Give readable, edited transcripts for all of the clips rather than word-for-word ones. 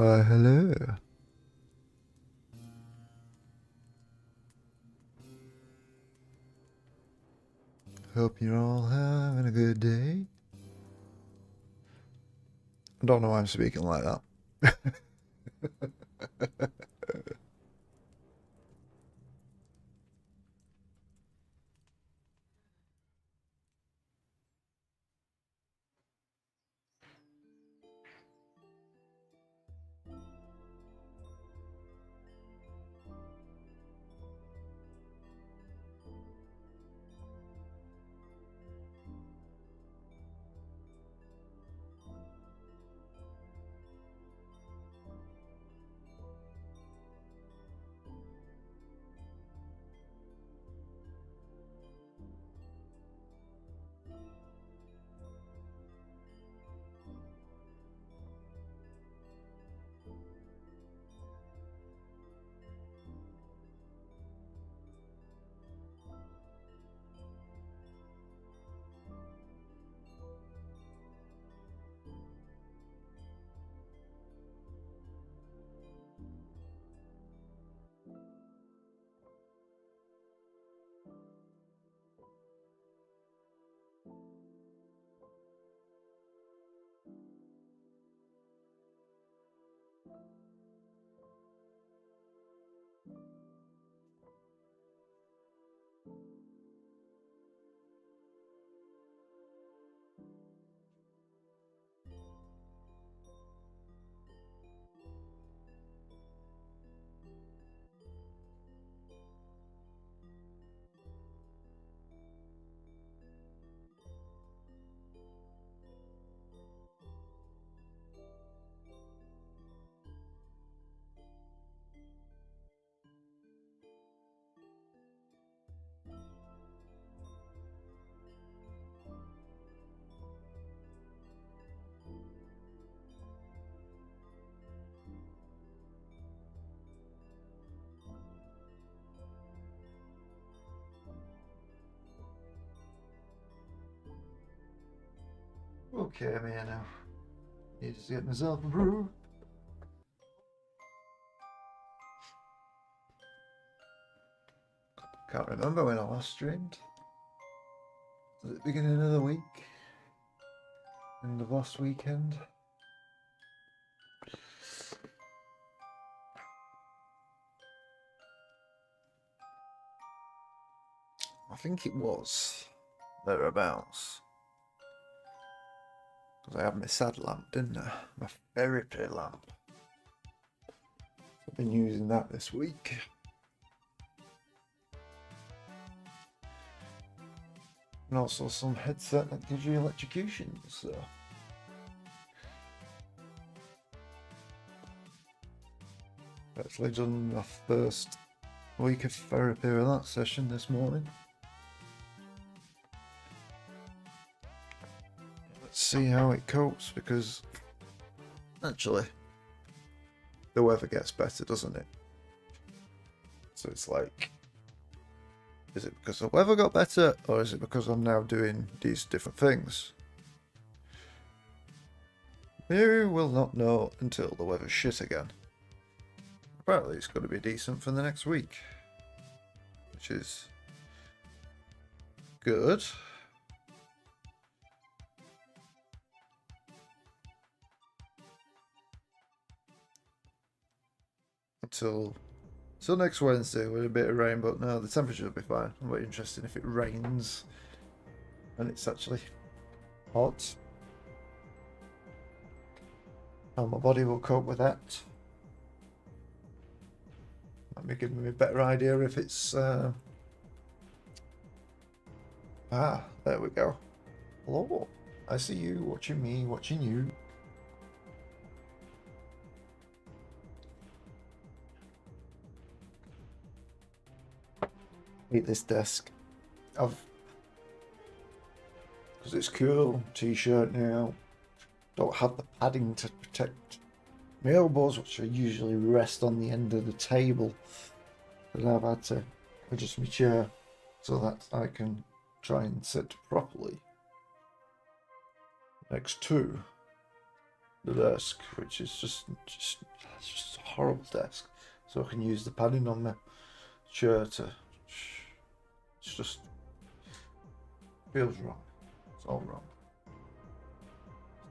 Why, hello. Hope you're all having a good day. I don't know why I'm speaking like that. Okay, I'm here now. Need to get myself a brew. Can't remember when I last streamed. Was it the beginning of the week? End of last weekend? I think it was thereabouts. Because I had my sad lamp, didn't I? My therapy lamp. I've been using that this week. And also some headset that gives you electrocutions, so. Actually done my first week of therapy with that session this morning. Let's see how it copes, because actually the weather gets better, doesn't it? So it's like, is it because the weather got better, or is it because I'm now doing these different things? You will not know until the weather's shit again. Apparently it's going to be decent for the next week, which is good. Until next Wednesday with a bit of rain, but no, the temperature will be fine. It'll be interesting if it rains and it's actually hot. How my body will cope with that. Might be giving me a better idea if it's there we go. Hello. I see you watching me, watching you. Hate this desk. Because it's cool. T-shirt now. Don't have the padding to protect my elbows, which I usually rest on the end of the table. But I've had to adjust my chair so that I can try and sit properly next to the desk, which is just a horrible desk. So I can use the padding on my chair to. It's just feels wrong. It's all wrong.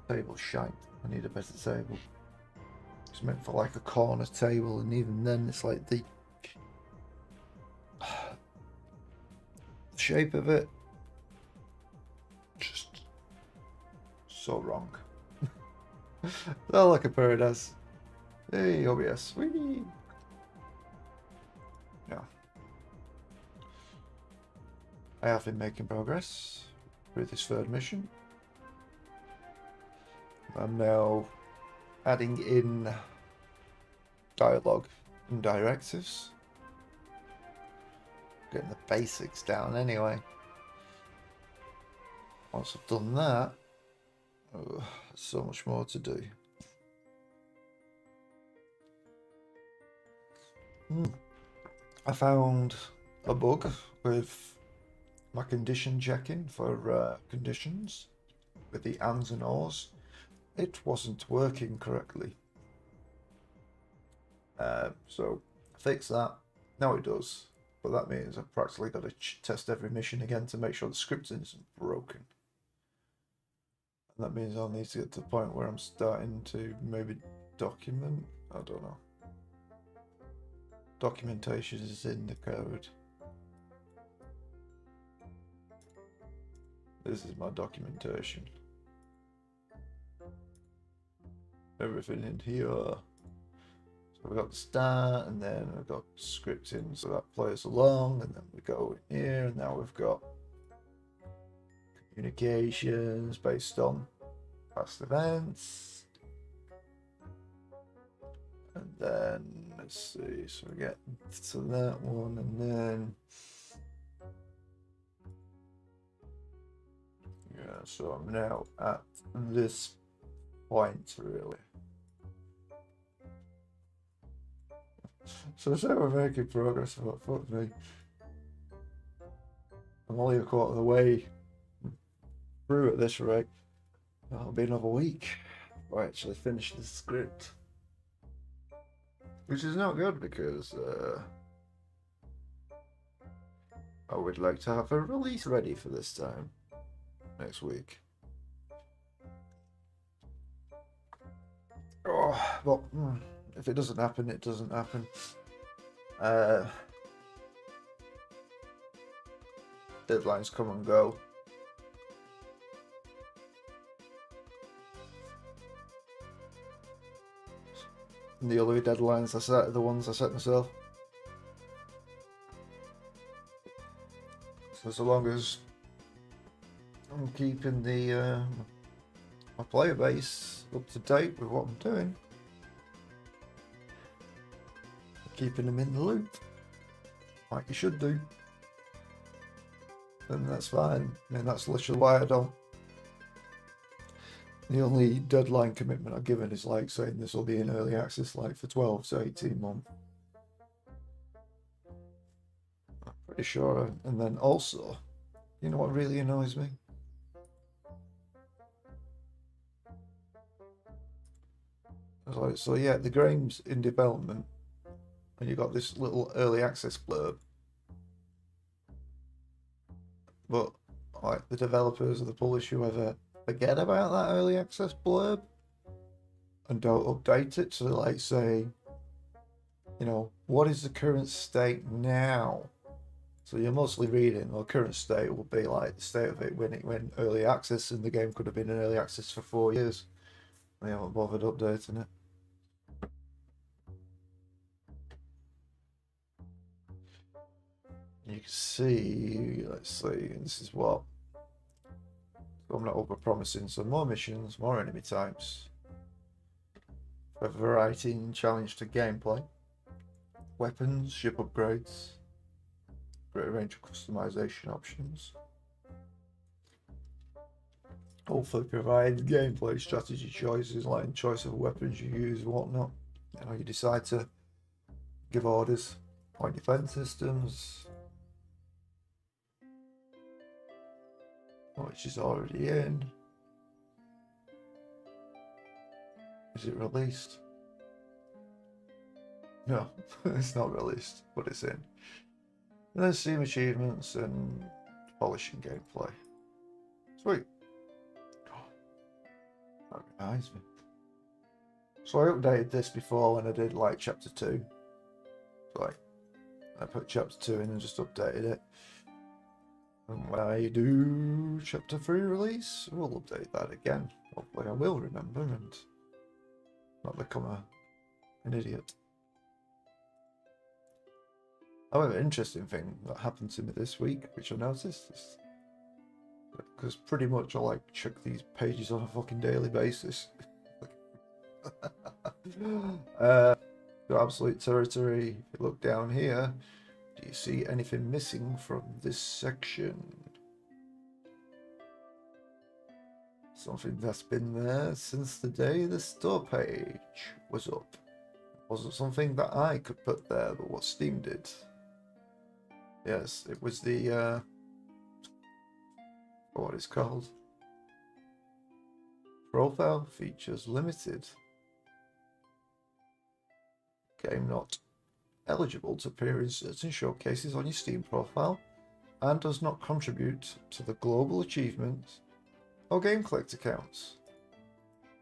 Table's shite. I need a better table. It's meant for like a corner table, and even then, it's like the shape of it just so wrong. Not like a paradise. Hey, OBS. Whee! Yeah. I have been making progress with this third mission. I'm now adding in dialogue and directives. Getting the basics down anyway. Once I've done that, there's so much more to do. I found a bug with my condition checking for conditions with the ands and ors. It wasn't working correctly. So fix that. Now it does. But that means I've practically got to test every mission again to make sure the scripting isn't broken. And that means I'll need to get to the point where I'm starting to maybe document. I don't know. Documentation is in the code. This is my documentation. Everything in here. So we've got the start, and then we've got scripting, so that plays along, and then we go in here, and now we've got communications based on past events. And then, let's see, so we get to that one, and then, yeah, so I'm now at this point, really. So say we're making progress, but fuck me. I'm only a quarter of the way through at this rate. That'll be another week before I actually finish the script. Which is not good because I would like to have a release ready for this time next week. Oh, well, if it doesn't happen, it doesn't happen. Deadlines come and go. And the only deadlines I set are the ones I set myself. So as long as I'm keeping the my player base up to date with what I'm doing, keeping them in the loop, like you should do, then that's fine. I mean, that's literally why I don't. The only deadline commitment I've given is like saying this will be in early access like for 12 to 18 months. I'm pretty sure. And then also, you know what really annoys me? I was like, so yeah, the game's in development, and you got this little early access blurb, but like the developers or the publisher, whoever, forget about that early access blurb and don't update it. So like say, you know, what is the current state now? So you're mostly reading, well, current state will be like the state of it when it went early access, and the game could have been in early access for 4 years. They haven't bothered updating it. You can see, let's see, this is what, so I'm not over promising, so more missions, more enemy types, a variety and challenge to gameplay, weapons, ship upgrades, greater range of customization options. Hopefully provide gameplay strategy choices like choice of weapons you use and whatnot. You know, you decide to give orders, point defense systems, which is already in. Is it released? No, it's not released, but it's in. And then Steam achievements and polishing gameplay. Sweet. That reminds me. So I updated this before when I did like chapter 2. So like I put chapter 2 in and just updated it. And when I do chapter 3 release, we'll update that again. Hopefully I will remember and not become an idiot. However, interesting thing that happened to me this week, which I noticed, is because pretty much I like check these pages on a fucking daily basis. Absolute territory. If you look down here, do you see anything missing from this section? Something that's been there since the day the store page was up. It wasn't something that I could put there, but what Steam did. Yes, it was the what it's called. Profile features limited. Game not eligible to appear in certain showcases on your Steam profile and does not contribute to the global achievements or game collector counts.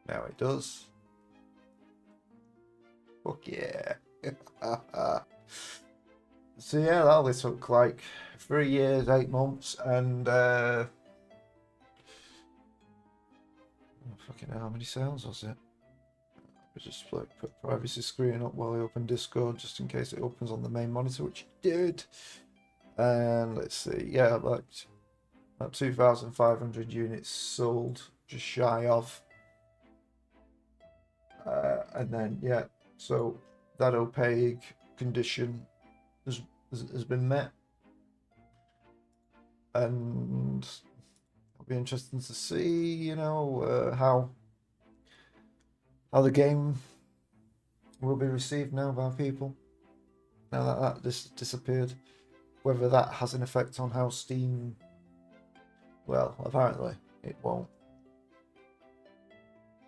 Now it does. Fuck yeah. So yeah, that only took like 3 years, 8 months, and fucking hell, how many sales was it? I just like put privacy screen up while I open Discord just in case it opens on the main monitor, which it did. And let's see, yeah, like 2,500 units sold, just shy of. And then yeah, so that opaque condition has been met, and it'll be interesting to see, you know, how the game will be received now by people now that disappeared. Whether that has an effect on how Steam, well, apparently it won't,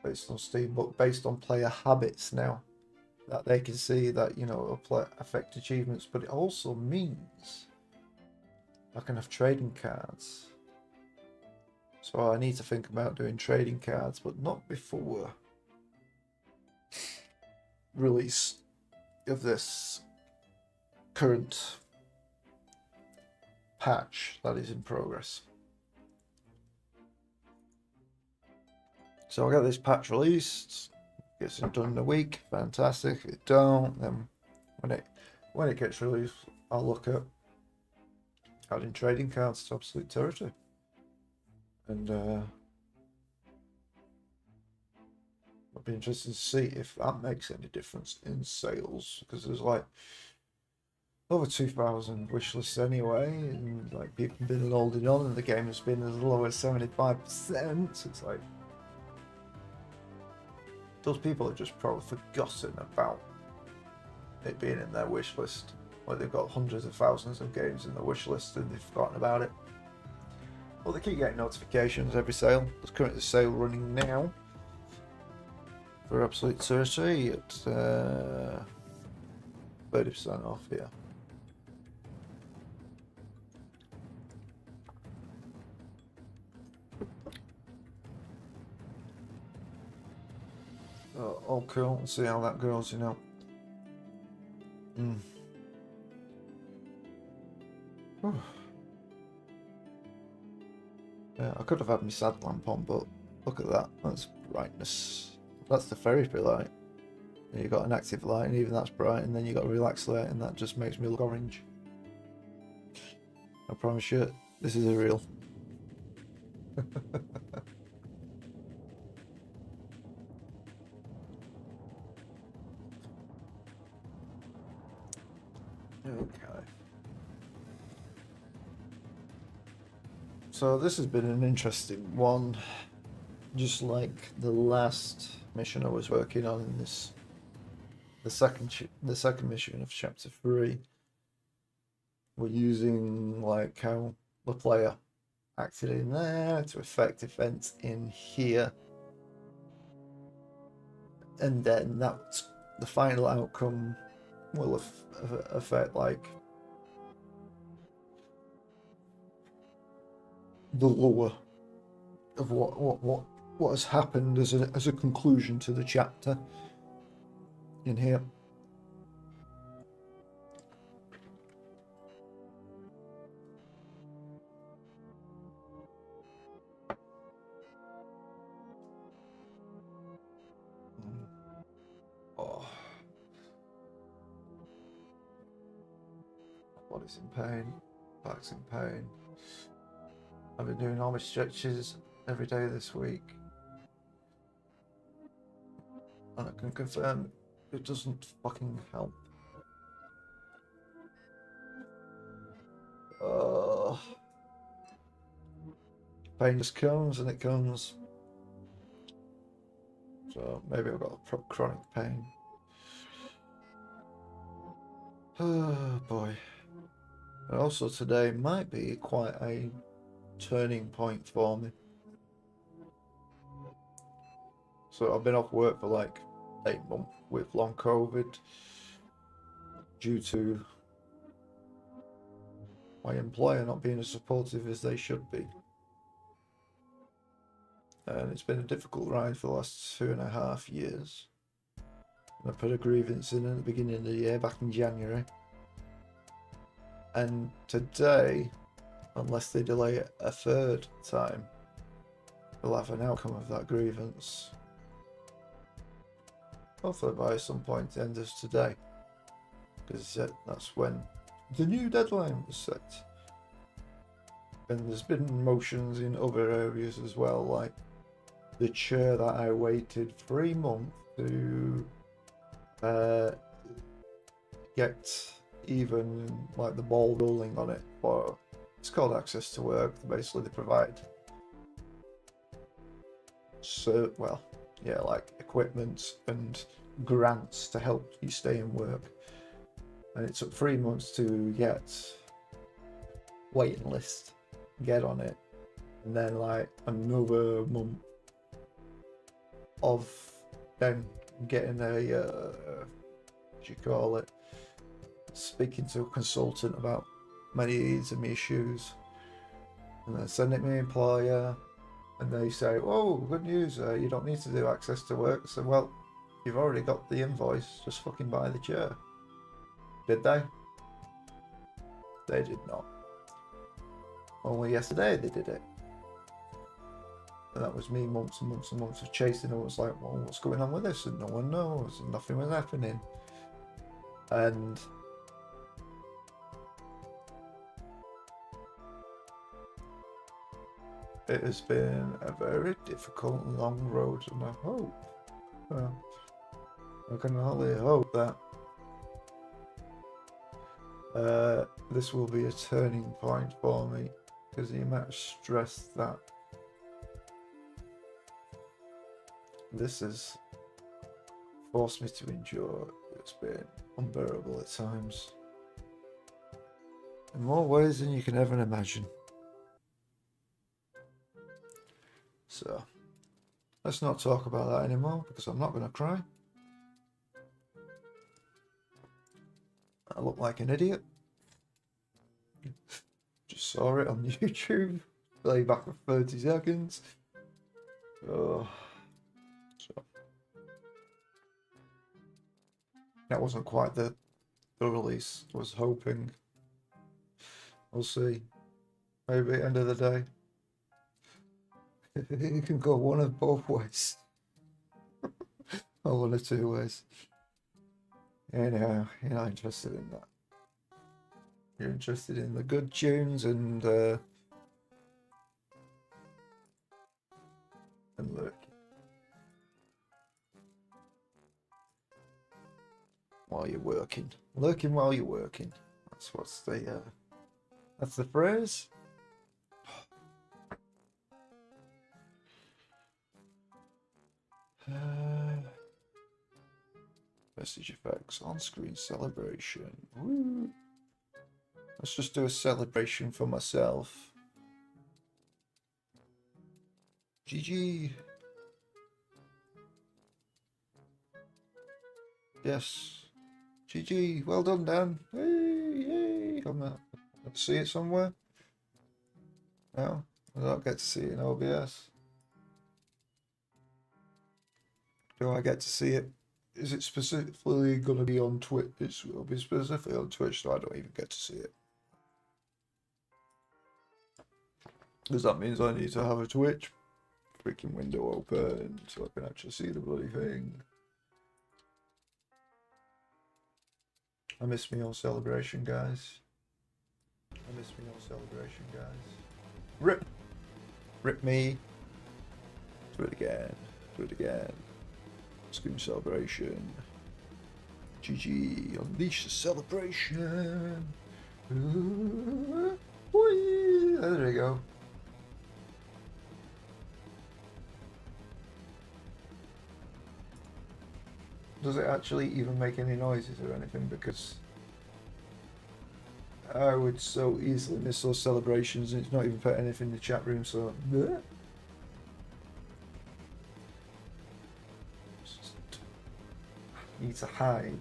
based on Steam, but based on player habits now, that they can see that, you know, it'll affect achievements. But it also means I can have trading cards. So I need to think about doing trading cards, but not before release of this current patch that is in progress. So I'll get this patch released. Gets it done in a week, fantastic. If it don't, then when it gets released, I'll look at adding trading cards to Absolute Territory. And it'll be interesting to see if that makes any difference in sales, because there's like over 2,000 wish lists anyway, and like people have been holding on, and the game has been as low as 75%. So it's like those people have just probably forgotten about it being in their wish list. Like they've got hundreds of thousands of games in the wish list and they've forgotten about it. Well, they keep getting notifications every sale. There's currently a sale running now for Absolute Territory at 30% off here. All cool. Let's see how that goes, you know. Yeah, I could have had my sad lamp on, but look at that. That's brightness. That's the therapy light. And you've got an active light, and even that's bright, and then you've got a relaxed light, and that just makes me look orange. I promise you, this is a real. Okay. So this has been an interesting one, just like the last mission I was working on in this, the second mission of chapter 3. We're using like how the player acted in there to affect events in here. and then that the final outcome will affect like the lower of what has happened as a conclusion to the chapter in here. Oh, body's in pain, back's in pain. I've been doing army stretches every day this week, and I can confirm it doesn't fucking help. Pain just comes and it comes. So maybe I've got chronic pain. Oh boy. And also today might be quite a turning point for me. So I've been off work for like 8 months with long COVID due to my employer not being as supportive as they should be. And it's been a difficult ride for the last 2.5 years. And I put a grievance in at the beginning of the year, back in January. And today, unless they delay it a third time, we'll have an outcome of that grievance. Hopefully by some point at the end of today. Because that's when the new deadline was set. And there's been motions in other areas as well, like the chair that I waited 3 months to get even like the ball rolling on it. But it's called Access to Work. Basically, they provide like equipment and grants to help you stay in work. And it took 3 months to get waiting list, get on it, and then like another month of then getting speaking to a consultant about my needs and my issues, and then sending it to my employer, and they say, "Oh, good news, you don't need to do Access to Work." So, well, you've already got the invoice, just fucking buy the chair. Did they? They did not. Only yesterday they did it. And that was me months and months and months of chasing. It was like, well, what's going on with this? And no one knows, and nothing was happening. And it has been a very difficult, long road, and I hope, I can only hope that this will be a turning point for me, because the amount of stress that this has forced me to endure, it's been unbearable at times. In more ways than you can ever imagine. So, let's not talk about that anymore, because I'm not going to cry. I look like an idiot. Just saw it on YouTube. Play back for 30 seconds. Oh. So. That wasn't quite the release I was hoping. We'll see. Maybe at the end of the day. It can go one of both ways. Or one of two ways. Anyhow, you're not interested in that. You're interested in the good tunes and lurking. While you're working. Lurking while you're working. That's the phrase. Message effects, on-screen celebration. Woo. Let's just do a celebration for myself. GG. Yes. GG. Well done, Dan. Hey. I'm not get to see it somewhere. No, I don't get to see it in OBS. Do I get to see it? Is it specifically going to be on Twitch? It will be specifically on Twitch, so I don't even get to see it. Because that means I need to have a Twitch freaking window open so I can actually see the bloody thing. I miss me on Celebration, guys. I miss me on Celebration, guys. Rip! Rip me. Do it again. Do it again. Scream Celebration. GG. Unleash the celebration. Ooh, whee. There we go. Does it actually even make any noises or anything? Because I would so easily miss those celebrations, and it's not even put anything in the chat room, so bleh. Just need to hide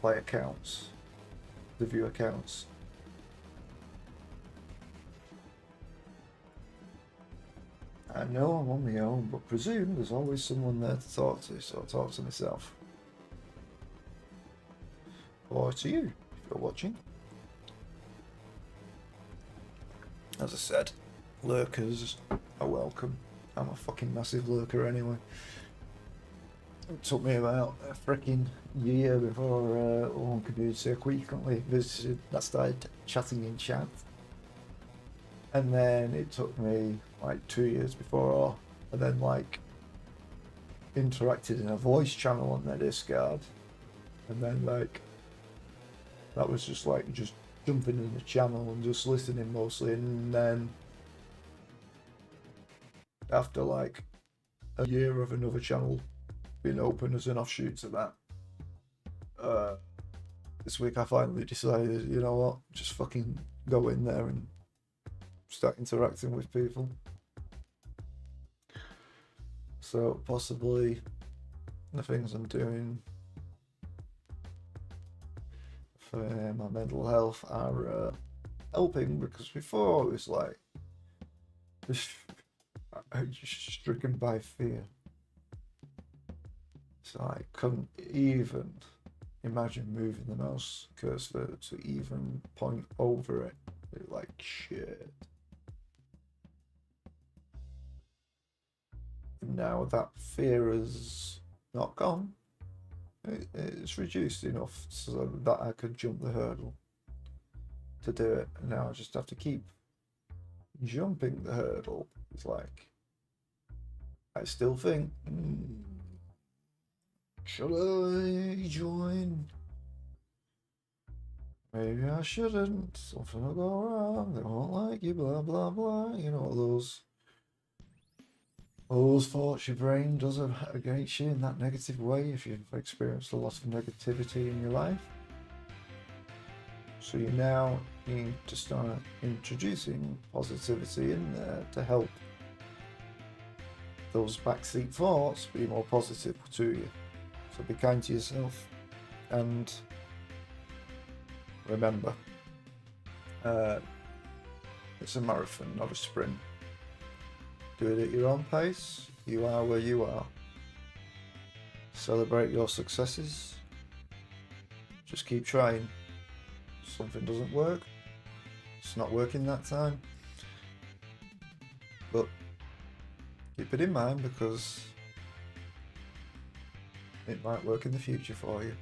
player counts, the viewer counts. I know I'm on my own, but presume there's always someone there to talk to, so I'll talk to myself. Or to you, if you're watching. As I said, lurkers are welcome. I'm a fucking massive lurker anyway. It took me about a freaking year before one could so frequently visited. I started chatting in chat. And then it took me like 2 years before I then like interacted in a voice channel on their Discord. And then like that was just like just jumping in the channel and just listening mostly. And then after like a year of another channel being open as an offshoot to that, this week I finally decided, you know what, just fucking go in there and start interacting with people. So possibly the things I'm doing for my mental health are helping, because before it was like I was just stricken by fear. So I couldn't even imagine moving the mouse cursor to even point over it. Like shit. Now that fear is not gone, it's reduced enough so that I could jump the hurdle to do it. And now I just have to keep jumping the hurdle. It's like I still think, should I join? Maybe I shouldn't. Something will go wrong. They won't like you. Blah blah blah. You know all those thoughts your brain does against you in that negative way if you've experienced a lot of negativity in your life. So you now need to start introducing positivity in there to help those backseat thoughts be more positive to you. So be kind to yourself, and remember, it's a marathon, not a sprint. Do it at your own pace. You are where you are. Celebrate your successes. Just keep trying. Something doesn't work. It's not working that time. But keep it in mind, because it might work in the future for you.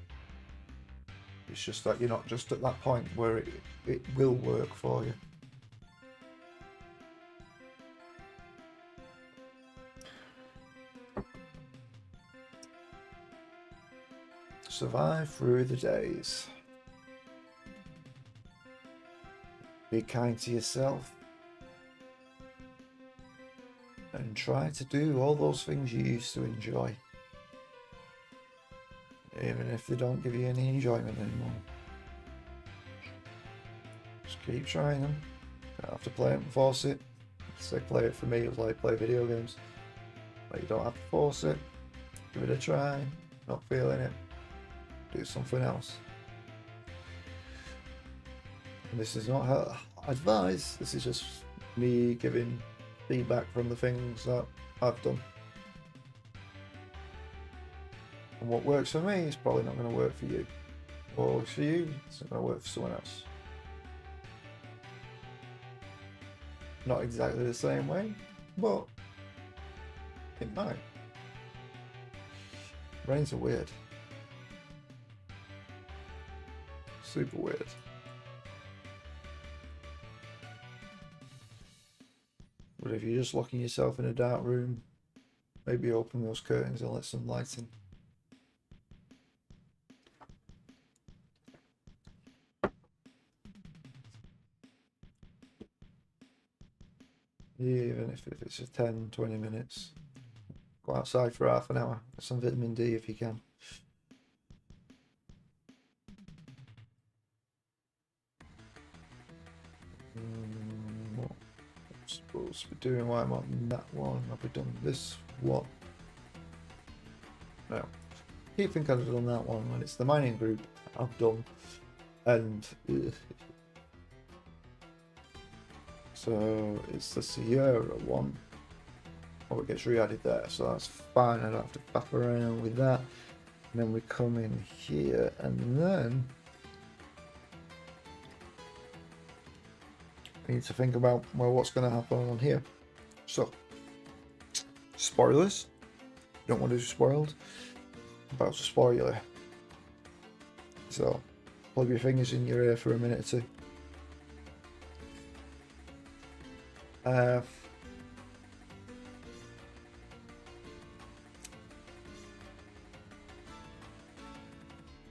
It's just that you're not just at that point where it will work for you. Survive through the days. Be kind to yourself. And try to do all those things you used to enjoy. Even if they don't give you any enjoyment anymore. Just keep trying them. Don't have to play it and force it. Say play it for me, it's like play video games. But you don't have to force it. Give it a try. not feeling it, do something else. And this is not her advice, this is just me giving feedback from the things that I've done. And what works for me is probably not going to work for you. What works for you, it's not going to work for someone else. Not exactly the same way, but it might. Brains are weird. Super weird. But if you're just locking yourself in a dark room, maybe open those curtains and let some light in. Even if it's just 10-20 minutes. Go outside for half an hour. Get some vitamin D if you can. What I'm supposed to be doing while I'm on that one? Have we done this one? No. I keep thinking I've done that one when it's the mining group I've done. And so it's the Sierra one. Oh, it gets re-added there, so that's fine. I don't have to faff around with that. And then we come in here, and then we need to think about, well, what's going to happen on here. So, spoilers. Don't want to do spoiled. About to spoil you. So, plug your fingers in your ear for a minute or two.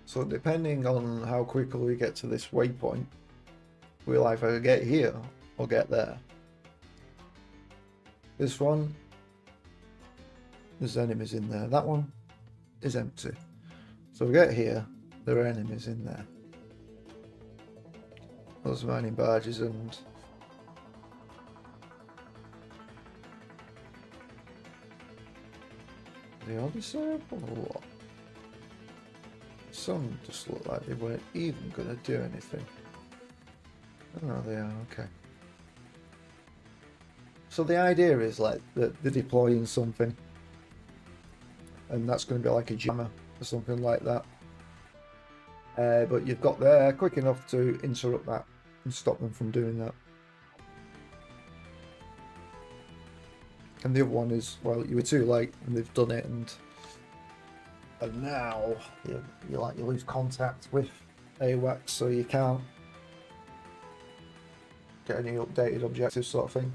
So depending on how quickly we get to this waypoint, we'll either get here or get there. This one, there's enemies in there. That one is empty. So we get here, there are enemies in there. Those mining barges and the other side or what? Some just look like they weren't even going to do anything. Oh, they are, okay. So the idea is like that they're deploying something, and that's going to be like a jammer or something like that. But you've got there quick enough to interrupt that and stop them from doing that. And the other one is, well, you were too late and they've done it, and now you lose contact with AWACS, so you can't get any updated objectives, sort of thing.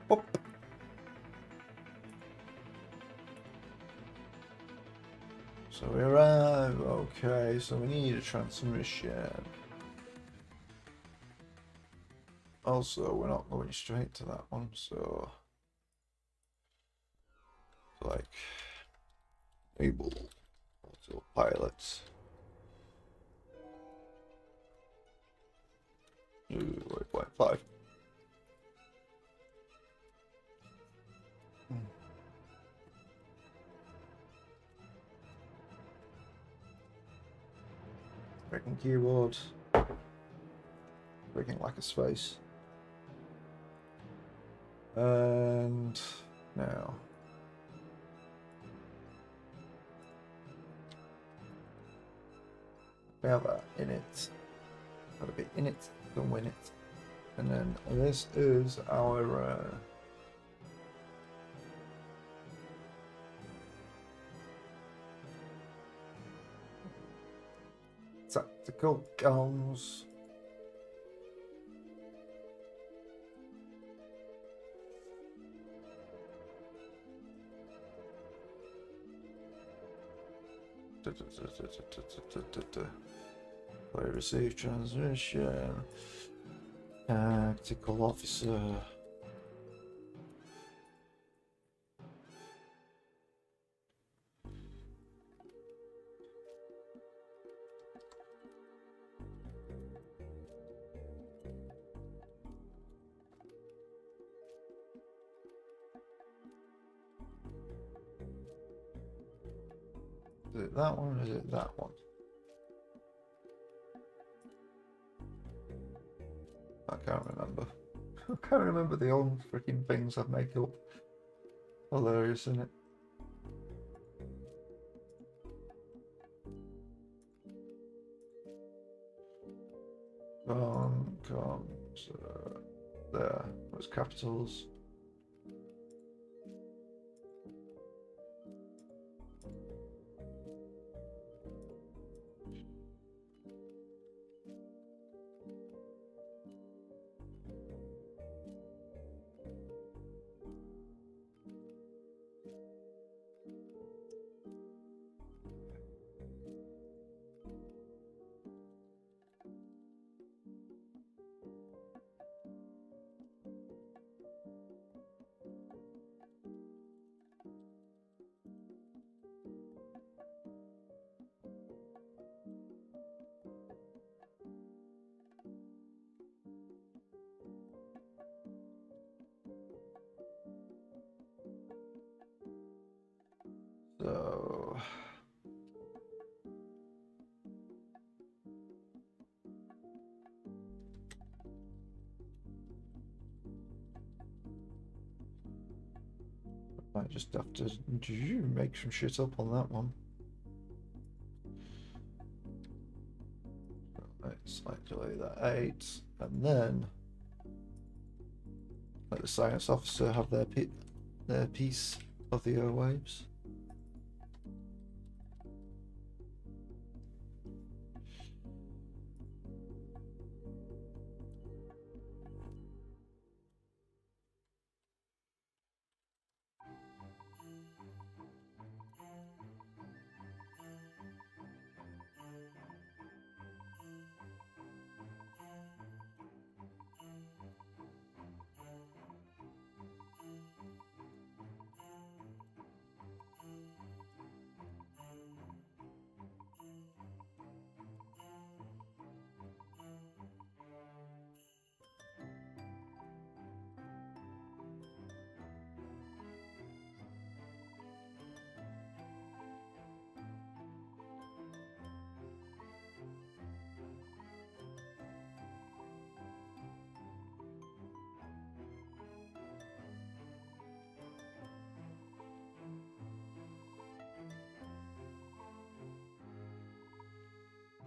Pop. So we arrive, okay, so we need a transmission. Also, we're not going straight to that one, so like able autopilot. Ooh, 8.5. Breaking keyboard. Breaking like a space. And now we have that in it. Gotta be in it, don't win it. And then this is our tactical guns. Play receive transmission. Tactical officer. Is it that one or is it that one? I can't remember. I can't remember the old freaking things I make up. Hilarious, isn't it? There was capitals. So might just have to make some shit up on that one. Let's delay that 8, and then let the science officer have their piece of the airwaves.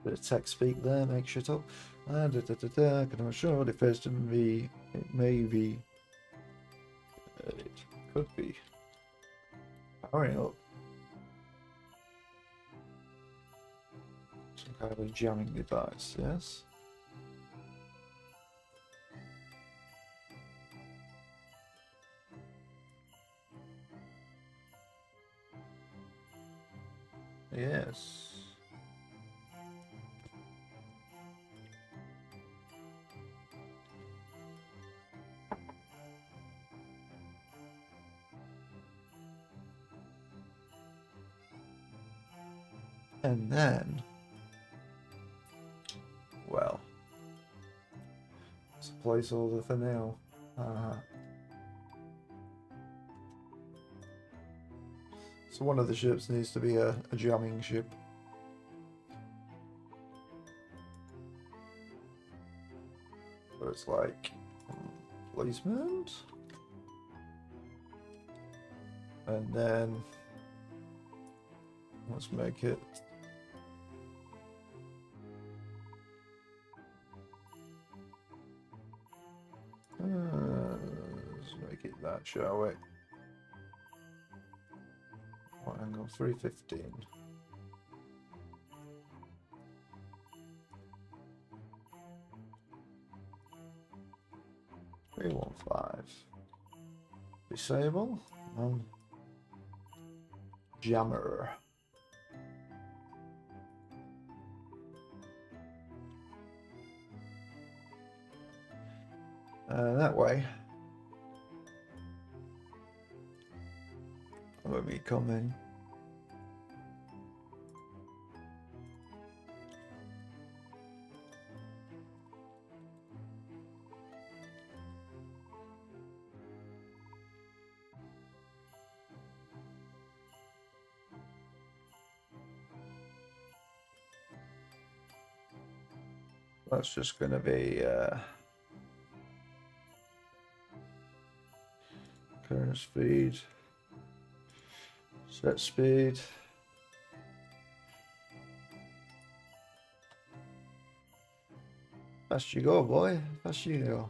Bit of text speak there, make shit up. Can I show the first and it may be. It could be. Powering up. Some kind of a jamming device, yes. Yes. And then, well, it's a placeholder for now. So one of the ships needs to be a jamming ship. So it's like placement. And then let's make it that, shall we? What angle? 315. 315. Disable. Jammer. That way. When we come in. That's just going to be current speed, set speed. Fast you go, boy. Fast you go.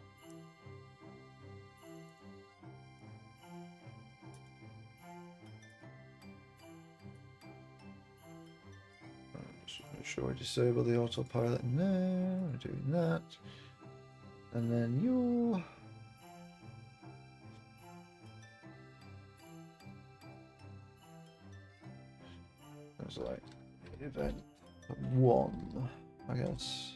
Just make sure we disable the autopilot now. We're doing that. And then you. It's like event 1, I guess.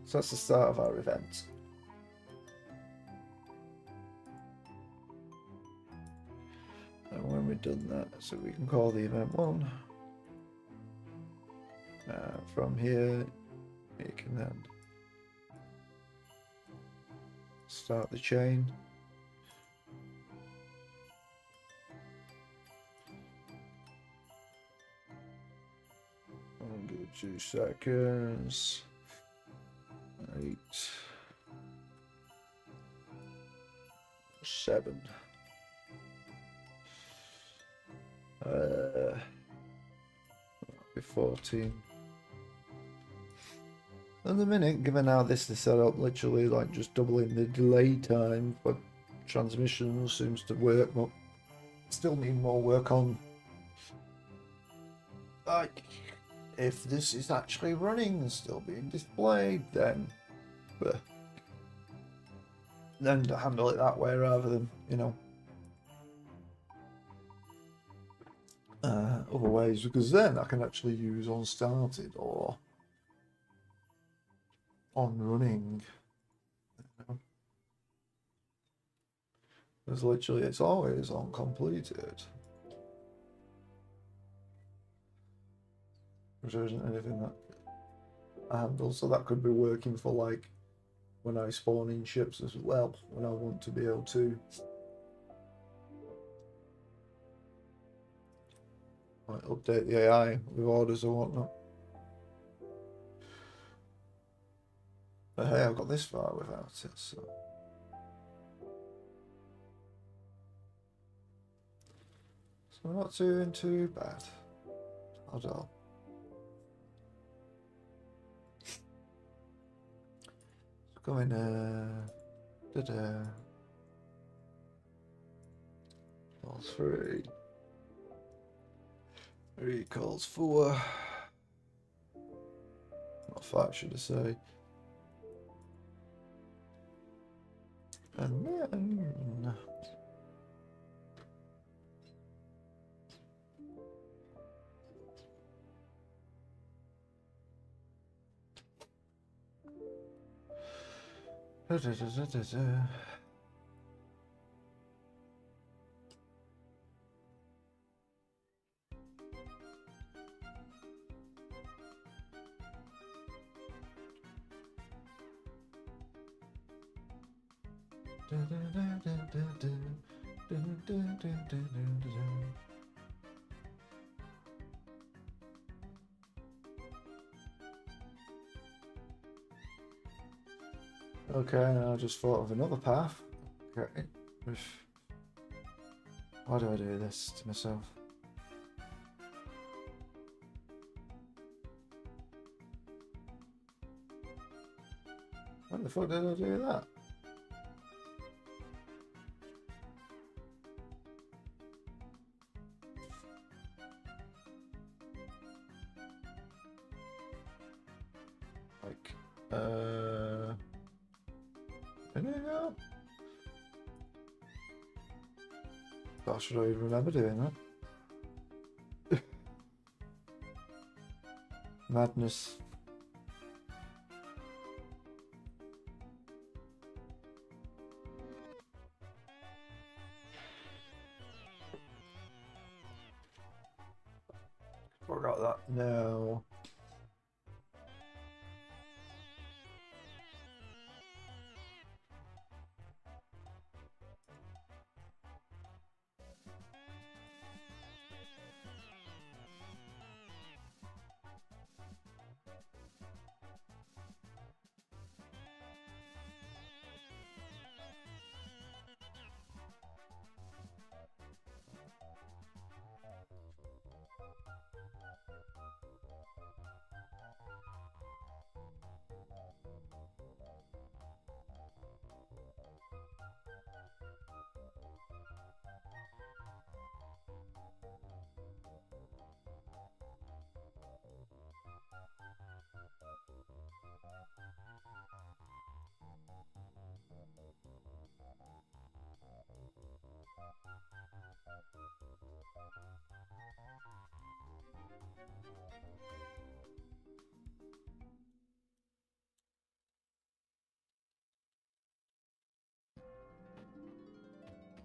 So that's the start of our event. And when we've done that, so we can call the event 1. From here, you can then start the chain. I'll give it 2 seconds. 8, 7. 14. At the minute, given how this is set up, literally like just doubling the delay time for transmissions seems to work, but still need more work on like if this is actually running and still being displayed, then to handle it that way rather than, you know, other ways, because then I can actually use on started or on running. Because literally it's always on completed. Which isn't anything that I handle, so that could be working for like when I spawn in ships as well, when I want to be able to like update the AI with orders or whatnot. But hey, I've got this far without it, so. So we're not doing too bad. Hold on. Going all 3. 3 calls 4. Not 5, should I say. And then okay, now I just thought of another path. Okay. Why do I do this to myself? When the fuck did I do that? like, minute ago? Gosh, I don't even remember doing that. Madness. Forgot that. No.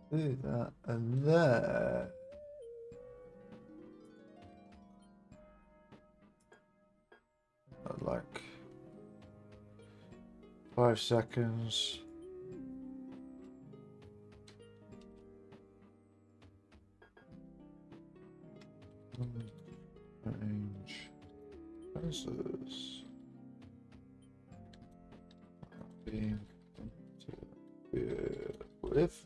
Do that and then like 5 seconds. Range versus being with.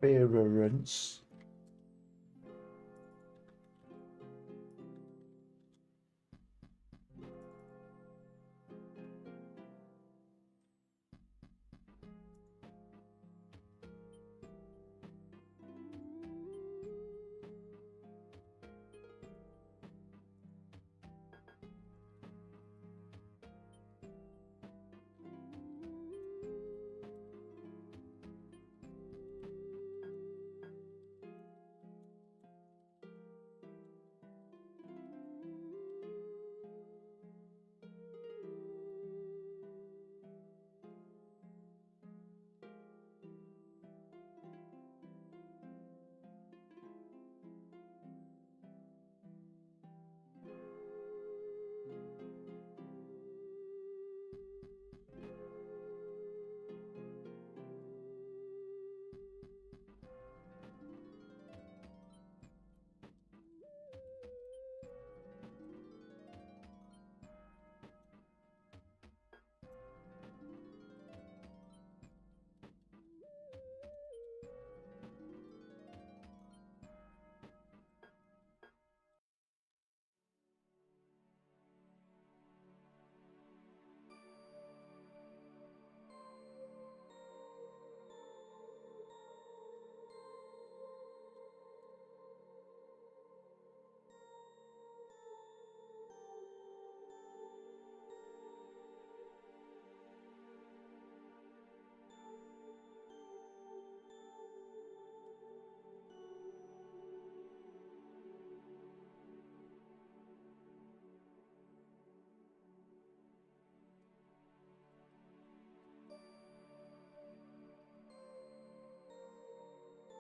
Virulence.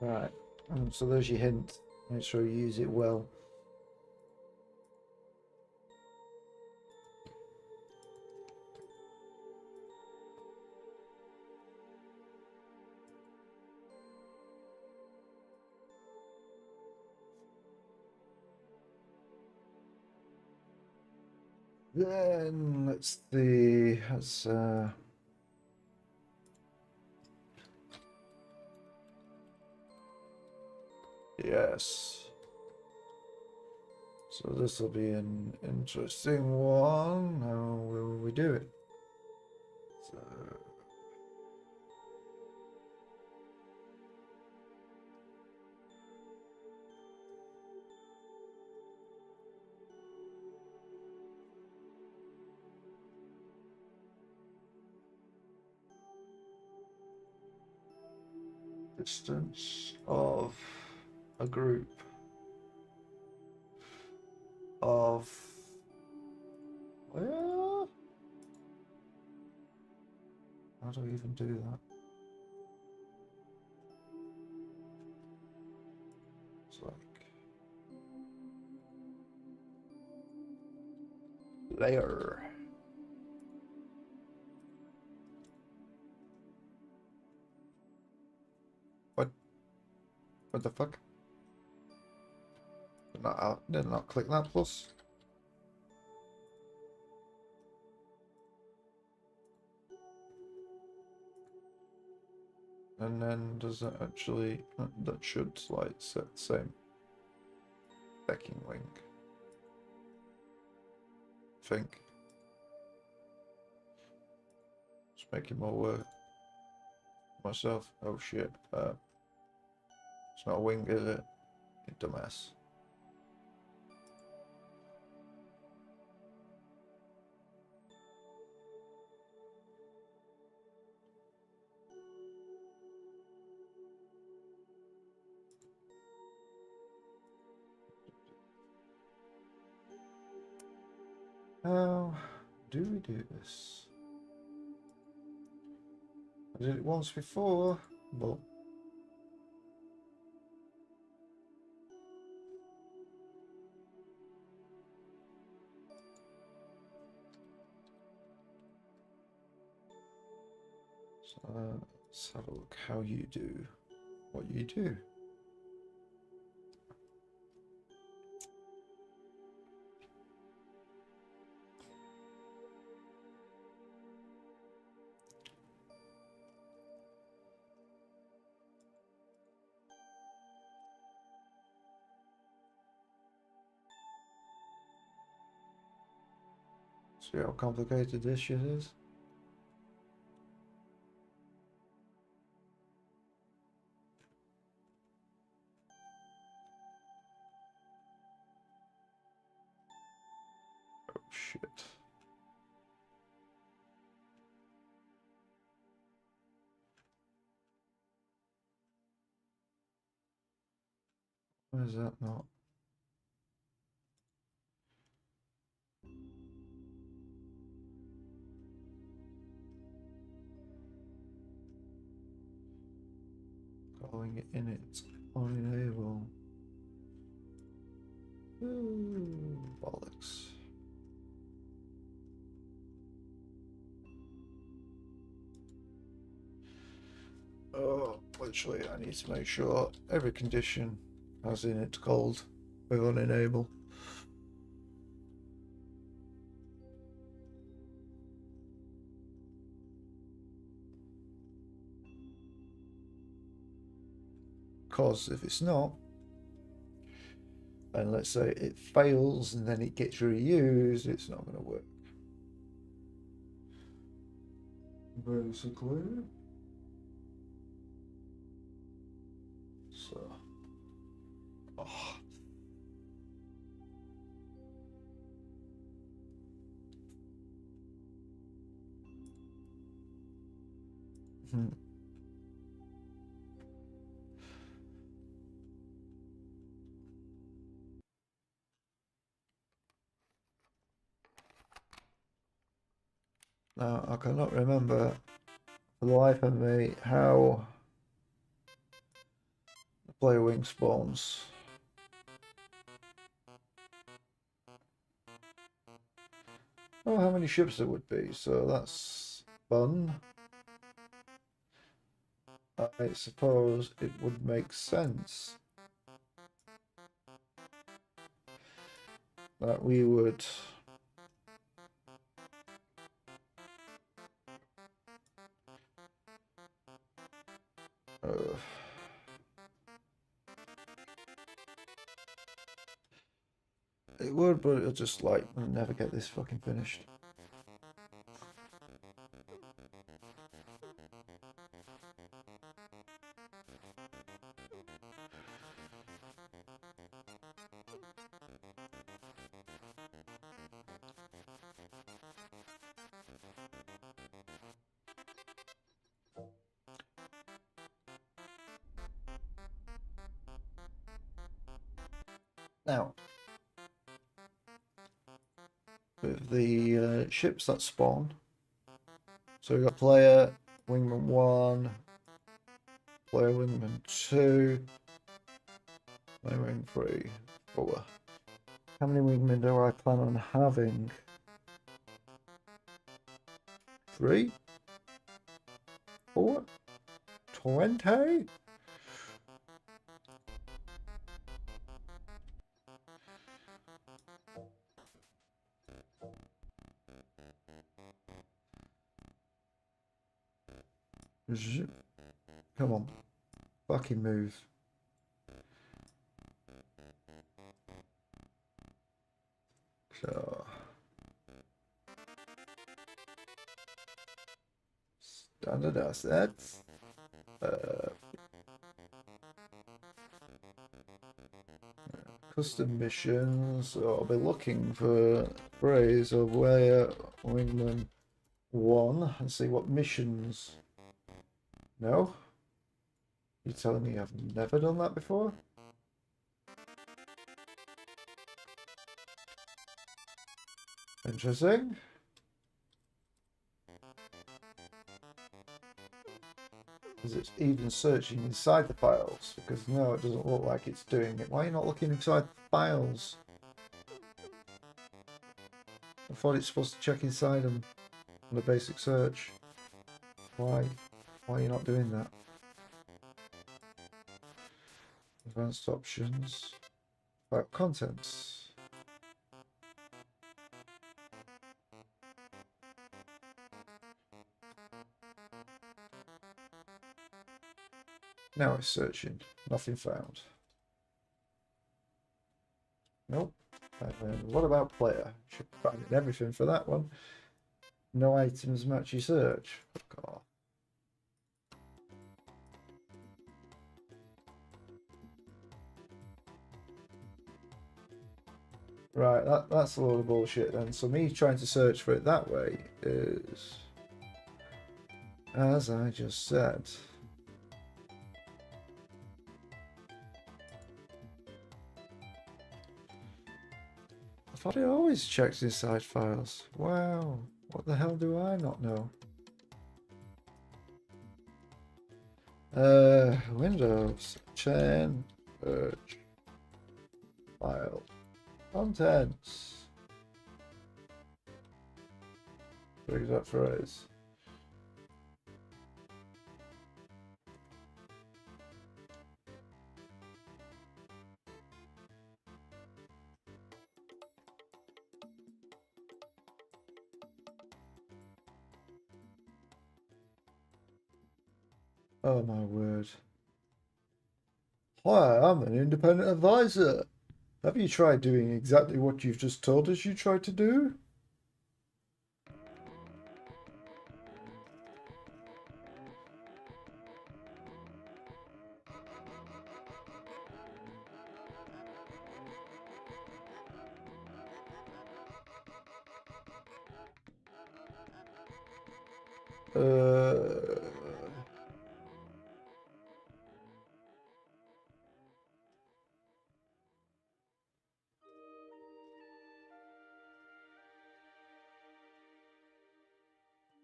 Right, so there's your hint. Make sure you use it well. Then let's see. Yes. So this will be an interesting one. How will we do it? So distance of a group of, well, how do I even do that? It's like layer. What the fuck? Did not click that plus. And then does that actually, that should like set the same decking wing. I think. Just making more work myself. Oh shit. It's not a wing, is it? You dumbass. How do we do this? I did it once before, but so let's have a look how you do what you do. See how complicated this shit is? Oh shit. Why is that not? Calling it in it on enable. Ooh, bollocks. Oh, literally, I need to make sure every condition has in it called with on enable. Because if it's not, and let's say it fails and then it gets reused, it's not going to work. Basically. So. Oh. Now, I cannot remember for the life of me how the player wing spawns. Oh, how many ships there would be, so that's fun. I suppose it would make sense that we would it would, but it'll just like never get this fucking finished. Now, with the ships that spawn, so we've got player, wingman 1, player wingman 2, player wing 3, 4. How many wingmen do I plan on having? 3? 4? 20? Come on. Fucking move. So. Standard assets. Custom missions. So I'll be looking for phrase of where wingman 1 and see what missions. No? You're telling me I've never done that before? Interesting. Is it even searching inside the files? Because no, it doesn't look like it's doing it. Why are you not looking inside the files? I thought it's supposed to check inside them on the basic search. Why? Why are you not doing that? Advanced options. About contents. Now it's searching. Nothing found. Nope. And then what about player? Should find everything for that one. No items match your search. Fuck off. Right, that's a load of bullshit then. So me trying to search for it that way is, as I just said. I thought it always checks inside files. Wow, what the hell do I not know? Windows, chain, search, file, contents. What is that phrase? Oh my word. Hi, I'm an independent advisor. Have you tried doing exactly what you've just told us you tried to do?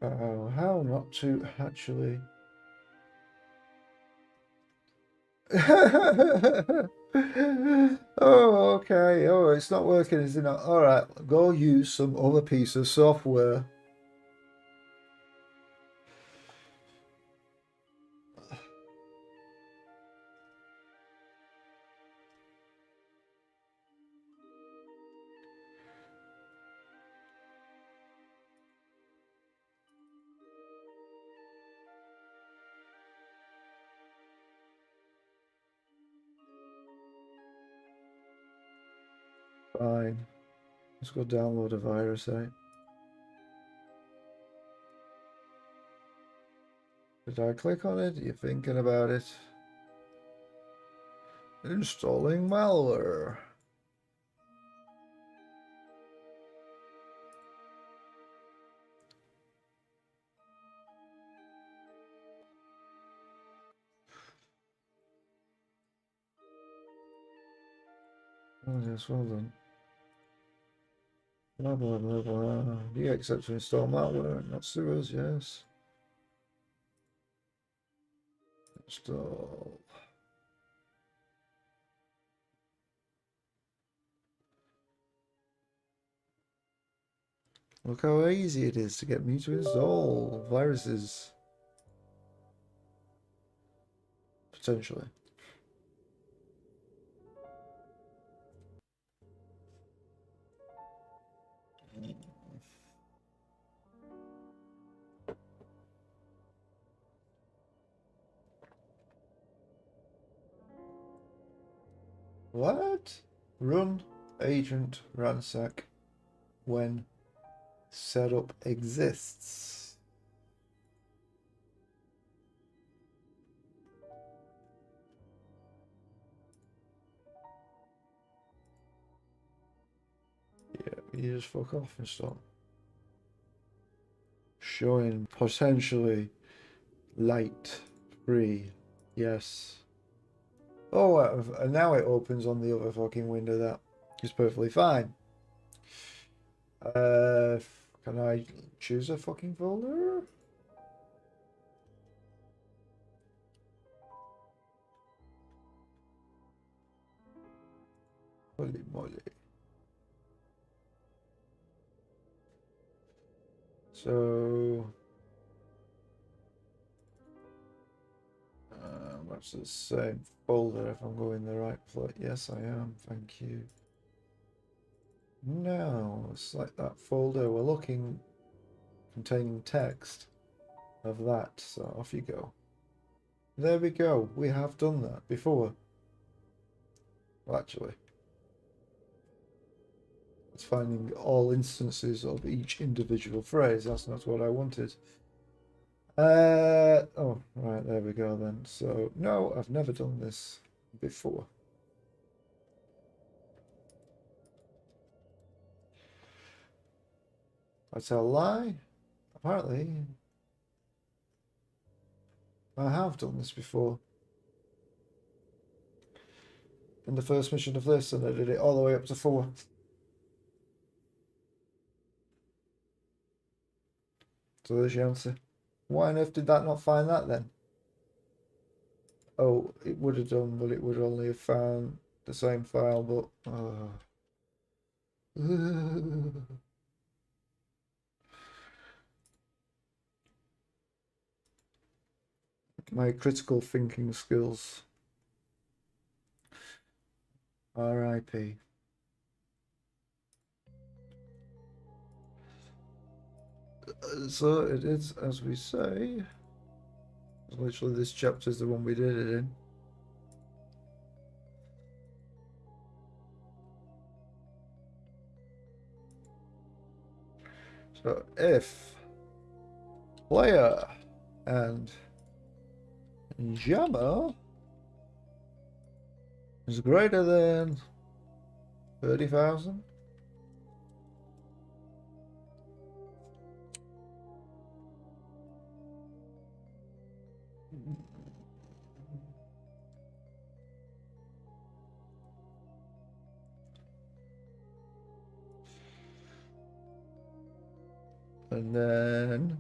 Oh, how not to actually. Oh, okay. Oh, it's not working, is it not? All right, go use some other piece of software. Fine. Let's go download a virus, eh? Did I click on it? Are you thinking about it? Installing malware. Oh yes, well done. Blah blah blah blah. Do you accept to install malware? Not sewers, yes. Install. Look how easy it is to get me to install viruses. Potentially. What? Run agent ransack when setup exists. Yeah, you just fuck off and stop. Showing potentially light free. Yes. Oh, and now it opens on the other fucking window. That is perfectly fine. Can I choose a fucking folder? Holy moly. So, that's the same folder if I'm going the right place. Yes, I am. Thank you. No, select that folder. We're looking containing text of that. So off you go. There we go. We have done that before. Well, actually, it's finding all instances of each individual phrase. That's not what I wanted. Oh, right, there we go then. So, no, I've never done this before. That's a lie. Apparently, I have done this before. In the first mission of this, and I did it all the way up to 4. So there's your answer. Why on earth did that not find that then? Oh, it would have done, but it would only have found the same file, but... My critical thinking skills. R.I.P. So it is, as we say. Literally, this chapter is the one we did it in. So if player and jammer is greater than 30,000, and then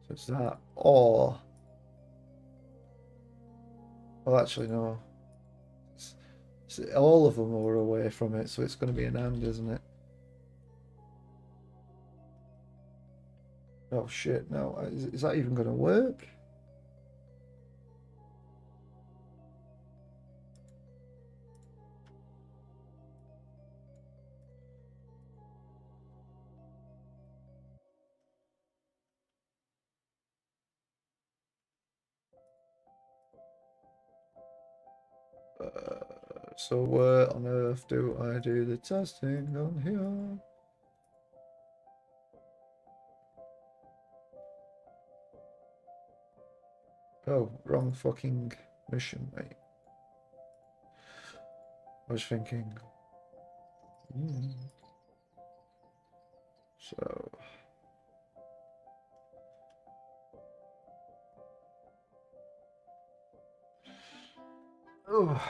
so it's that, or well, actually no, all of them are away from it, so it's going to be an and, isn't it? Oh shit! No, is that even going to work? So where on earth do I do the testing on here? Oh, wrong fucking mission, mate. I was thinking. So Oh.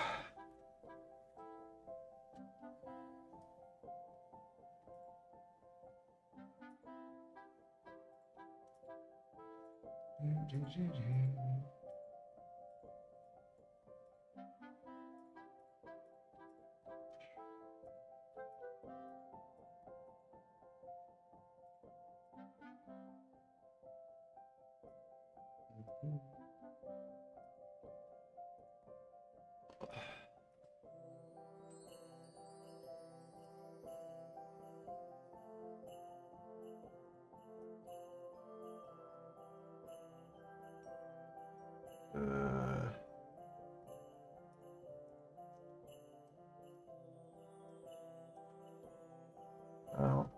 Well,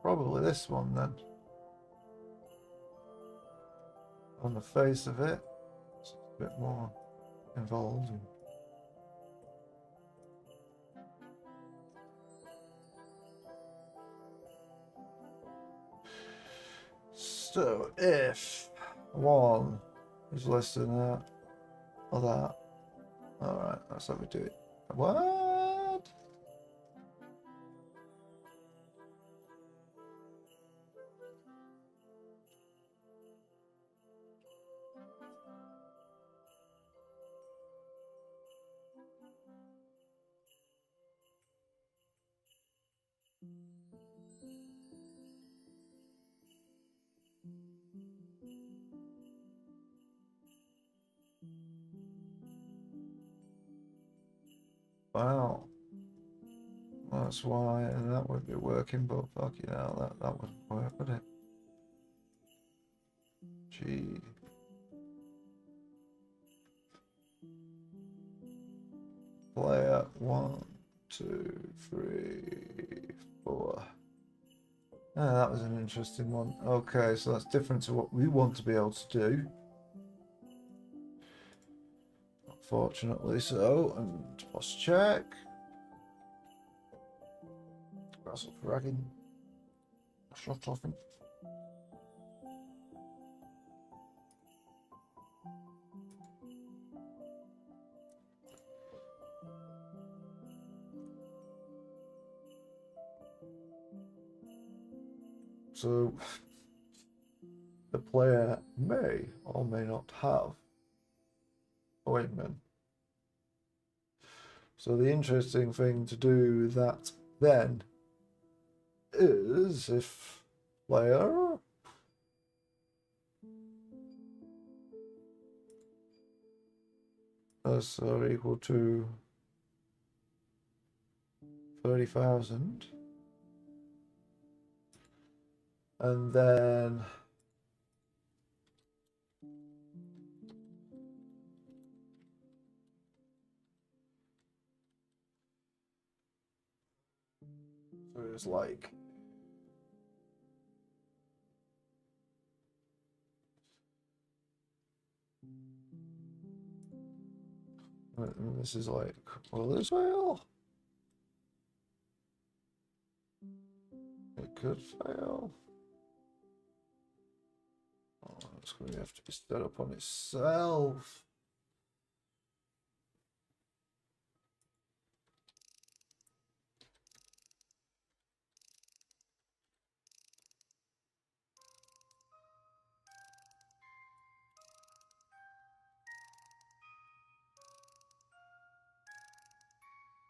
probably this one then. On the face of it, it's a bit more involved. So if one is less than that or that, alright, that's how we do it. What? Wow. That's why, and that would be working, but fucking hell, that wouldn't work, would it? Gee. Player 1, 2, 3, 4. Ah, that was an interesting one. Okay, so that's different to what we want to be able to do. Unfortunately so, and boss check. That's up fragging. Shot off him. So the player may or may not have ointment. So the interesting thing to do that then is if player is equal to 30,000, and then so it's like and this is like, will this fail? It could fail. Oh, it's going to have to be set up on itself.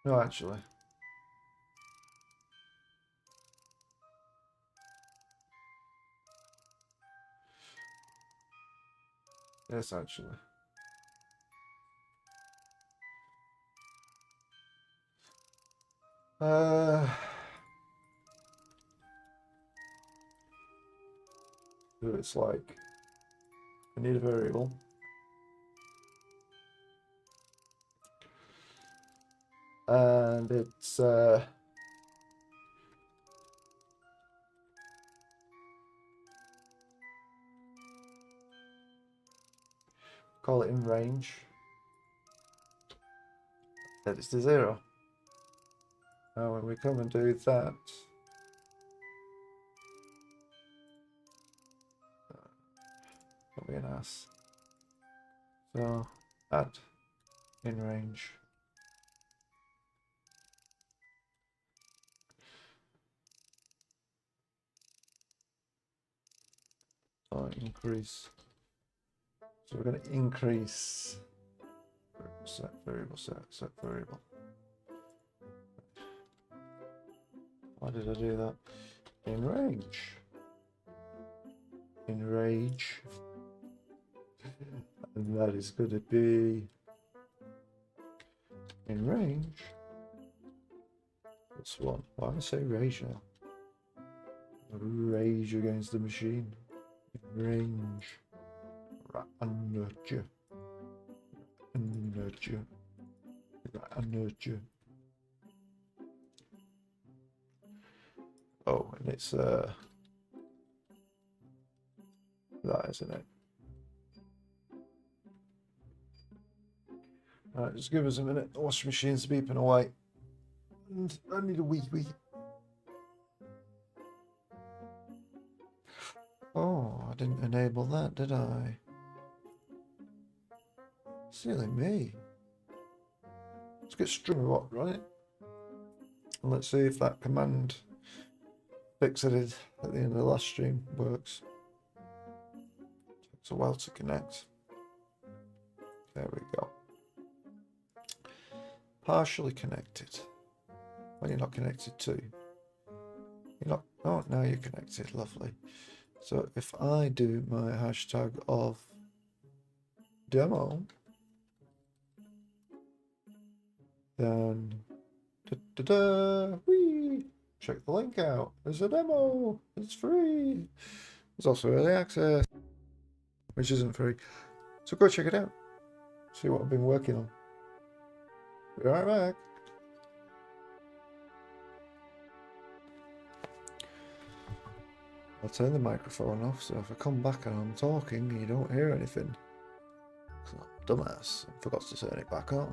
No, actually. Yes, actually. So it's like I need a variable. And it's call it in range. Set it to 0. Now when we come and do that, don't be an ass. So add In range. Oh, increase. So we're going to increase set variable, set variable. Why did I do that? In range. In range. And that is going to be in range. That's one. Why do I say rage now? Rage against the machine. In range. Nurture. Nurture. Nurture. Oh, and it's that, isn't it? Alright, just give us a minute. The washing machine's beeping away. And I need a wee. Oh, I didn't enable that, did I? Silly me. Let's get string right? And let's see if that command fix I did at the end of the last stream works. Takes a while to connect. There we go. Partially connected. When you're not connected to. You're not. Oh, now you're connected. Lovely. So if I do my hashtag of demo, then whee, check the link out. There's a demo. It's free. There's also early access, which isn't free. So go check it out. See what I've been working on. Be right back. I'll turn the microphone off, so if I come back and I'm talking and you don't hear anything, because I'm a dumbass and forgot to turn it back on.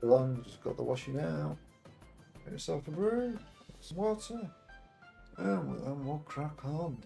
Long, just got the washing out. Get yourself a brew, some water, and we'll crack on.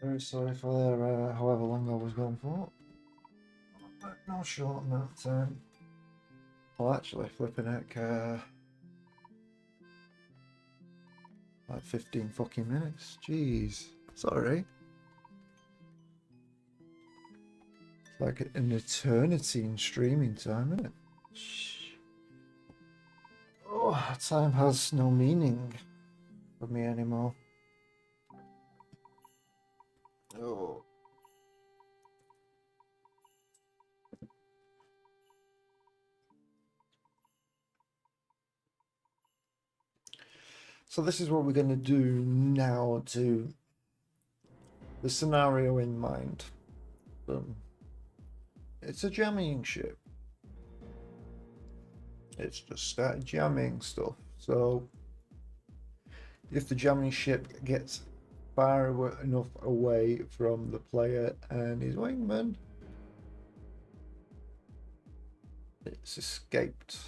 Very sorry for however long I was gone for. No short amount of time. Well, actually, flipping heck, like 15 fucking minutes. Jeez. Sorry. It's like an eternity in streaming time, isn't it? Oh, time has no meaning for me anymore. Oh. So this is what we're going to do now to the scenario in mind. It's a jamming ship. It's just started jamming stuff. So if the jamming ship gets far enough away from the player and his wingman, it's escaped.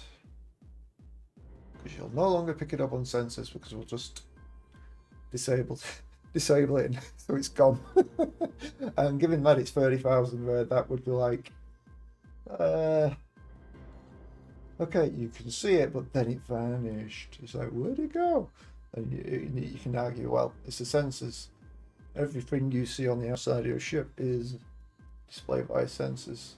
Because you'll no longer pick it up on sensors because we'll just disable it so it's gone. And given that it's 30,000 where that would be like okay, you can see it, but then it vanished. It's like, where'd it go? And you can argue, well, it's the sensors. Everything you see on the outside of your ship is displayed by sensors.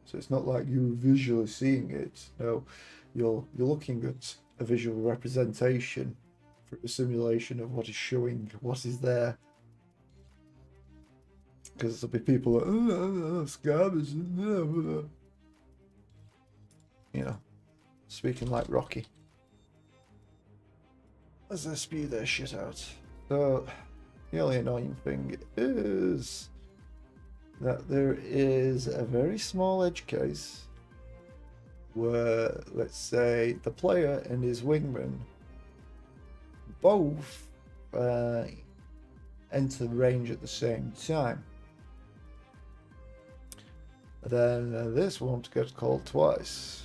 So it's not like you're visually seeing it. No, you're looking at a visual representation for a simulation of what is showing, what is there. Because there'll be people like, scabbers, you know, speaking like Rocky as they spew their shit out. So the only annoying thing is that there is a very small edge case where, let's say, the player and his wingman both enter the range at the same time. Then this won't get called twice.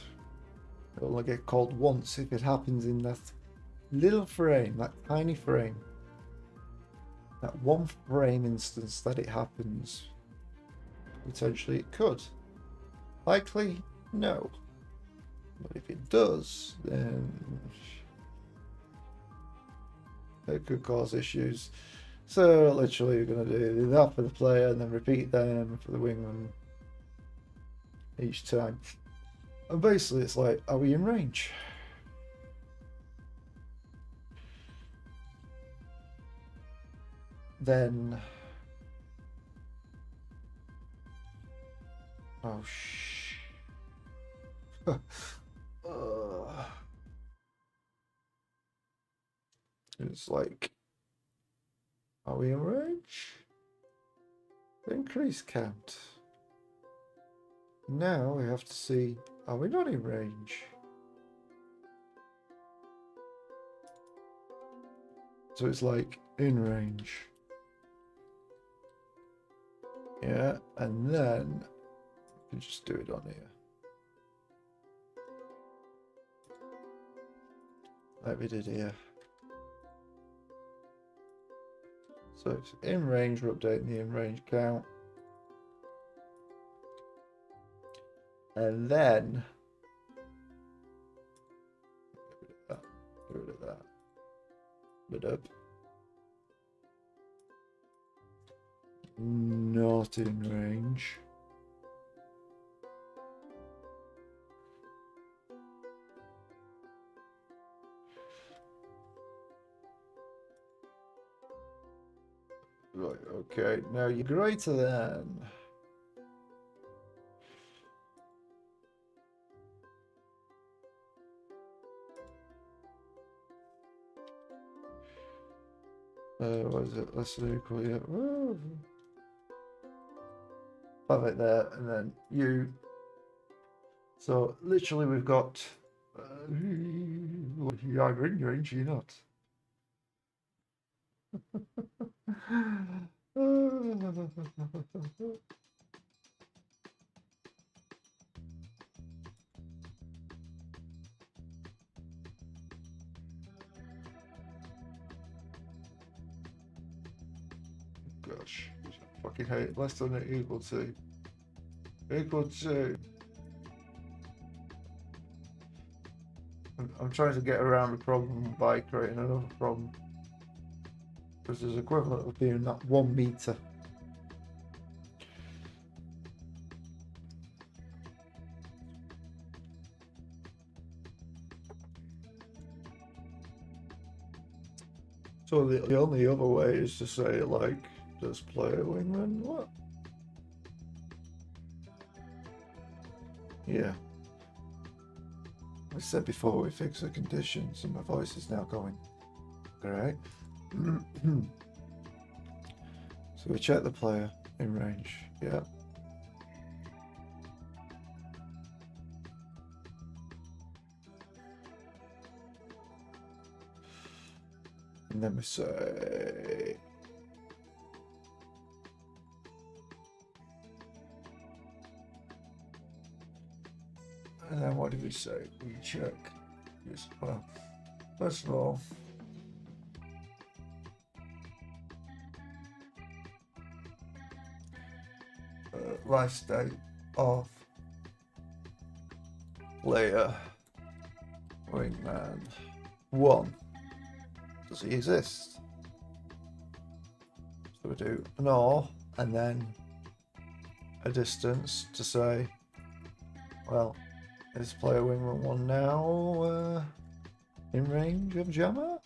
It'll only get called once if it happens in that little frame, that tiny frame. That one frame instance that it happens. Potentially it could. Likely, no. But if it does, then it could cause issues. So literally you're going to do that for the player and then repeat them for the wingman each time. And basically it's like, are we in range? Then oh it's like, are we in range? Increase count. Now we have to see, are we not in range? So it's like in range. Yeah, and then we can just do it on here. Like we did here. So it's in range, we're updating the in range count. And then get rid of that. But up. Not in range. Right, okay. Now you're greater than. What is it? Less than equal, yeah. Have it there, and then you. So literally, we've got. You're either in range, or you're not. gosh. I fucking hate it. Less than equal to. Equal to. I'm trying to get around the problem by creating another problem. Because there's equivalent of being that 1 meter. So the only other way is to say, like, does player wingman what? Yeah. I said before we fix the conditions and my voice is now going. Alright. So we check the player in range. Yeah. And then we say and then what do we say? We check this. Well, first of all, life state of player wingman 1. Does he exist? So we do an or and then a distance to say, well, is player wingman 1 now in range of jammer?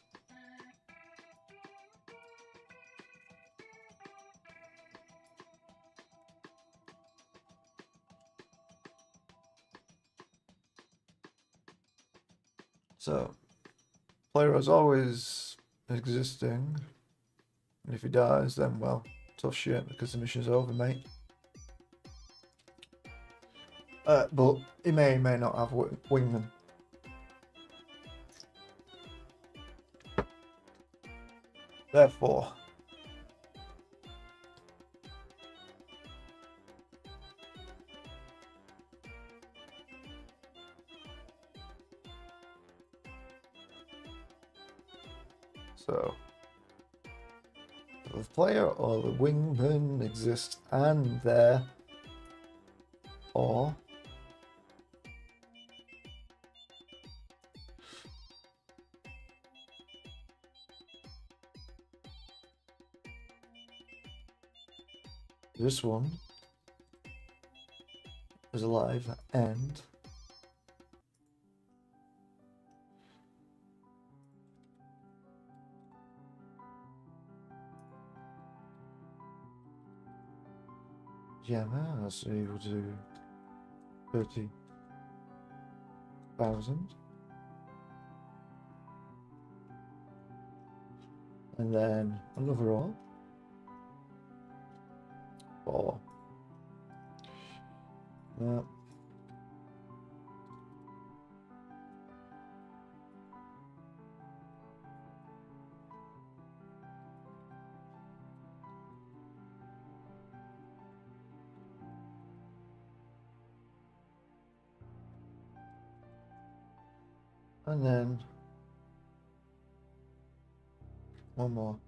So, player is always existing, and if he dies, then well, tough shit because the mission's over, mate. But he may not have wingman. Therefore, so the player or the wingman exists and there, or this one is alive and jammer, so you will do 30,000. And then another roll for that. And then one more.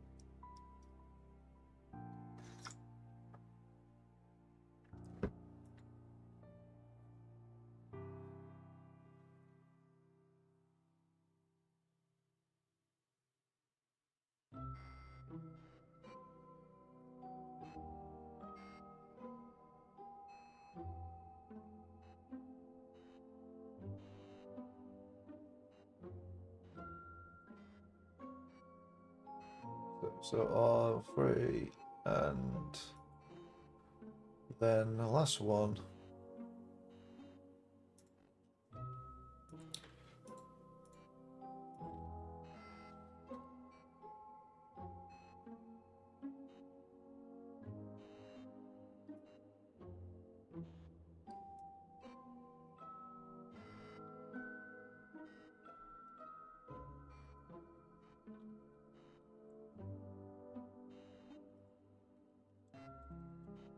So all 3, and then the last one.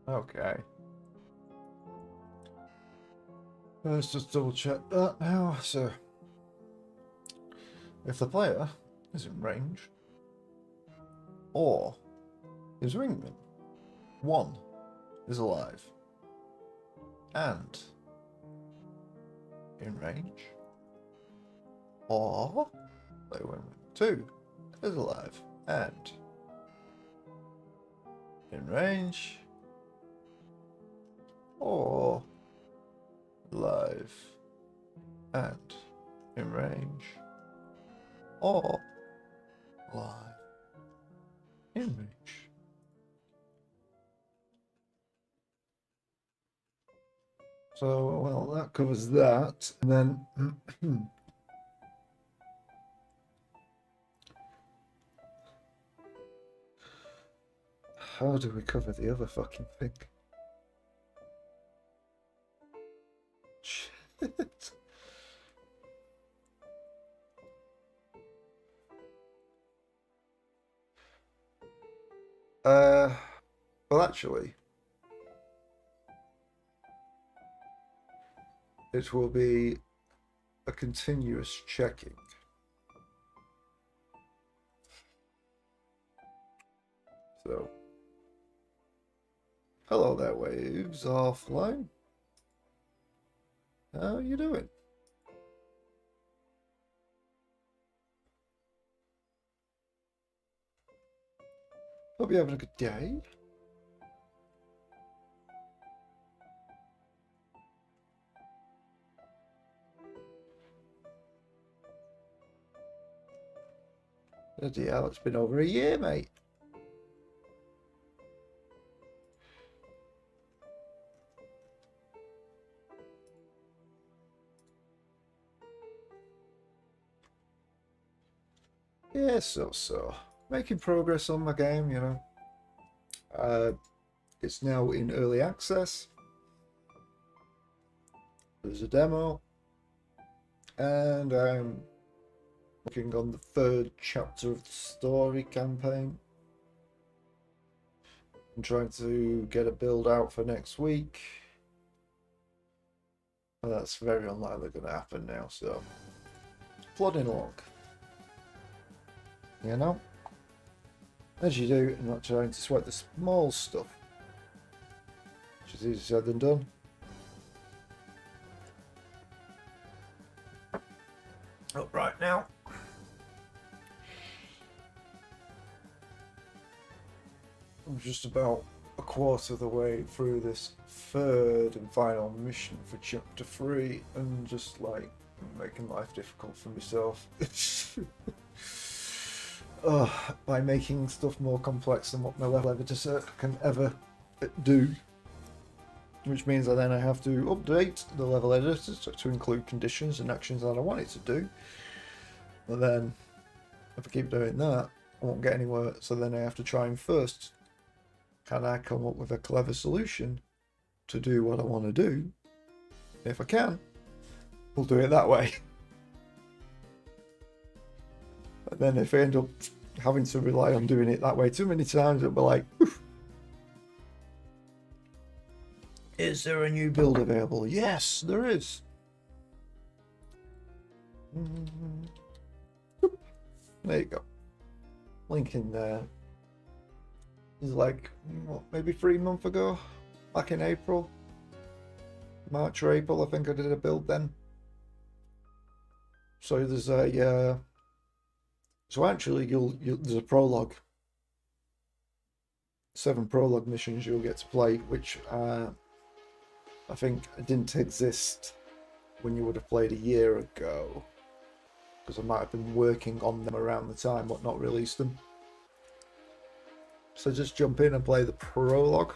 Okay. Let's just double check that now. So, if the player is in range or is wingman, 1 is alive and in range, or they went with 2 is alive and in range, or alive and in range, or alive in range. So, well, that covers that. And then how do we cover the other fucking thing? Shit. Well, actually, it will be a continuous checking. So, hello there, Waves offline. How are you doing? Hope you're having a good day. Bloody hell, it's been over a year, mate. Yeah, so. Making progress on my game, you know. It's now in early access. There's a demo. And I'm working on the 3rd chapter of the story campaign. I'm trying to get a build out for next week. Well, that's very unlikely going to happen now, so plodding along. You know? As you do, I'm not trying to sweat the small stuff, which is easier said than done. Up right now. I'm just about a quarter of the way through this 3rd and final mission for chapter 3 and just like making life difficult for myself. By making stuff more complex than what my level editor can ever do. Which means that then I have to update the level editor to include conditions and actions that I want it to do. But then, if I keep doing that, I won't get anywhere. So then I have to try and first, can I come up with a clever solution to do what I want to do? If I can, we'll do it that way. And then if I end up having to rely on doing it that way too many times, it'll be like, oof. Is there a new build available? Yes, there is. There you go. Link in there. It's like, what, maybe 3 months ago? Back in April? March or April, I think I did a build then. So there's a... So actually, there's a prologue. 7 prologue missions you'll get to play, which I think didn't exist when you would have played a year ago, because I might have been working on them around the time but not released them. So just jump in and play the prologue.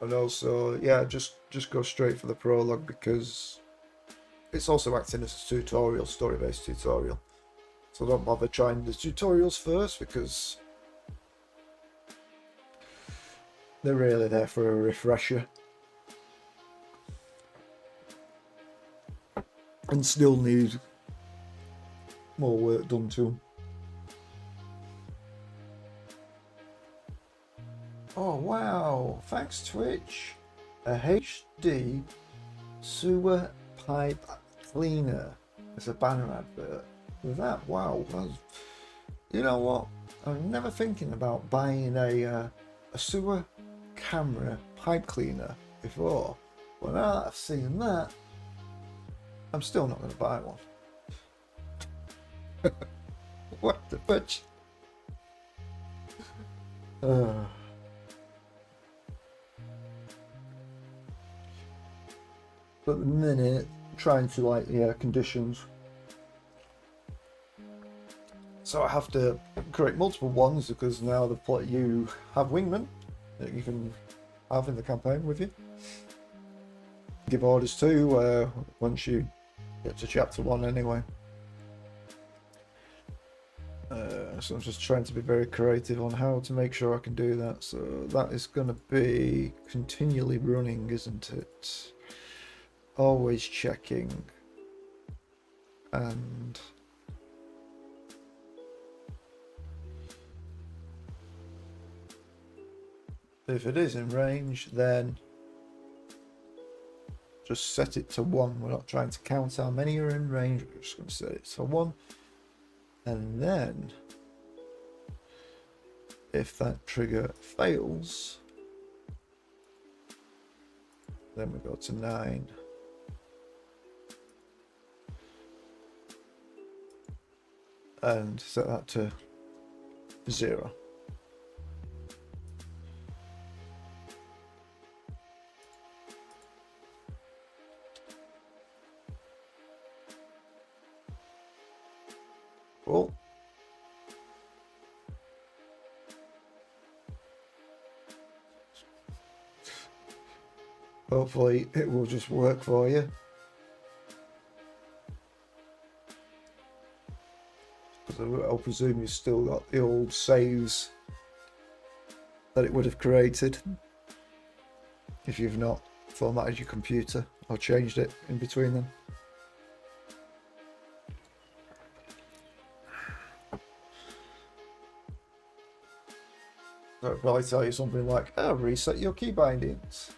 And also, yeah, just go straight for the prologue because it's also acting as a tutorial, story-based tutorial. So don't bother trying the tutorials first because they're really there for a refresher. And still need more work done to them. Oh wow, thanks Twitch. A HD sewer pipe cleaner as a banner advert. With that, wow. You know what? I'm never thinking about buying a sewer camera pipe cleaner before. But now that I've seen that, I'm still not going to buy one. What the bitch? But at the minute, trying to like the air conditions. So I have to create multiple ones because now you have wingmen that you can have in the campaign with you. Give orders to once you get to chapter 1 anyway. So I'm just trying to be very creative on how to make sure I can do that. So that is going to be continually running, isn't it? Always checking. And if it is in range, then just set it to 1. We're not trying to count how many are in range. We're just going to set it to 1. And then if that trigger fails, then we go to 9. And set that to 0. Cool. Hopefully it will just work for you. Because I'll presume you've still got the old saves that it would have created if you've not formatted your computer or changed it in between them. So it'll probably tell you something like, oh, reset your key bindings.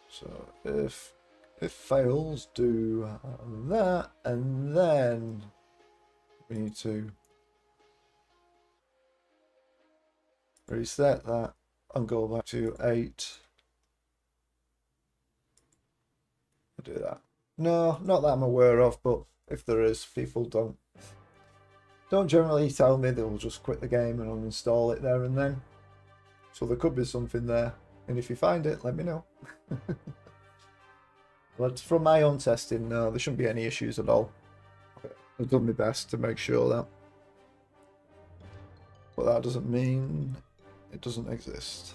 So if it fails, do that, and then we need to reset that and go back to 8. I'll do that. No, not that I'm aware of, but if there is, people don't generally tell me. They'll just quit the game and uninstall it there and then. So there could be something there, and if you find it, let me know. But from my own testing, no, there shouldn't be any issues at all. I've done my best to make sure that. But that doesn't mean it doesn't exist.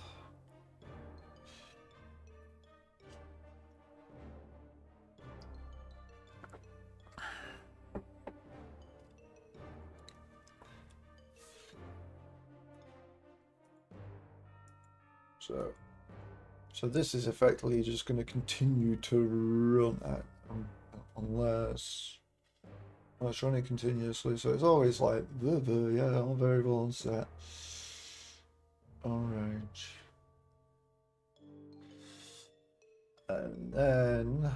So this is effectively just going to continue to run at, unless it's running continuously. So it's always like, yeah, all variable on set. Orange. And then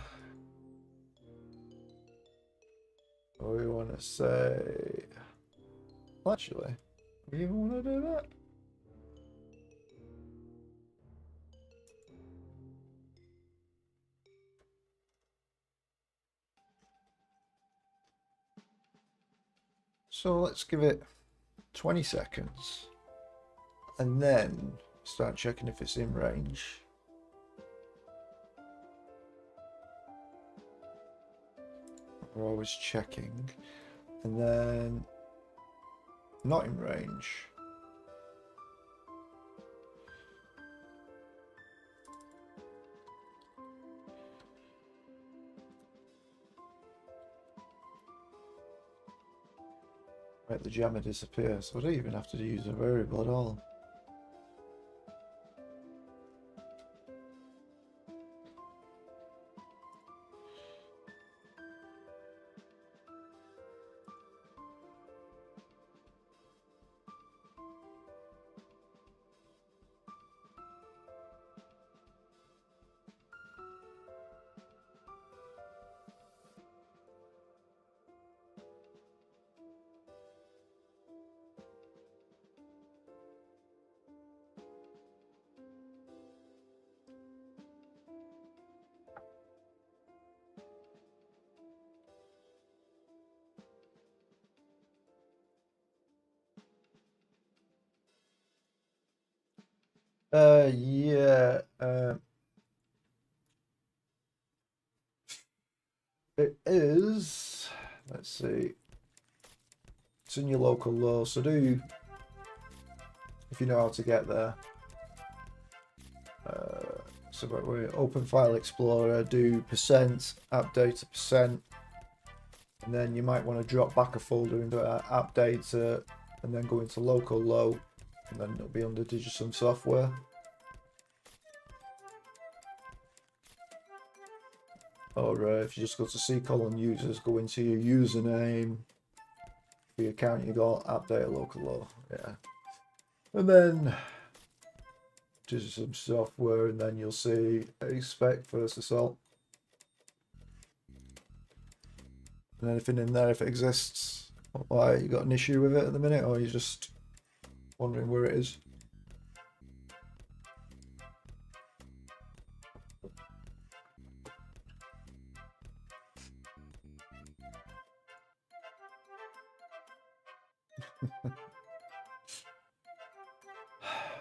we want to say, actually, we even want to do that. So let's give it 20 seconds and then start checking if it's in range. We're always checking, and then not in range. Make the jammer disappear, so I don't even have to use a variable at all. Yeah. It is. Let's see. It's in your local law, so do, if you know how to get there. So we open File Explorer, do percent app data percent, and then you might want to drop back a folder into app data, and then go into local low, and then it'll be under Digitum Software. Or if you just go to C-colon users, go into your username for your account, you got app data local low, yeah, and then Digitum Software, and then you'll see A-Spec First Assault. And anything in there, if it exists, why you got an issue with it at the minute, or you're just wondering where it is?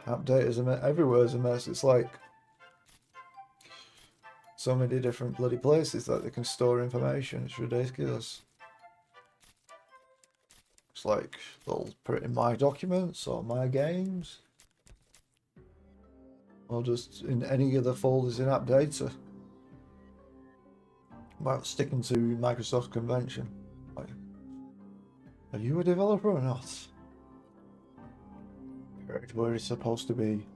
Update is a mess. Everywhere's a mess. It's like so many different bloody places that they can store information. It's ridiculous. It's like they'll put it in my documents or my games, or just in any of the folders in app data. About sticking to Microsoft convention. Like, are you a developer or not? Correct where it's supposed to be.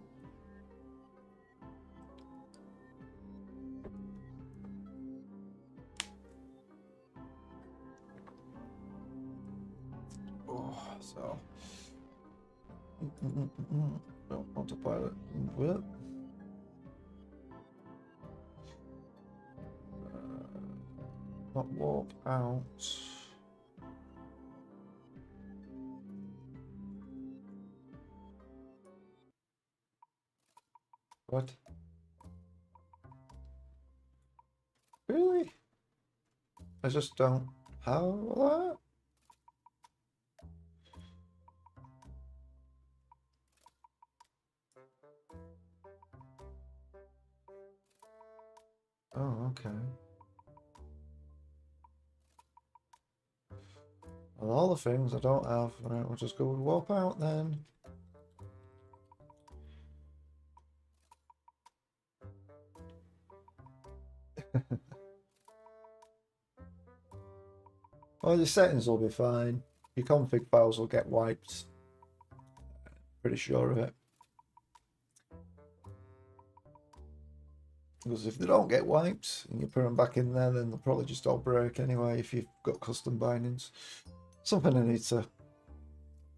Oh, so don't want to pilot with it. Not warp out. What? Really? I just don't have that. Oh, okay. Well, all the things I don't have, right, we'll just go with warp out then. Well, your settings will be fine. Your config files will get wiped. Pretty sure of it. Because if they don't get wiped and you put them back in there, then they'll probably just all break anyway if you've got custom bindings. Something I need to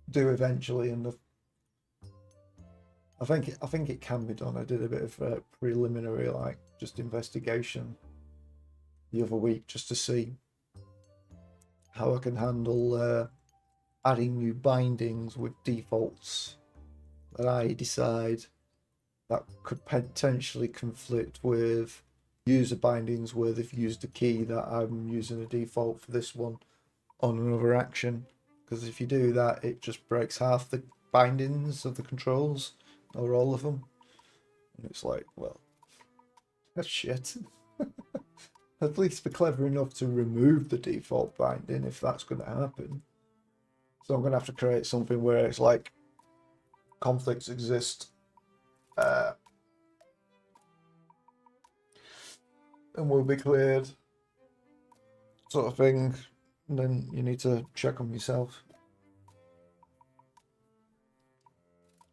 do eventually, and I think it can be done. I did a bit of preliminary, like just investigation the other week just to see how I can handle adding new bindings with defaults that I decide that could potentially conflict with user bindings where they've used a key that I'm using a default for this one on another action. Because if you do that, it just breaks half the bindings of the controls, or all of them. And it's like, well, that's shit. At least be clever enough to remove the default binding if that's going to happen. So I'm going to have to create something where it's like conflicts exist and will be cleared, sort of thing. And then you need to check on yourself.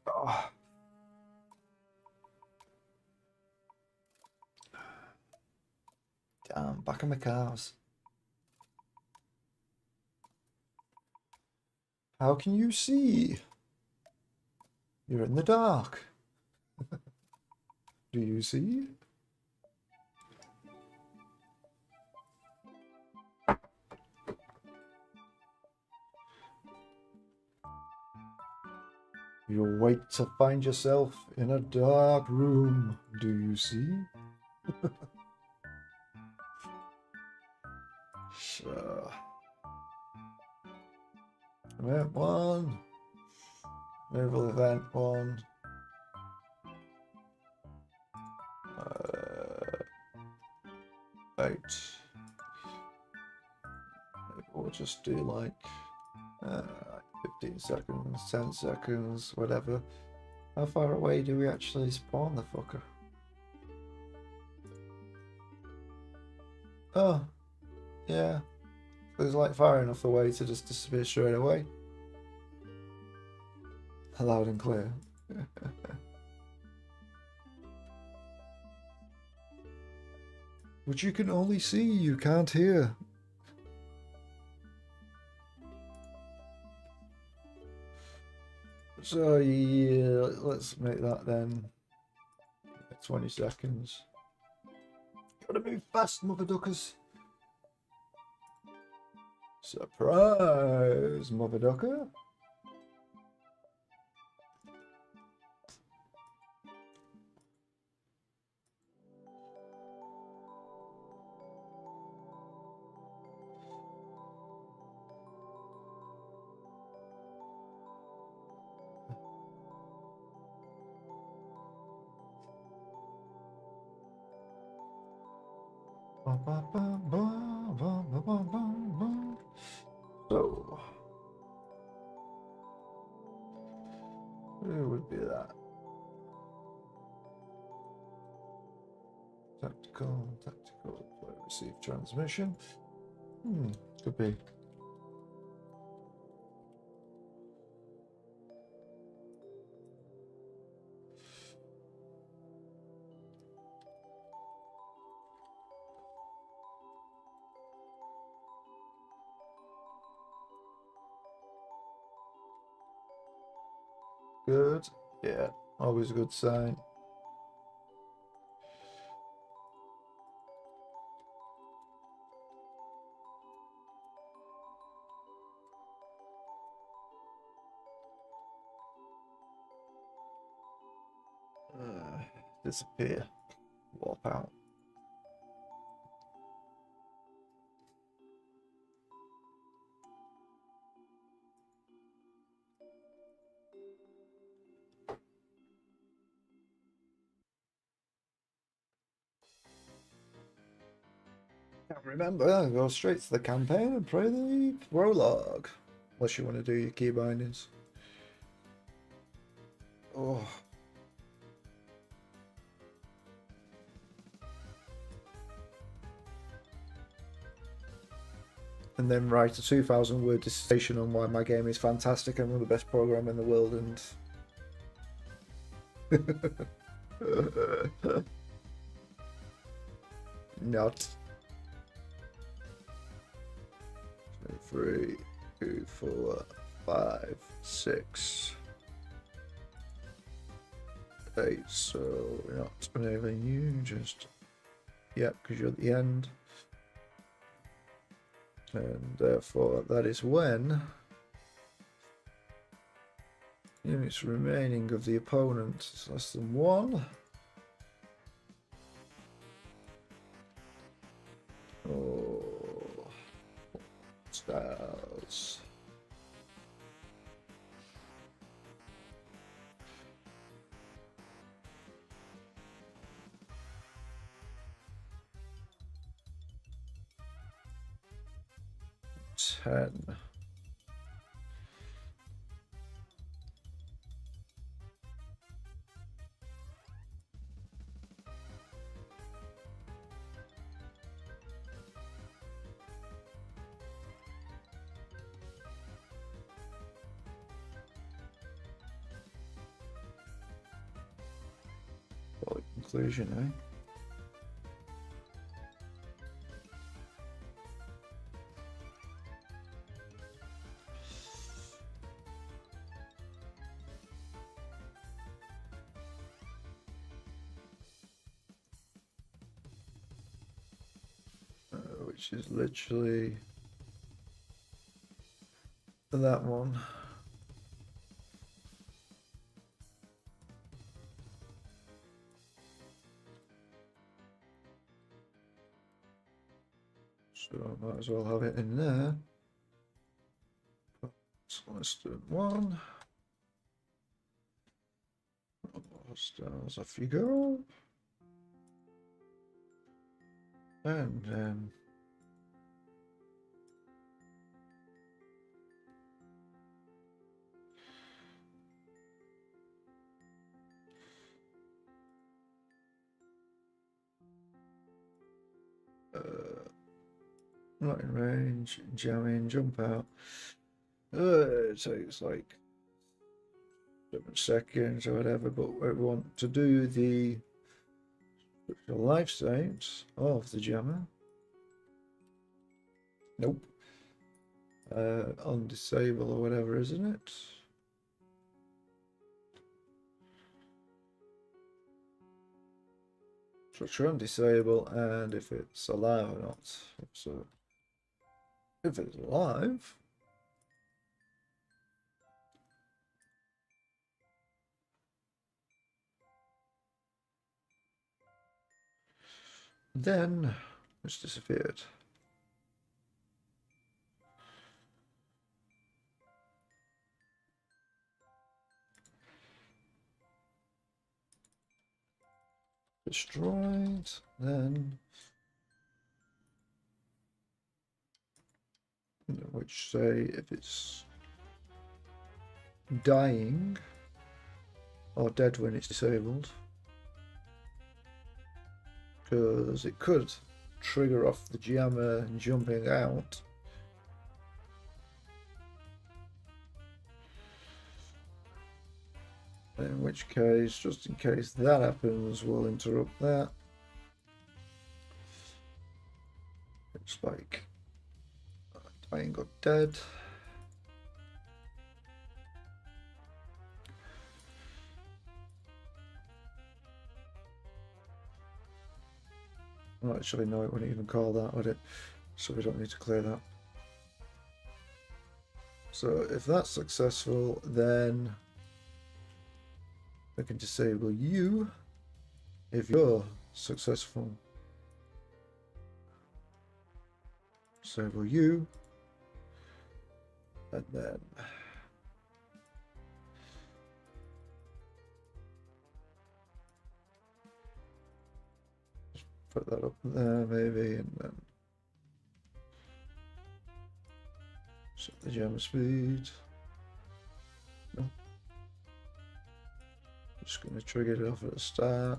Oh. Damn, back of my cars. How can you see? You're in the dark. Do you see? You wait to find yourself in a dark room. Do you see? So, event 1, naval event 1. just do like 15 seconds, 10 seconds, whatever. How far away do we actually spawn the fucker? Oh, yeah. It was like far enough away to just disappear straight away. Loud and clear. Which you can only see, you can't hear. So yeah, let's make that then 20 seconds. Gotta move fast, mother duckers. Surprise, mother ducker. So, where would be that? Tactical, play, receive transmission. Could be. Good. Yeah, always a good sign. Disappear. Warp out. Can't remember. Go straight to the campaign and play the prologue. Unless you want to do your key bindings. Oh. And then write a 2,000-word dissertation on why my game is fantastic and one of the best program in the world, and not. 3, 2, 4, 5, 6, 8. So we're not enabling you, just because you're at the end. And therefore, that is when units remaining of the opponent is less than 1. Oh, styles. Ten. Well, conclusion, eh? Which is literally that one. So I might as well have it in there. Less than 1. Stars, off you go. And Not in range, jamming, jump out. It takes like 7 seconds or whatever, but we want to do the life saves of the jammer. Nope. On disable or whatever, isn't it? Structure on disable, and if it's alive or not. So if it's alive, then it's disappeared. Destroyed, then which say if it's dying or dead when it's disabled, because it could trigger off the jammer and jumping out. In which case, just in case that happens, we'll interrupt that. It's like dying or dead. Well, actually, no, it wouldn't even call that, would it? So we don't need to clear that. So if that's successful, then we can disable you if you're successful. Disable you, and then just put that up there maybe, and then set the jammer speed. No. Just going to trigger it off at the start.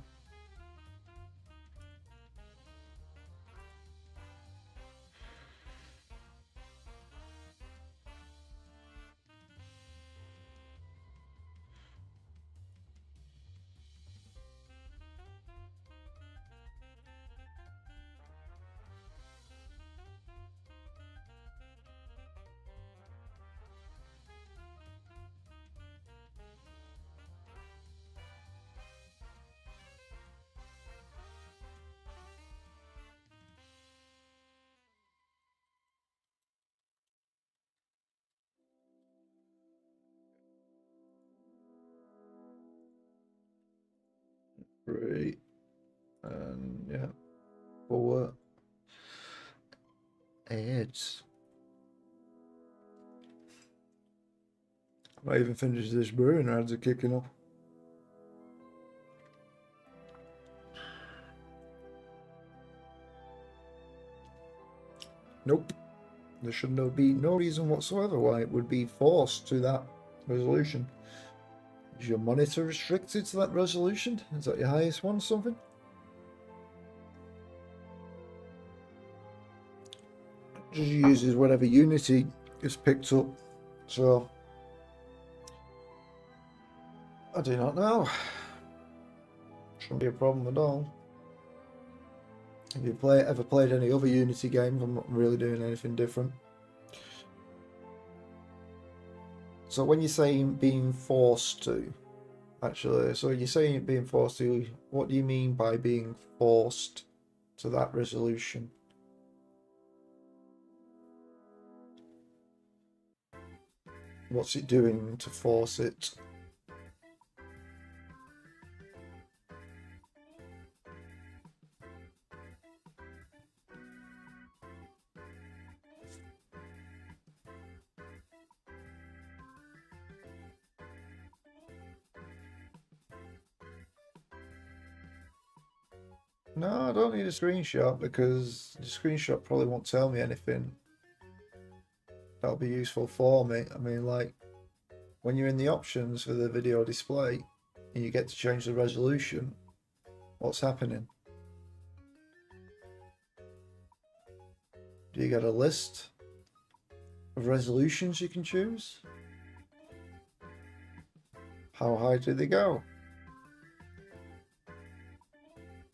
Great. And yeah, forward. Edge. I even finished this brew and ads are kicking off. Nope. There should be no reason whatsoever why it would be forced to that resolution. Is your monitor restricted to that resolution? Is that your highest one or something? Just uses whatever Unity is picked up. So I do not know. Shouldn't be a problem at all. Have you ever played any other Unity games? I'm not really doing anything different. So when you're saying being forced to, actually, so you're saying being forced to, what do you mean by being forced to that resolution? What's it doing to force it? No, I don't need a screenshot because the screenshot probably won't tell me anything that'll be useful for me. I mean, like, when you're in the options for the video display and you get to change the resolution, what's happening? Do you get a list of resolutions you can choose? How high do they go?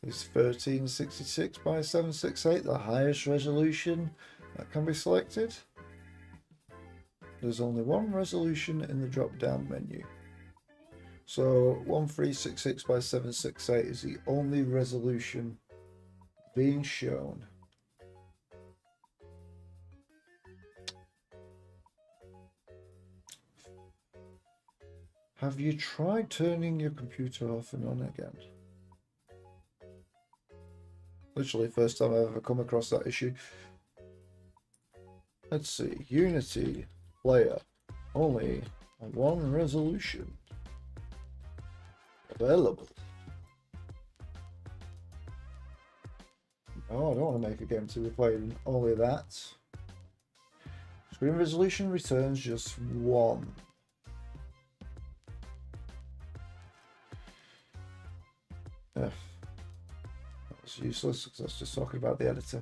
Is 1366 by 768 the highest resolution that can be selected? There's only one resolution in the drop-down menu. So 1366 by 768 is the only resolution being shown. Have you tried turning your computer off and on again? Literally first time I've ever come across that issue. Let's see, Unity player, only one resolution available. Oh, I don't want to make a game to be playing only that. Screen resolution returns just one. Yeah. That was useless because I was just talking about the editor.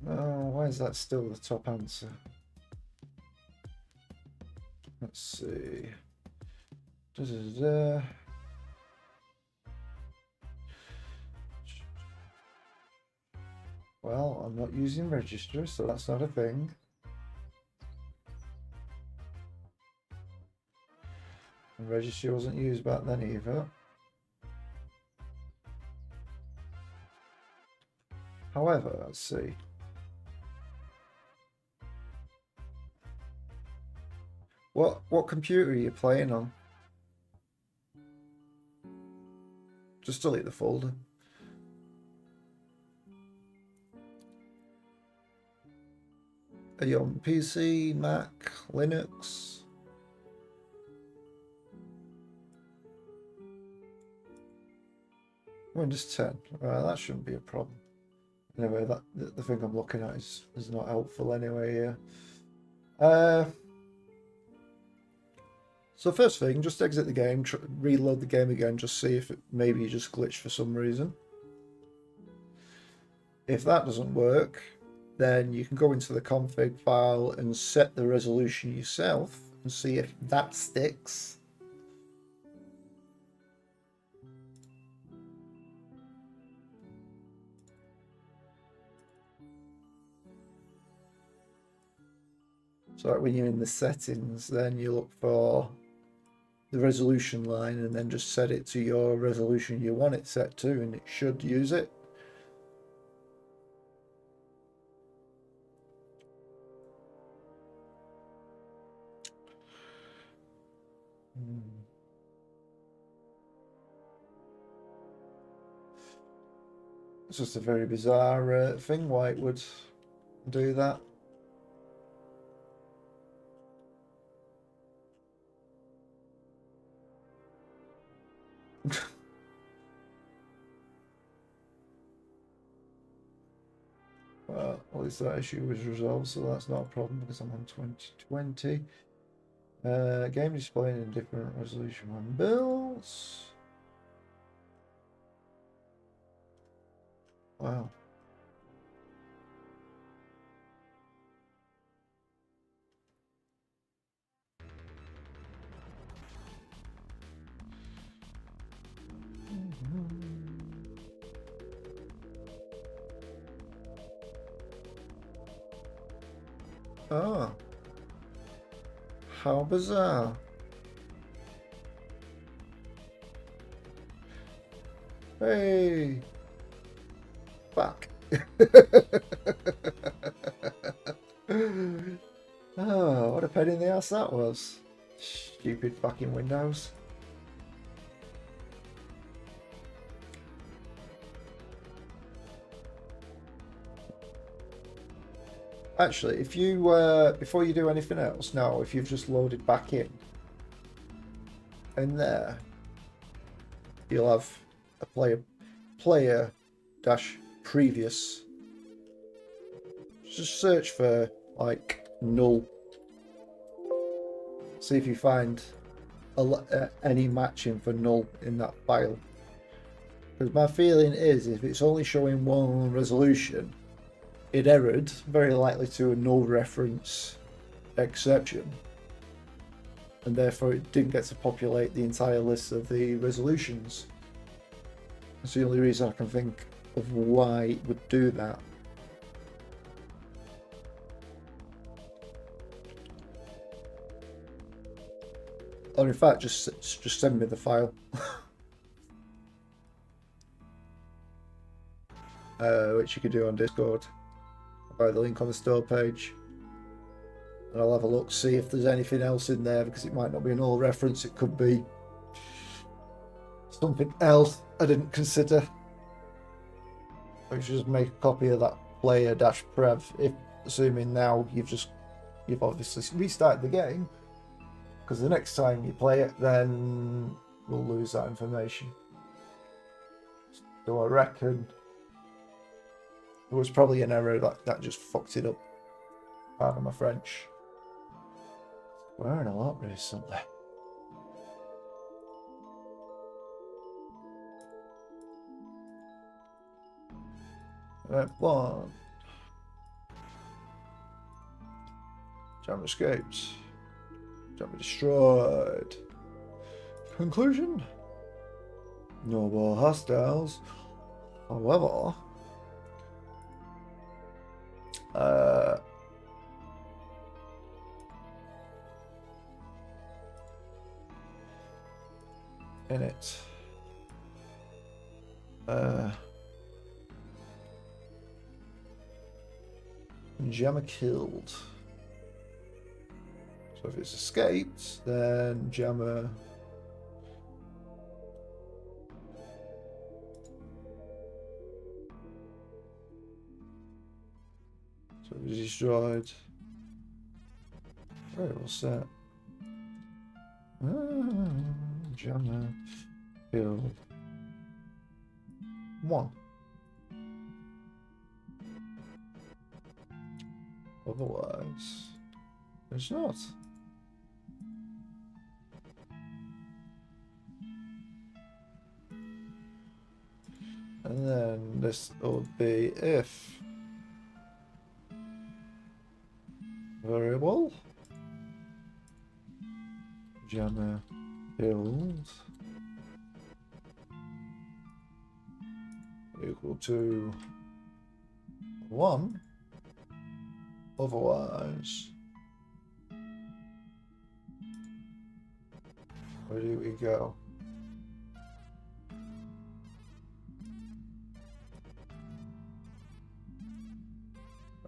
Oh, why is that still the top answer? Let's see. Well, I'm not using register, so that's not a thing. And register wasn't used back then either. However, let's see. What computer are you playing on? Just delete the folder. Are you on PC, Mac, Linux? Windows 10. Well, that shouldn't be a problem. Anyway, the thing I'm looking at is not helpful anyway here. So first thing, just exit the game, reload the game again, just see if it maybe you just glitched for some reason. If that doesn't work, then you can go into the config file and set the resolution yourself and see if that sticks. So like when you're in the settings, then you look for the resolution line and then just set it to your resolution you want it set to, and it should use it. It's just a very bizarre thing why it would do that. Well, at least that issue was resolved, so that's not a problem because I'm on 2020. Game displaying in different resolution when builds. Wow. Oh. How bizarre. Hey. Fuck. Oh, what a pain in the ass that was. Stupid fucking Windows. Actually, if you before you do anything else now, if you've just loaded back in there, you'll have a player dash previous. Just search for like null. See if you find any matching for null in that file. Because my feeling is, if it's only showing one resolution, it errored, very likely to a null reference exception, and therefore it didn't get to populate the entire list of the resolutions. That's the only reason I can think of why it would do that. Or in fact, just send me the file. Which you can do on Discord by the link on the store page, and I'll have a look, see if there's anything else in there, because it might not be an all reference, it could be something else I didn't consider. I should just make a copy of that player-prev, if assuming now you've obviously restarted the game, because the next time you play it, then we'll lose that information. So I reckon it was probably an error that just fucked it up. Pardon my French. Wearing a lot recently. Right, one. Jammer escaped. Jammer destroyed. Conclusion? No more hostiles. However, in it, Jammer killed. So if it's escaped, then Jammer so it was destroyed. Very well set. Jammer killed one. Otherwise, it's not. And then this would be if variable Jammer killed equal to 1. Otherwise, where do we go?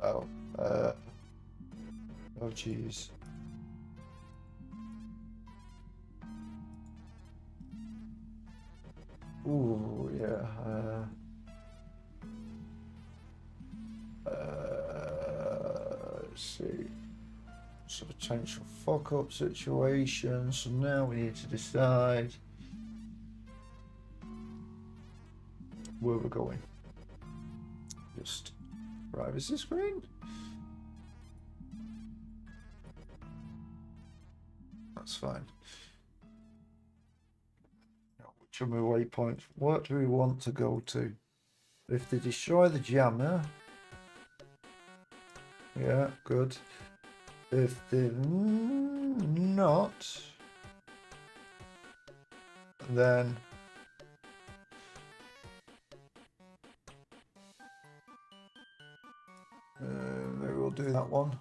Oh, oh geez. Ooh, yeah. Let's see. It's a potential fuck up situation. So now we need to decide where we're going. Just privacy screen. That's fine. Which are my waypoints? What do we want to go to? If they destroy the jammer, yeah, good. If they're not, then maybe we'll do that one.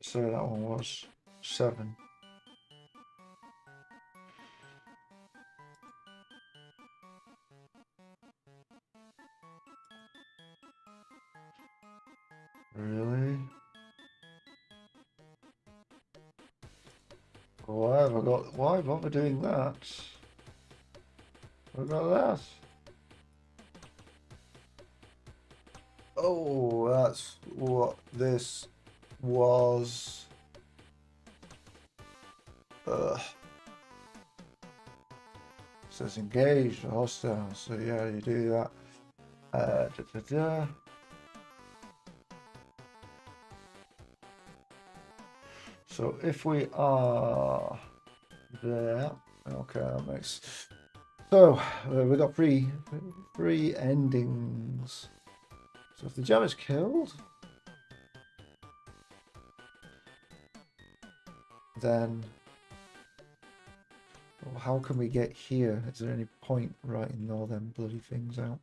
So that one was 7. Really? Why have I got? Why bother doing that? What about that? Oh, that's what this was. Says engaged hostile. So yeah, you do that. So if we are there, okay, that makes. So we got three endings. So if the gem is killed, then well, how can we get here? Is there any point writing all them bloody things out?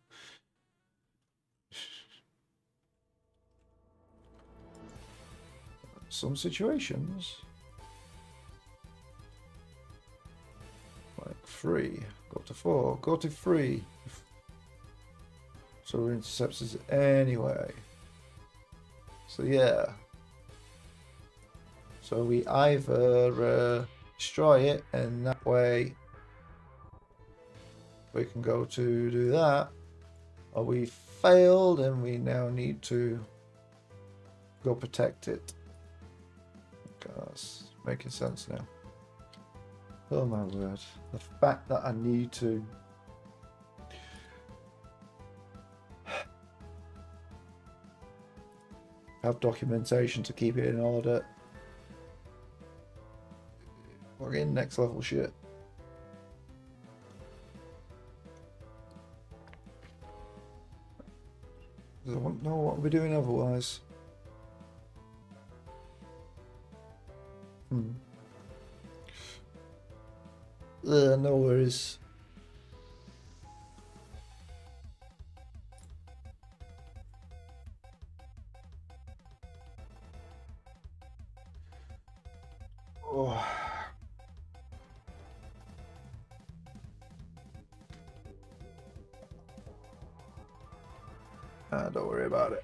Some situations, like 3, go to 4, go to 3. So we're interceptors anyway. So yeah. So we either destroy it, and that way we can go to do that, or we failed and we now need to go protect it. Okay, that's making sense now. Oh my word. The fact that I need to have documentation to keep it in order. We're in next level shit. I don't know what we're doing otherwise. No worries. Oh. Don't worry about it.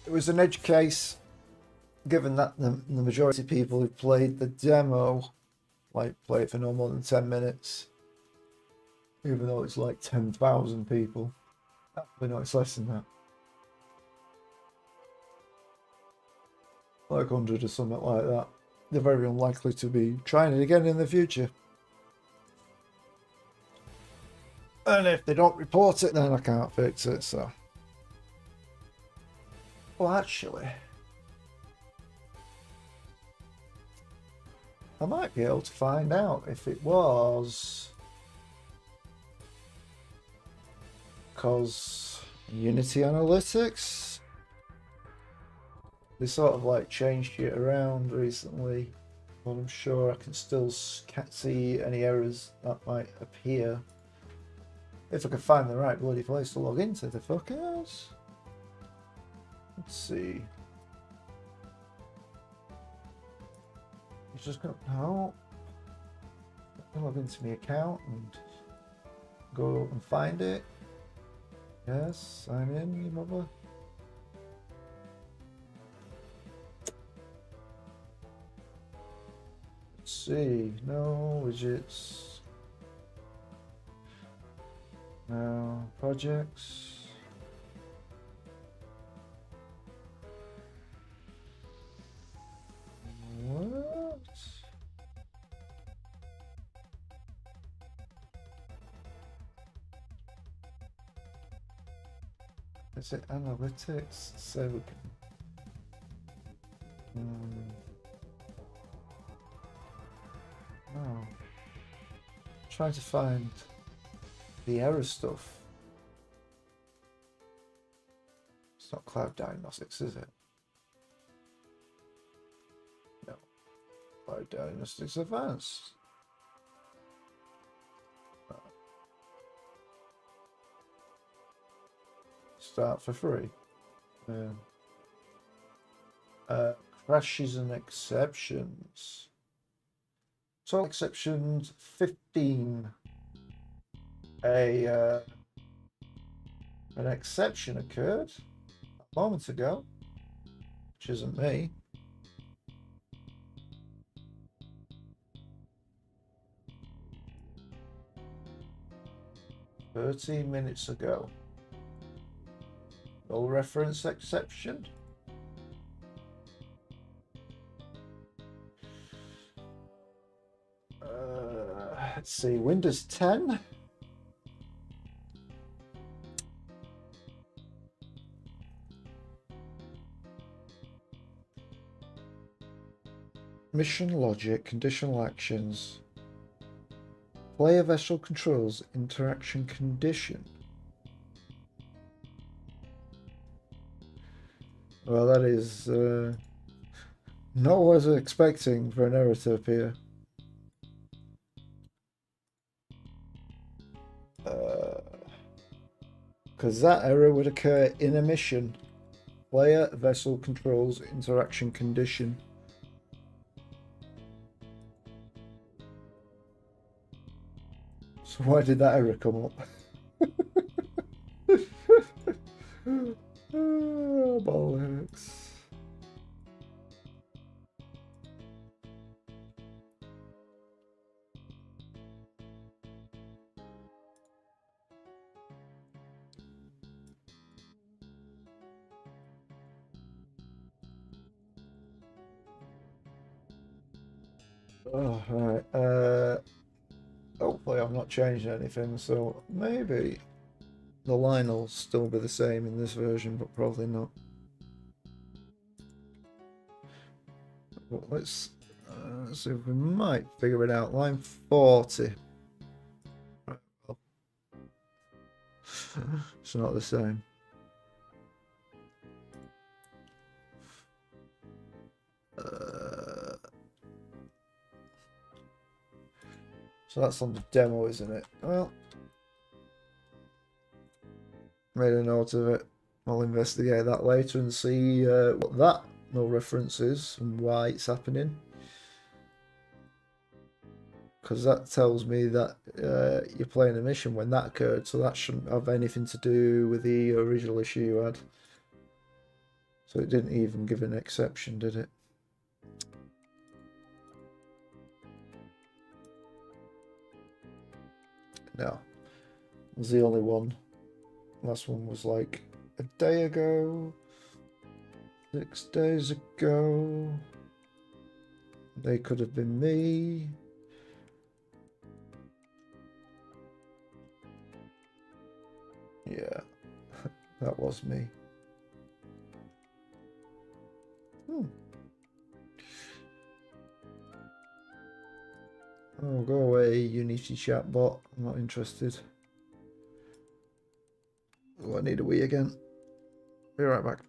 It was an edge case, given that the majority of people who played the demo like play it for no more than 10 minutes, even though it's like 10,000 people. Actually, no, it's less than that. Like 100 or something like that. They're very unlikely to be trying it again in the future. And if they don't report it, then I can't fix it, so. Well, actually, I might be able to find out if it was because Unity Analytics, they sort of like changed it around recently, but I'm sure I can still see any errors that might appear if I can find the right bloody place to log into the fuckers. Let's see. Just got no. Log into my account and go and find it. Yes, sign in, you mother. Let's see. No widgets. No projects. What? Is it analytics? So we can. No. Trying to find the error stuff. It's not cloud diagnostics, is it? No. Cloud diagnostics advanced. Start for free. Crashes and exceptions. Total exceptions 15. An exception occurred a moment ago, which isn't me. "13 minutes ago." Null reference exception. Let's see, Windows 10. Mission logic, conditional actions. Player vessel controls, interaction condition. Well, that is not what I was expecting for an error to appear. Because that error would occur in a mission. Player vessel controls, interaction condition. So why did that error come up? Oh, bollocks. Oh, right. Hopefully I've not changed anything, so maybe the line will still be the same in this version, but probably not. But let's see if we might figure it out. Line 40. Right, well. It's not the same. So that's on the demo, isn't it? Well, made a note of it. I'll investigate that later and see what that no reference is and why it's happening. Because that tells me that you're playing a mission when that occurred, so that shouldn't have anything to do with the original issue you had. So it didn't even give an exception, did it? No. It was the only one. Last one was like a day ago, 6 days ago. They could have been me. Yeah, that was me. Oh, go away, Unity chatbot. I'm not interested. Oh, I need a wee again. Be right back.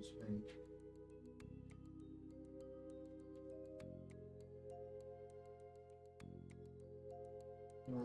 It's me. Right.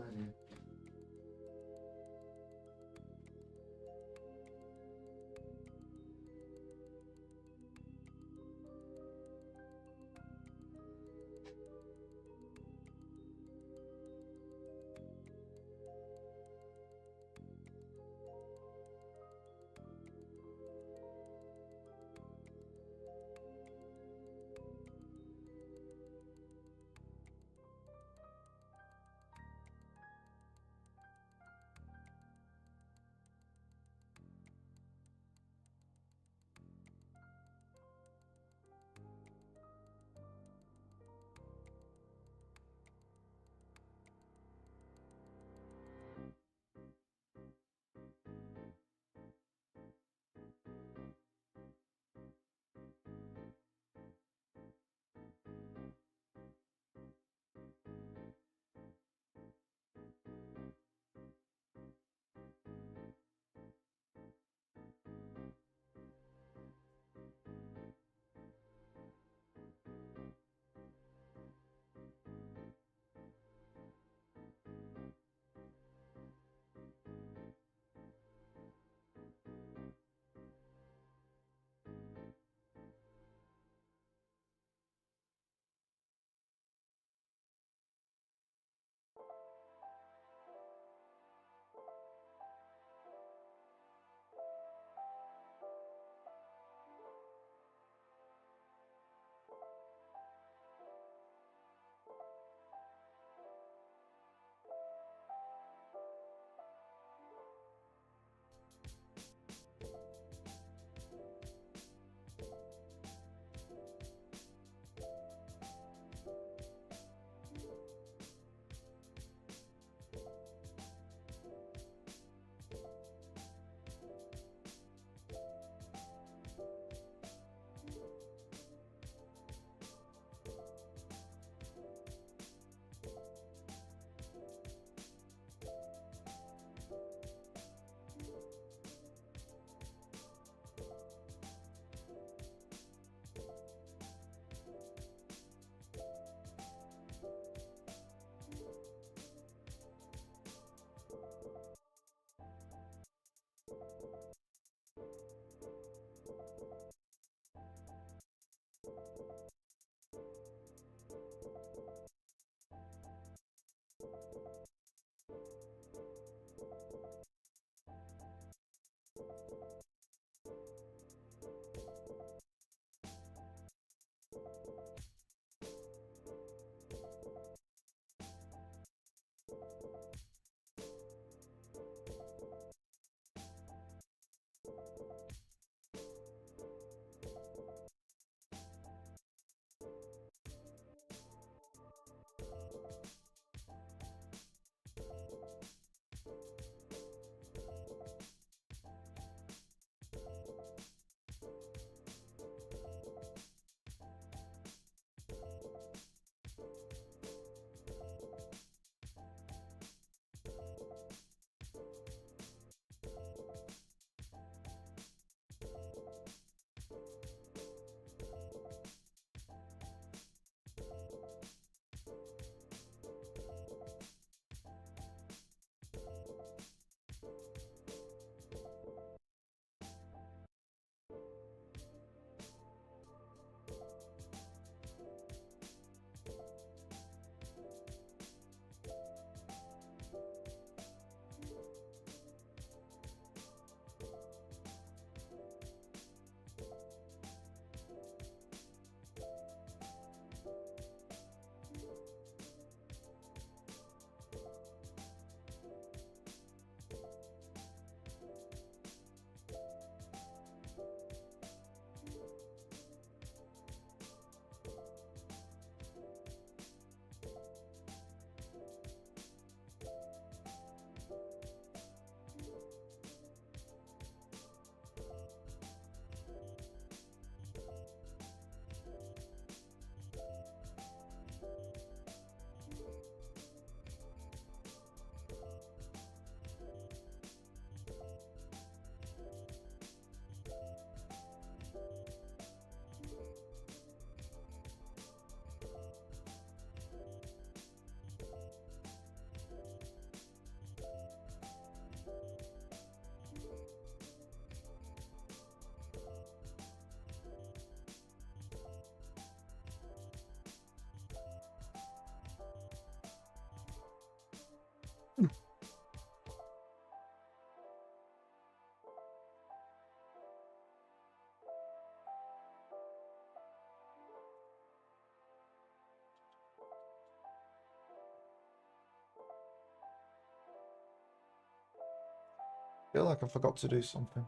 Feel like I forgot to do something.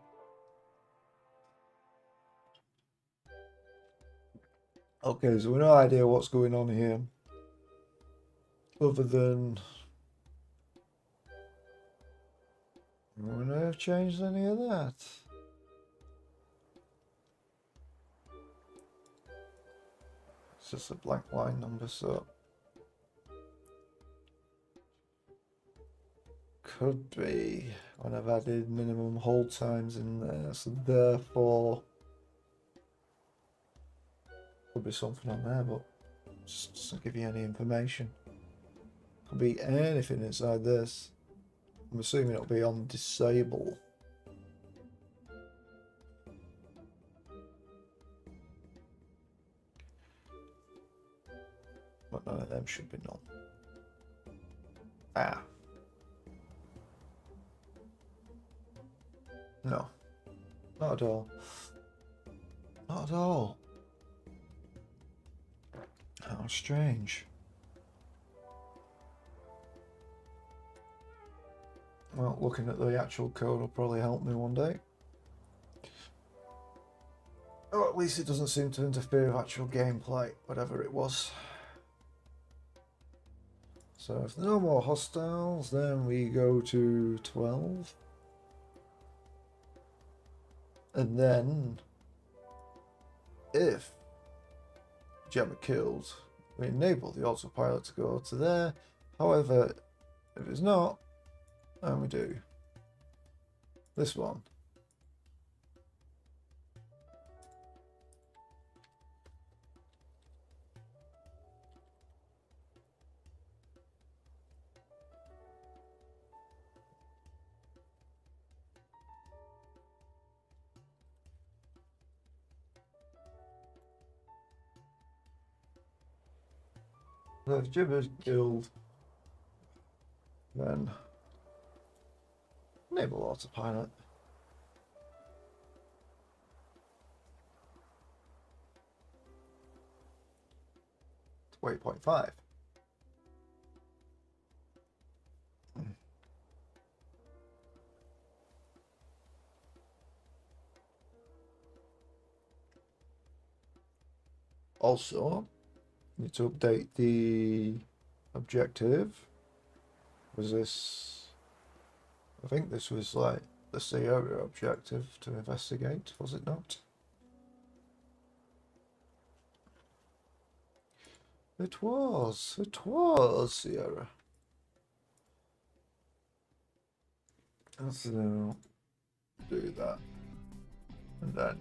Okay, so we've no idea what's going on here. Other than we never changed any of that. It's just a blank line number, so could be when I've added minimum hold times in there, so therefore could be something on there, but just doesn't give you any information. Could be anything inside this. I'm assuming it'll be on disable. But none of them should be none. Ah. No. Not at all. Not at all. How strange. Well, looking at the actual code will probably help me one day. Or at least it doesn't seem to interfere with actual gameplay, whatever it was. So if no more hostiles, then we go to 12. And then, if Gemma killed, we enable the autopilot to go to there. However, if it's not, and we do this one. So if Jibber's killed, then enable autopilot. To waypoint 5. Also, need to update the objective. Was this? I think this was like the Sierra objective to investigate, was it not? It was Sierra. So do that, and then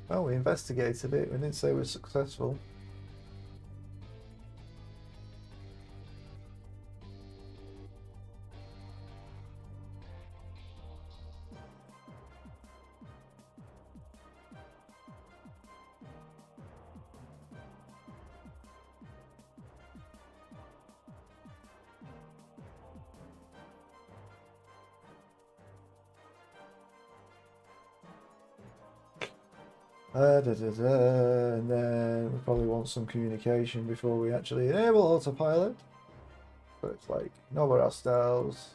well, we investigated it. We didn't say we were successful. And then we probably want some communication before we actually enable autopilot. So it's like no more hostiles.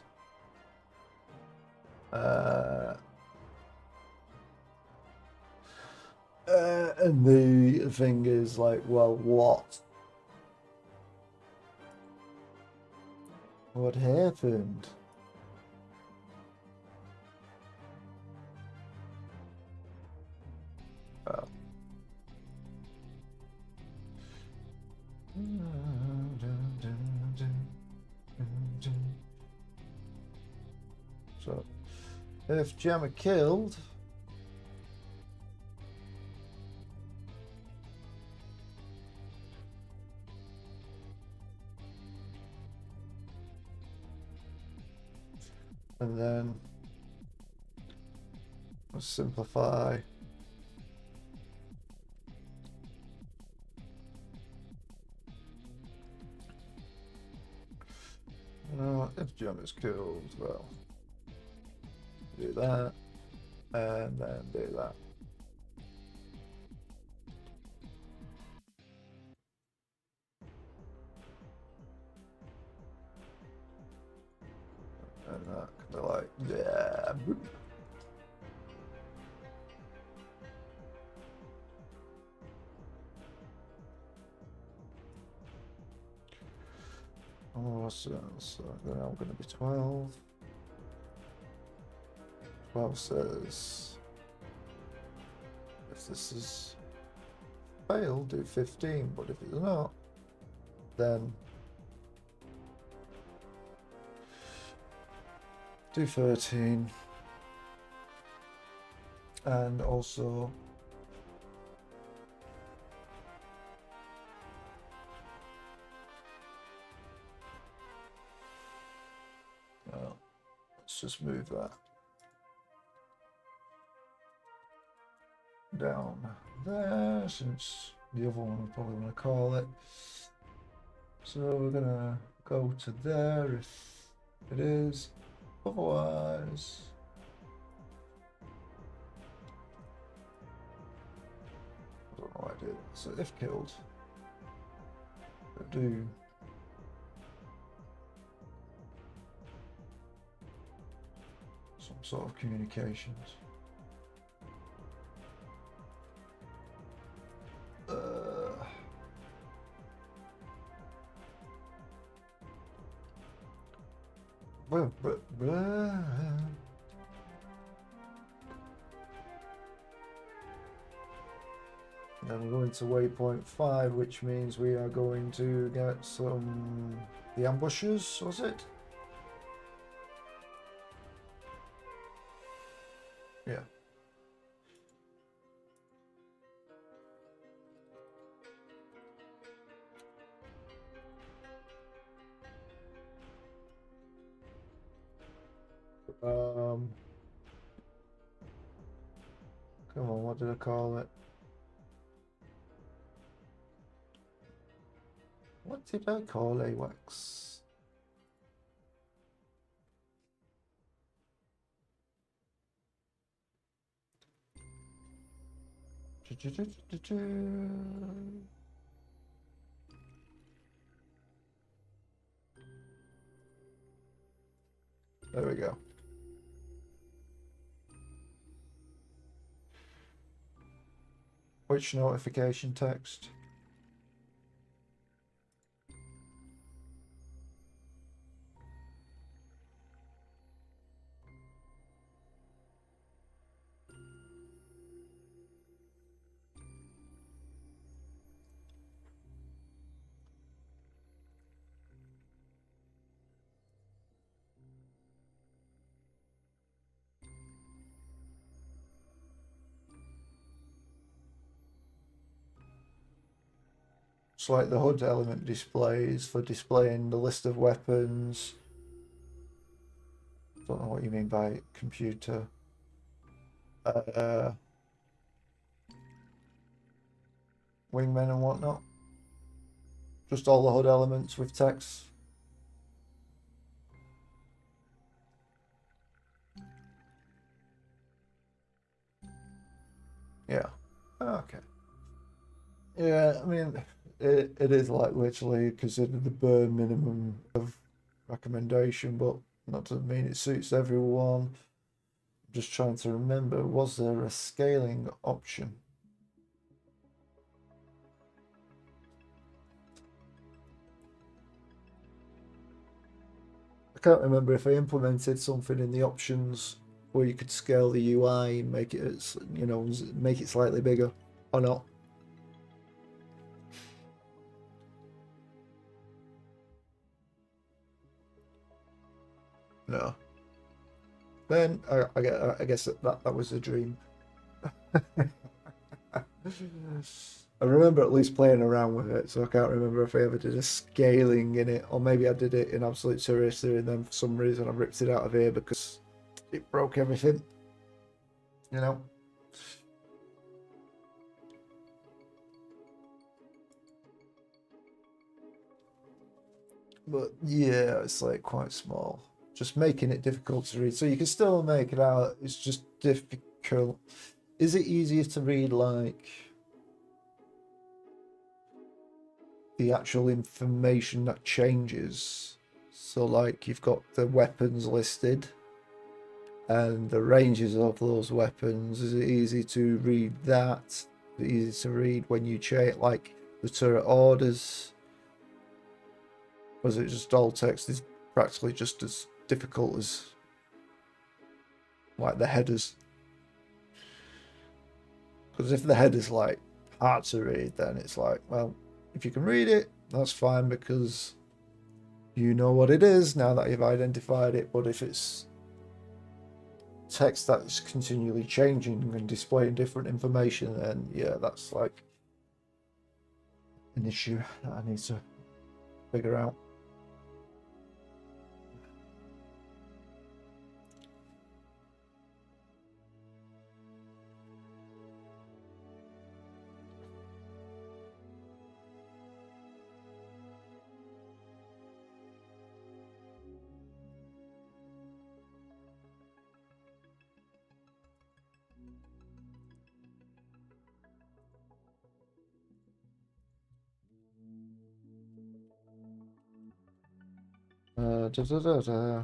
And the thing is like, well, what? What happened? Oh. So, if Gemma killed, and then let's simplify. If Gemma's killed, well, do that, and then do that. And that kind of like, yeah. Oh, so now I'm going to be 12. 12 says, if this is failed, do 15, but if it's not, then do 13. And also let's just move that down there, since the other one we probably want to call it. So we're gonna go to there if it is. Otherwise, I don't know what I did. So if killed, do some sort of communications. Then we're going to waypoint 5, which means we are going to get some the ambushes, was it? Yeah. Come on, what did I call it? What did I call AWACS? There we go. Which notification text? It's like the HUD element displays for displaying the list of weapons. Don't know what you mean by computer. Wingmen and whatnot. Just all the HUD elements with text. Yeah. Okay. Yeah, I mean, it is like literally considered the bare minimum of recommendation, but that doesn't mean it suits everyone. I'm just trying to remember, was there a scaling option? I can't remember if I implemented something in the options where you could scale the UI and make it, you know, make it slightly bigger or not. No. Then I guess that was a dream. I remember at least playing around with it, so I can't remember if I ever did a scaling in it, or maybe I did it in Absolute Seriously, and then for some reason I ripped it out of here because it broke everything, you know. But yeah, it's like quite small, just making it difficult to read. So you can still make it out, it's just difficult. Is it easier to read like the actual information that changes? So like you've got the weapons listed and the ranges of those weapons. Is it easy to read that? Is it easy to read when you check like the turret orders? Was it just all text is practically just as difficult as like the headers? Because if the header's like hard to read, then it's like, well, if you can read it, that's fine because you know what it is now that you've identified it. But if it's text that's continually changing and displaying different information, then yeah, that's like an issue that I need to figure out. Da, da, da, da.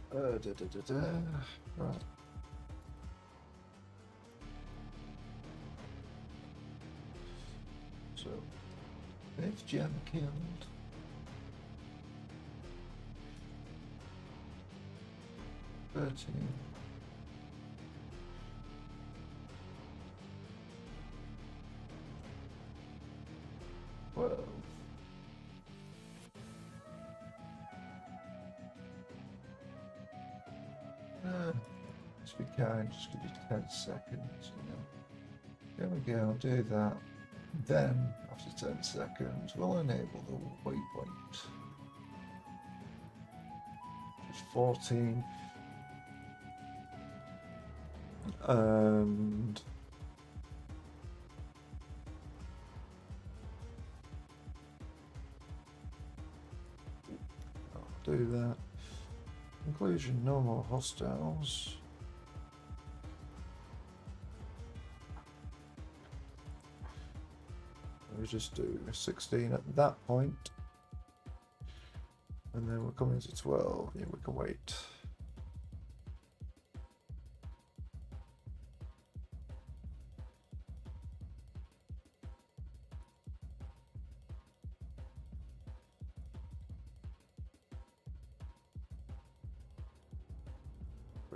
Da, da, da, da. Right. So, if Gem killed. $13. $12. Just be kind, just give you 10 seconds, you know. There we go, do that. Then, after 10 seconds, we'll enable the waypoint. Just 14. And I'll do that. Conclusion, no more hostiles. We just do 16 at that point. And then we're coming to 12. Yeah, we can wait.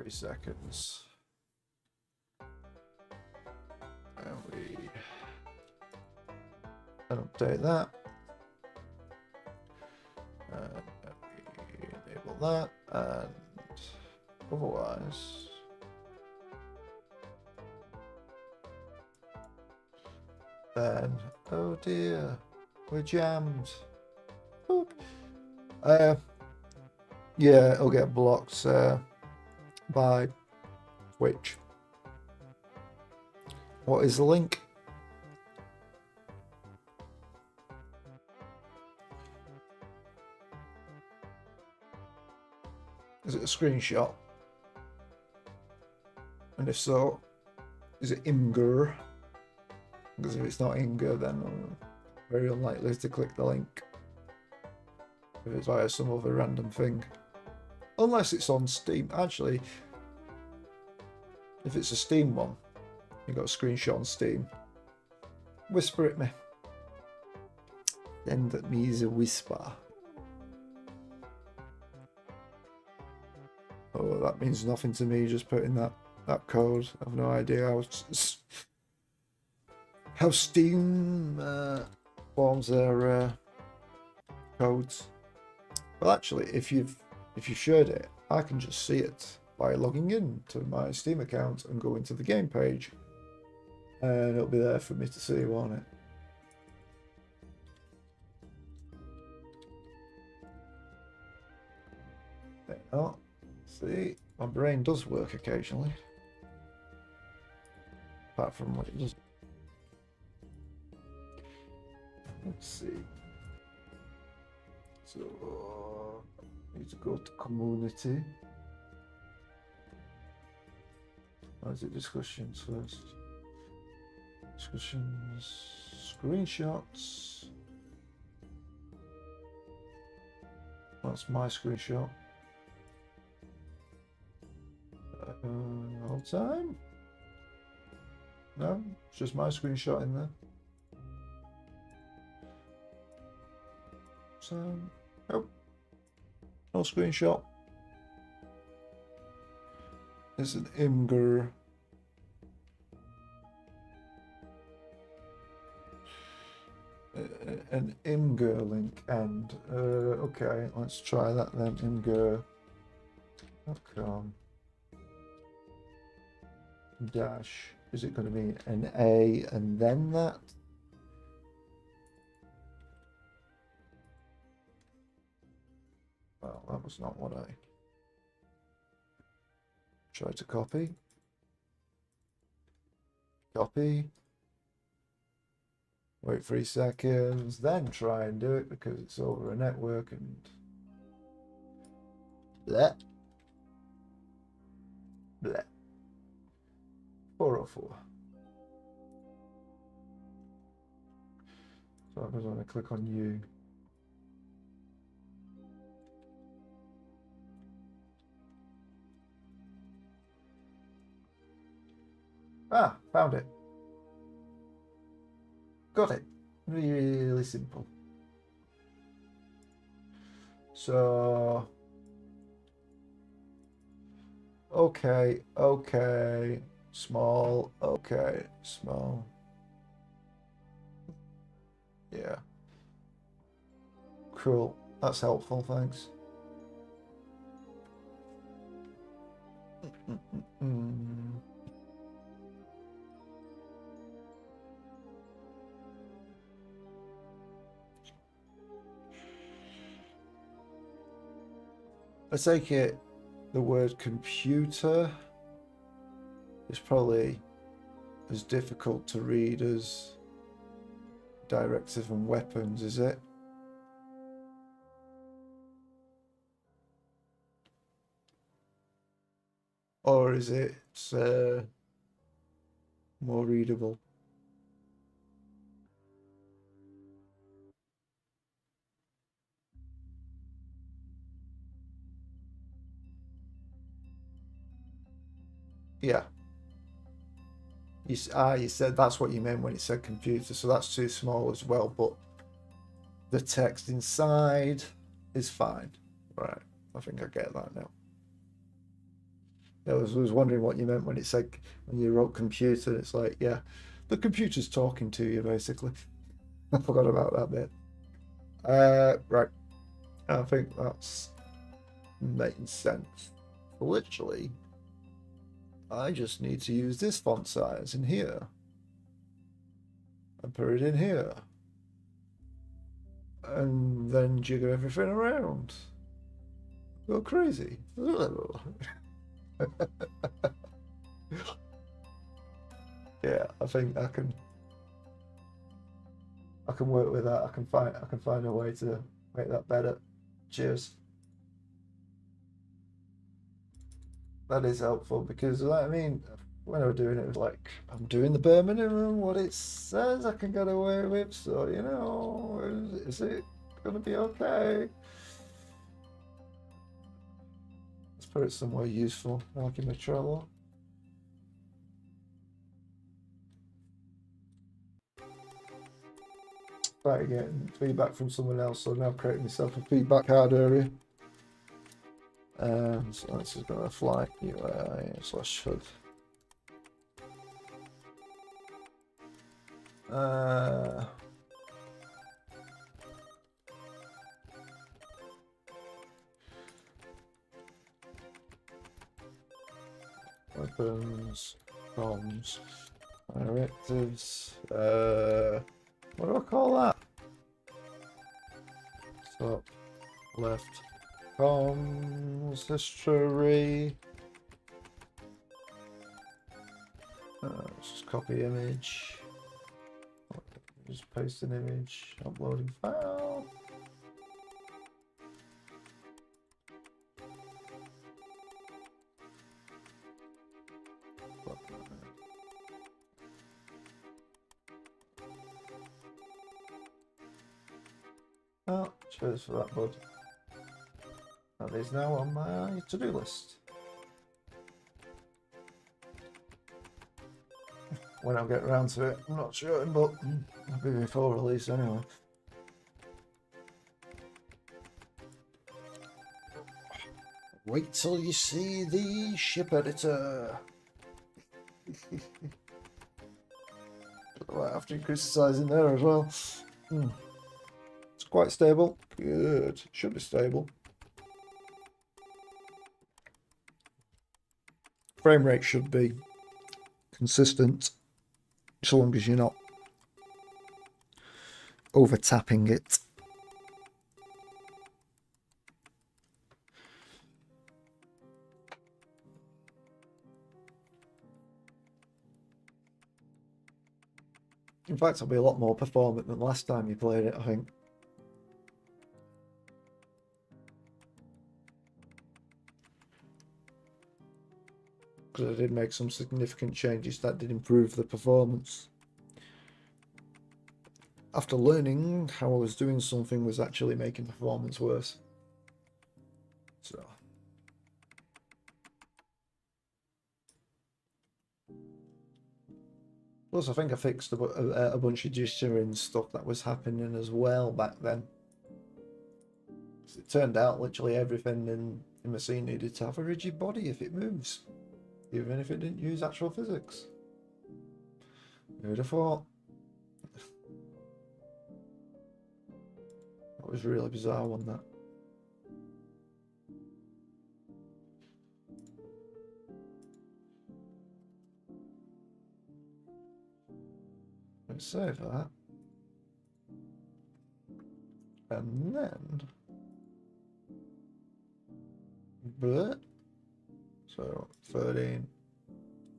Seconds. And we update that. And we enable that. And otherwise, then, oh dear, we're jammed. Yeah, it'll get blocked by Twitch. What is the link? Is it a screenshot? And if so, is it Imgur? Because if it's not Imgur, then I'm very unlikely to click the link. If it's via some other random thing. Unless it's on Steam. Actually, if it's a Steam one, you got a screenshot on Steam. Whisper at me. Send me the whisper. Oh, that means nothing to me, just putting that code. I have no idea how Steam forms their codes. Well, actually, if you've shared it, I can just see it by logging in to my Steam account and go into the game page, and it'll be there for me to see, won't it? There you go. See, my brain does work occasionally. Apart from what it does. Let's see. So, need to go to community. Or is it discussions first? Discussions, screenshots. That's my screenshot. All time? No, it's just my screenshot in there. So, nope. No screenshot. It's an Imgur. An Imgur link, and okay, let's try that then. Imgur.com dash, is it going to be an A and then that? Well, that was not what I tried to copy. Copy. Wait 3 seconds, then try and do it because it's over a network and bleh. Bleh. 404. So I'm going to click on you. Ah, found it. Got it. Really simple. So, okay, small, okay, small. Yeah. Cool. That's helpful, thanks. I take it the word computer is probably as difficult to read as directive and weapons, is it? Or is it more readable? Yeah. You said that's what you meant when it said computer, so that's too small as well, but the text inside is fine. Right, I think I get that now. I was wondering what you meant when it said, when you wrote computer, it's like, yeah, the computer's talking to you, basically. I forgot about that bit. Right, I think that's making sense. Literally, I just need to use this font size in here and put it in here and then jiggle everything around. Go crazy. Yeah, I think I can work with that. I can find a way to make that better. Cheers. That is helpful because I mean when I was doing it, it was like I'm doing the bare minimum what it says I can get away with, so you know, is it gonna be okay? Let's put it somewhere useful, like in the Trello. Back again, feedback from someone else, so now creating myself a feedback card area. So this is gonna fly UI slash HUD. Weapons, comms, directives. What do I call that? Top, left, comms, history. Let's just copy image. Just paste an image, uploading file. Oh, cheers for that, bud. That is now on my to-do list. When I'll get around to it, I'm not sure, but it'll be before release anyway. Wait till you see the ship editor. Right after criticizing there as well. It's quite stable. Good. Should be stable. Frame rate should be consistent, so long as you're not over tapping it. In fact, it'll be a lot more performant than last time you played it, I think. Because I did make some significant changes that did improve the performance. After learning how I was doing something was actually making performance worse. So. Plus, I think I fixed a bunch of jittering stuff that was happening as well back then. It turned out literally everything in the machine needed to have a rigid body if it moves, even if it didn't use actual physics. Who'd have thought? That was really bizarre, wasn't that? Let's save that. And then... Blah. So, 13.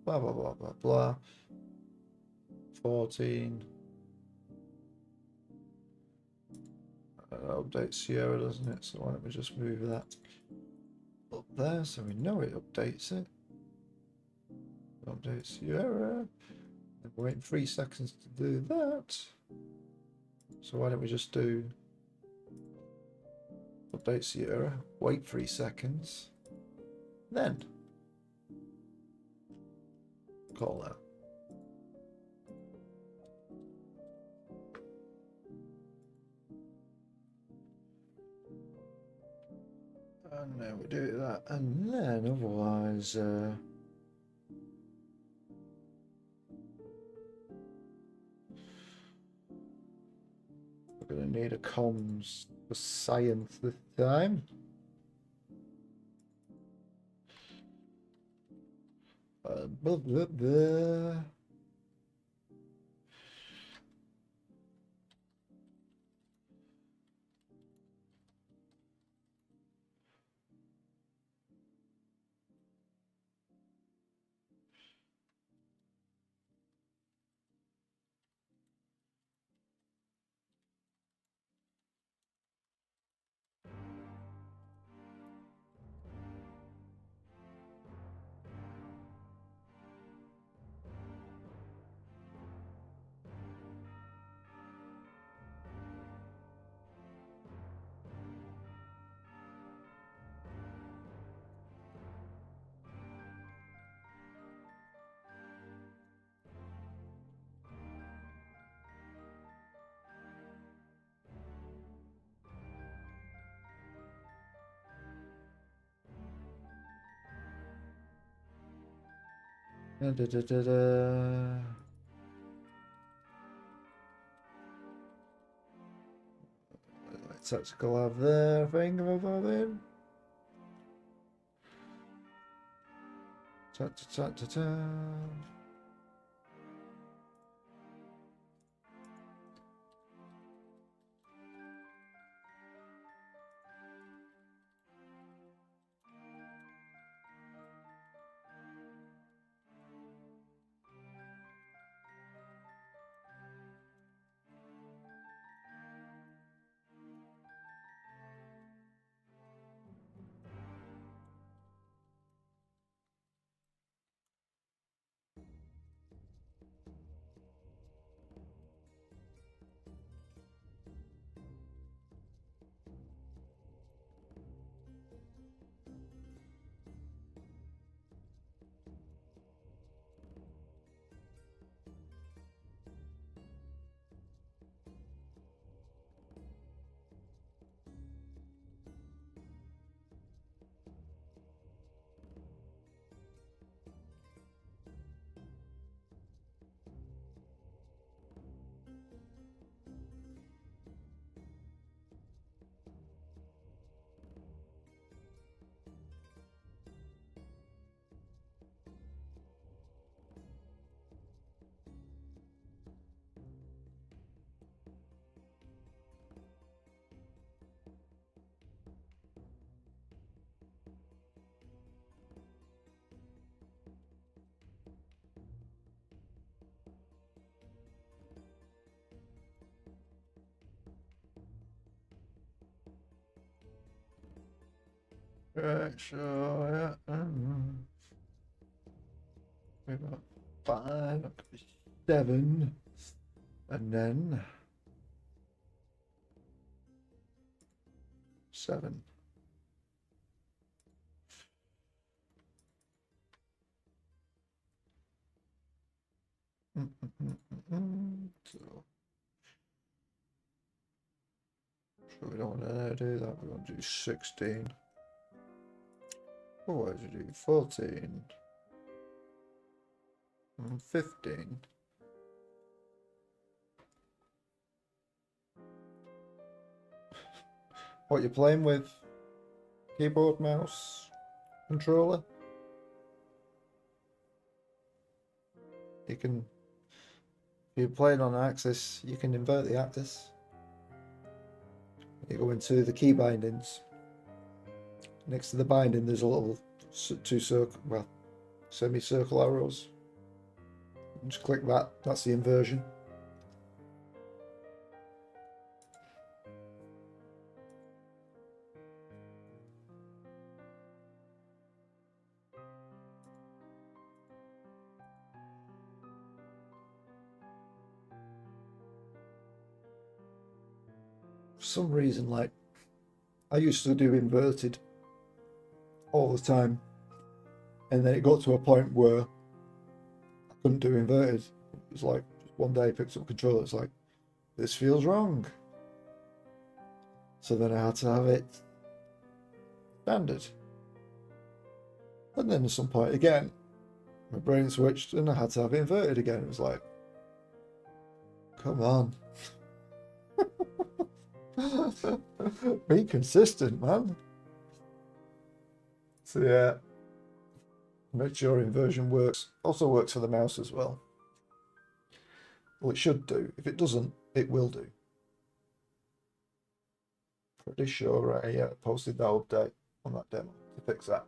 Blah, blah, blah, blah, blah. 14. Update Sierra, doesn't it? So why don't we just move that up there so we know it updates it. Update Sierra. We're waiting 3 seconds to do that. So why don't we just do update Sierra, wait 3 seconds, then call that. And then we do that, and then otherwise we're going to need a comms for science this time. Blah, blah, blah. Tactical have there, I think, if I've had in. Ta ta ta ta ta. Right, so yeah, we've got 5, 7, and then 7. So we don't want to do that. We're going to do 16. Otherwise, we do 14 and 15. What you playing with? Keyboard, mouse, controller? You can, if you're playing on an axis, you can invert the axis. You go into the key bindings. Next to the binding, there's a little semicircle arrows. Just click that. That's the inversion. For some reason, like, I used to do inverted all the time, and then it got to a point where I couldn't do inverted. It was like, one day I picked up a controller, it's like, this feels wrong. So then I had to have it standard. And then at some point again, my brain switched and I had to have it inverted again. It was like, come on. Be consistent, man. So yeah, make sure inversion works. Also works for the mouse as well. Well, it should do. If it doesn't, it will do. Pretty sure I posted that update on that demo to fix that.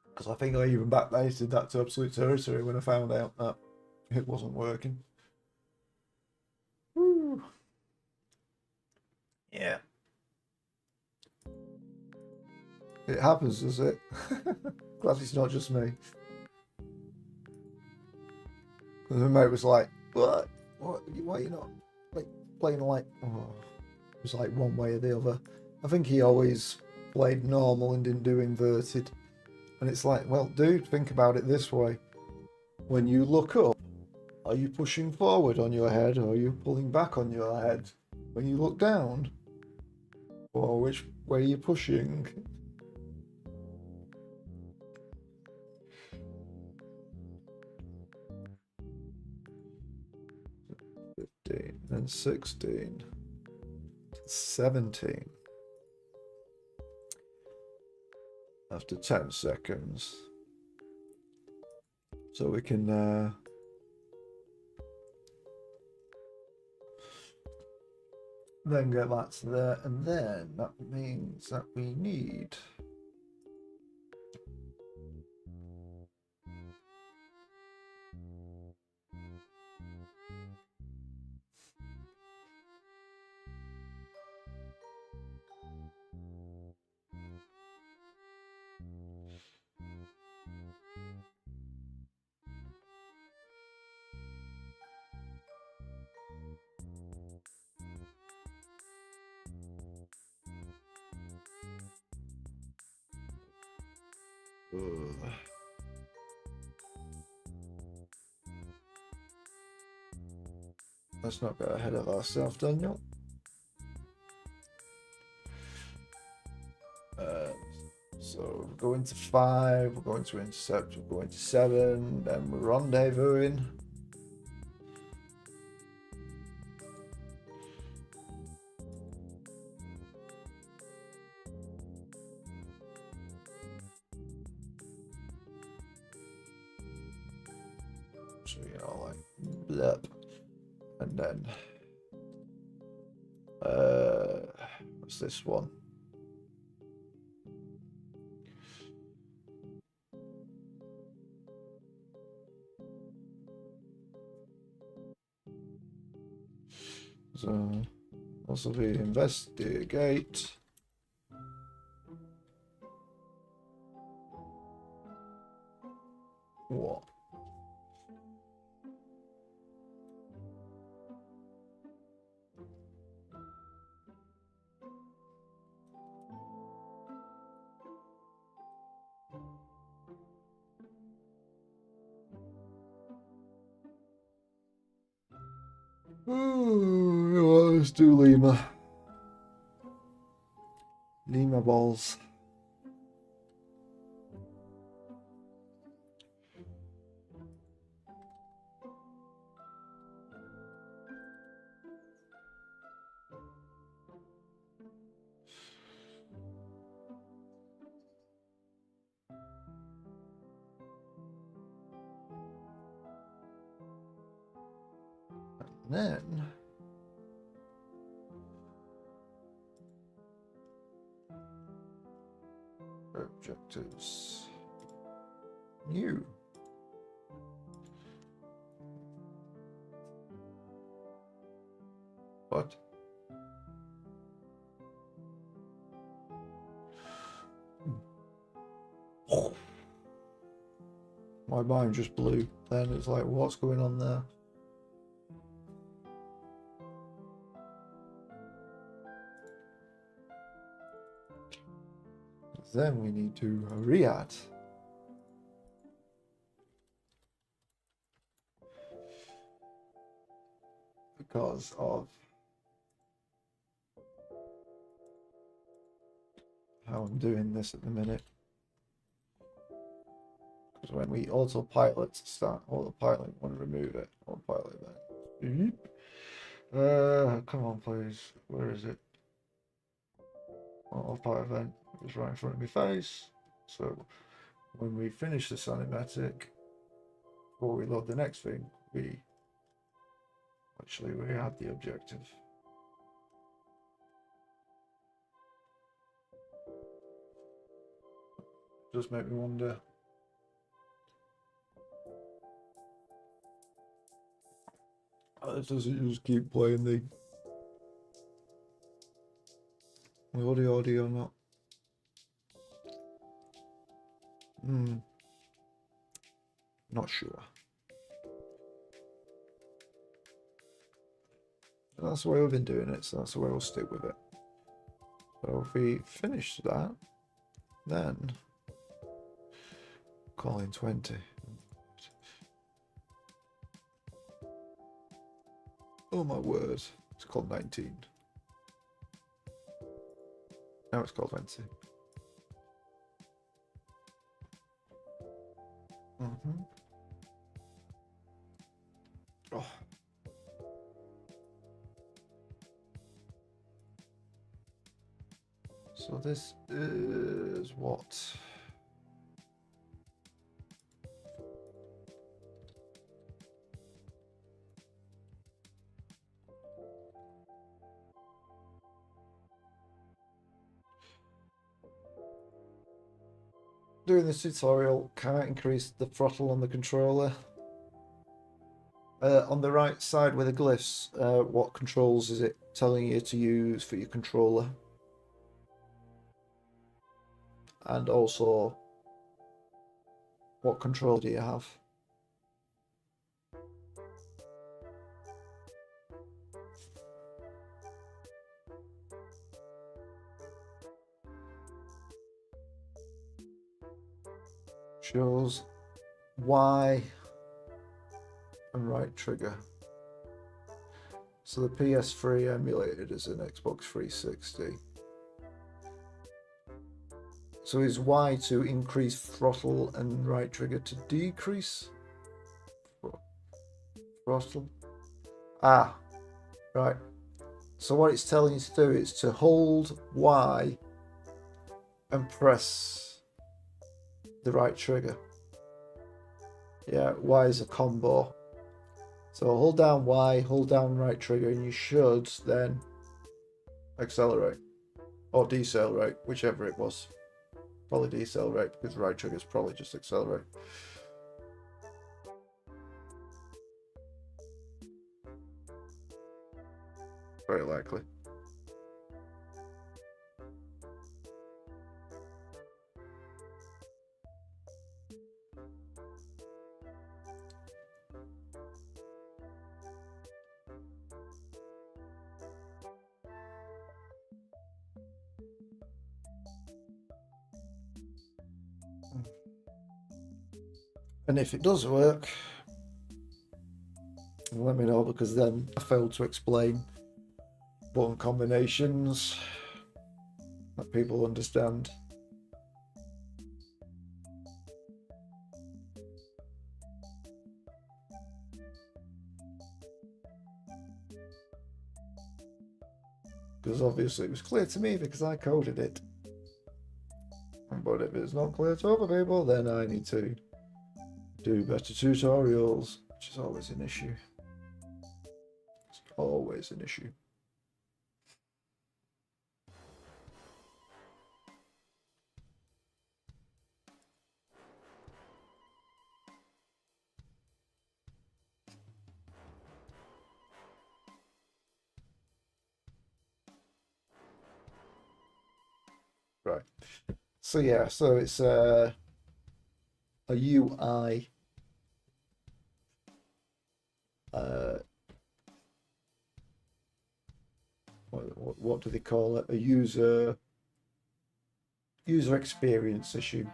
Because I think I even backdated that to absolute territory when I found out that it wasn't working. Woo. Yeah. It happens, does it? Glad it's not just me. And the mate was like, what? Why are you not like playing like, oh. It was like one way or the other. I think he always played normal and didn't do inverted. And it's like, well, dude, think about it this way. When you look up, are you pushing forward on your head or are you pulling back on your head? When you look down, or which way are you pushing? then 16, 17. After 10 seconds. So we can then get back to there, and then that means that we need let's not get ahead of ourselves, Daniel. So we're going to 5, we're going to intercept, we're going to 7, then we're rendezvousing. So, you know, like, blep. And then, what's this one? So, this will be investigate. What? Oh, let's do Lima. Lima balls. And then objectives. New. What? My mind just blew. Then it's like, what's going on there? Then we need to Riyadh. Because of how I'm doing this at the minute. Because when we autopilot start autopilot, want to remove it. Autopilot then. Come on, please. Where is it? Autopilot event is right in front of my face. So when we finish the cinematic, before we load the next thing, we had the objective. Just make me wonder. Does it just keep playing the audio or not? Not sure. That's the way we've been doing it, so that's the way we'll stick with it. So if we finish that, then call in 20. Oh my word, it's called 19. Now it's called 20. Oh. So this is what? Doing this tutorial, can I increase the throttle on the controller? On the right side with the glyphs, what controls is it telling you to use for your controller? And also, what control do you have? Shows Y and right trigger. So the PS3 emulated as an Xbox 360. So is Y to increase throttle and right trigger to decrease throttle? Ah, right. So what it's telling you to do is to hold Y and press the right trigger. Yeah, Y is a combo. So hold down Y, hold down right trigger, and you should then accelerate or decelerate, whichever it was. Probably decelerate because right trigger is probably just accelerate. Very likely. And if it does work, let me know, because then I failed to explain button combinations that people understand. Because obviously it was clear to me because I coded it. But if it's not clear to other people, then I need to do better tutorials, which is always an issue. It's always an issue. Right. So yeah, so it's a UI. What do they call it? A user experience issue.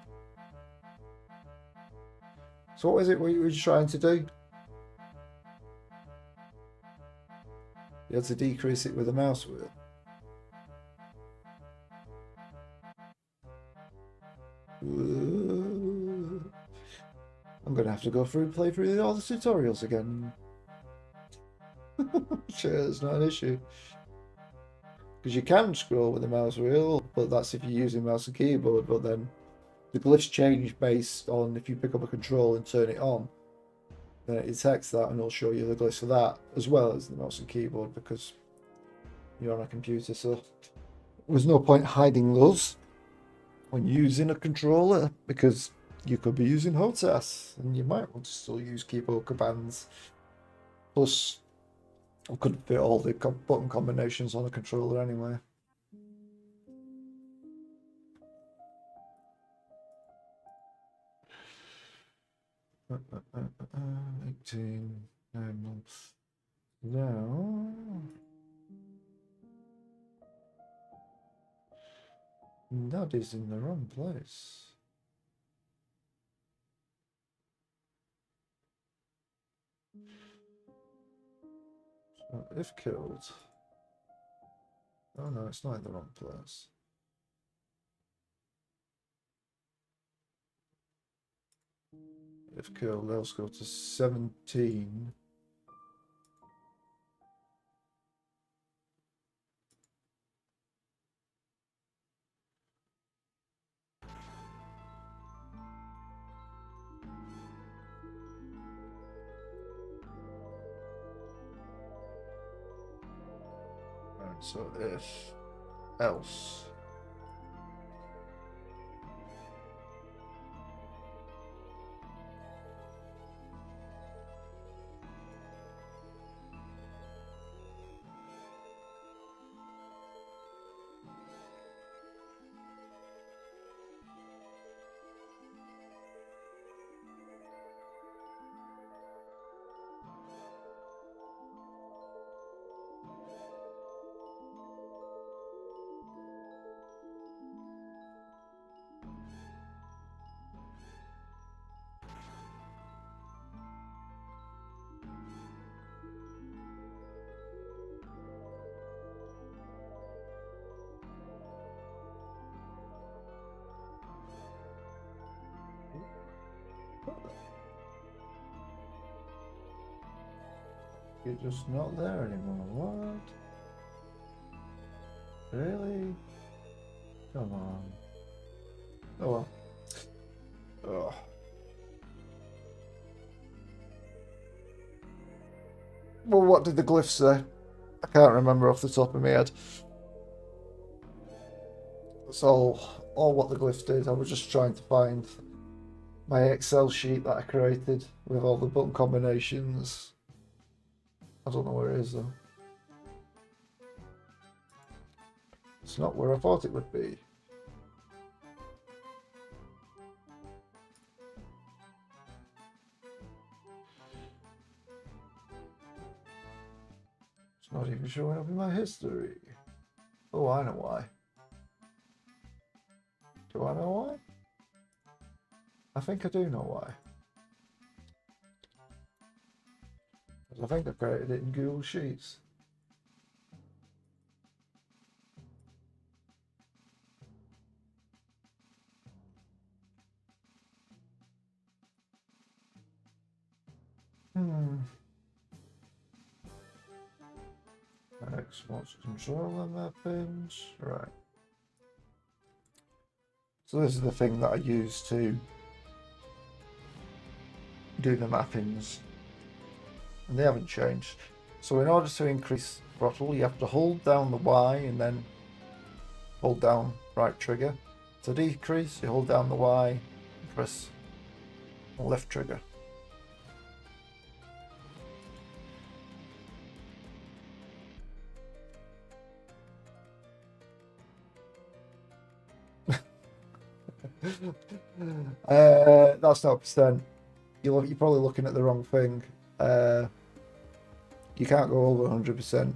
So what was it we were trying to do? You had to decrease it with a mouse wheel. I'm gonna have to go play through all the tutorials again. Sure, it's not an issue. Because you can scroll with the mouse wheel, but that's if you're using mouse and keyboard. But then the glyphs change based on if you pick up a control and turn it on. Then it detects that and it'll show you the glyphs for that, as well as the mouse and keyboard, because you're on a computer. So there's no point hiding those when using a controller, because you could be using HOTAS and you might want to still use keyboard commands. Plus, I couldn't fit all the button combinations on a controller anyway. Uh, 18 months. Now, that is in the wrong place. So if killed. Oh no, it's not in the wrong place. If killed, let's go to 17. So if else. You're just not there anymore. What? Really? Come on. Oh well. Oh. Well, what did the glyph say? I can't remember off the top of my head. That's all what the glyph did. I was just trying to find my Excel sheet that I created with all the button combinations. I don't know where it is though. It's not where I thought it would be. It's not even showing up in my history. Oh, I know why. Do I know why? I think I do know why. I think I created it in Google Sheets. Xbox controller mappings. Right. So this is the thing that I use to do the mappings. And they haven't changed. So in order to increase throttle, you have to hold down the Y and then hold down right trigger. To decrease, you hold down the Y and press the left trigger. That's not percent. You're probably looking at the wrong thing. You can't go over 100%.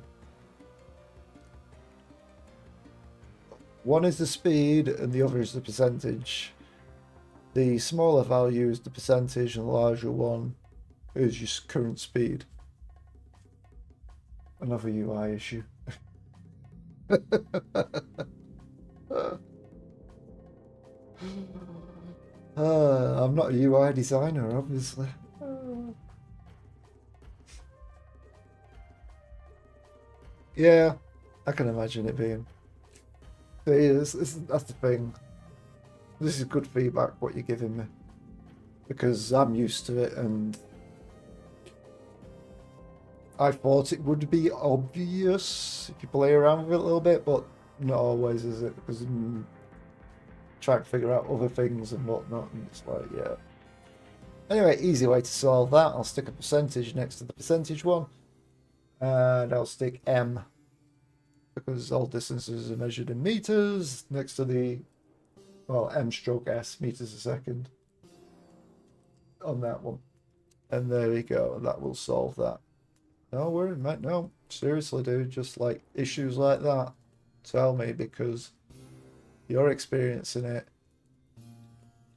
One is the speed and the other is the percentage. The smaller value is the percentage and the larger one is your current speed. Another UI issue. I'm not a UI designer, obviously. Yeah, I can imagine it being. But yeah, that's the thing. This is good feedback, what you're giving me. Because I'm used to it and I thought it would be obvious if you play around with it a little bit, but not always, is it? Because trying to figure out other things and whatnot, and it's like, yeah. Anyway, easy way to solve that. I'll stick a percentage next to the percentage one, and I'll stick M because all distances are measured in meters next to the, well, M stroke S, meters a second on that one. And there we go. That will solve that. No worry, mate. No, seriously, dude. Just like issues like that, tell me, because you're experiencing it.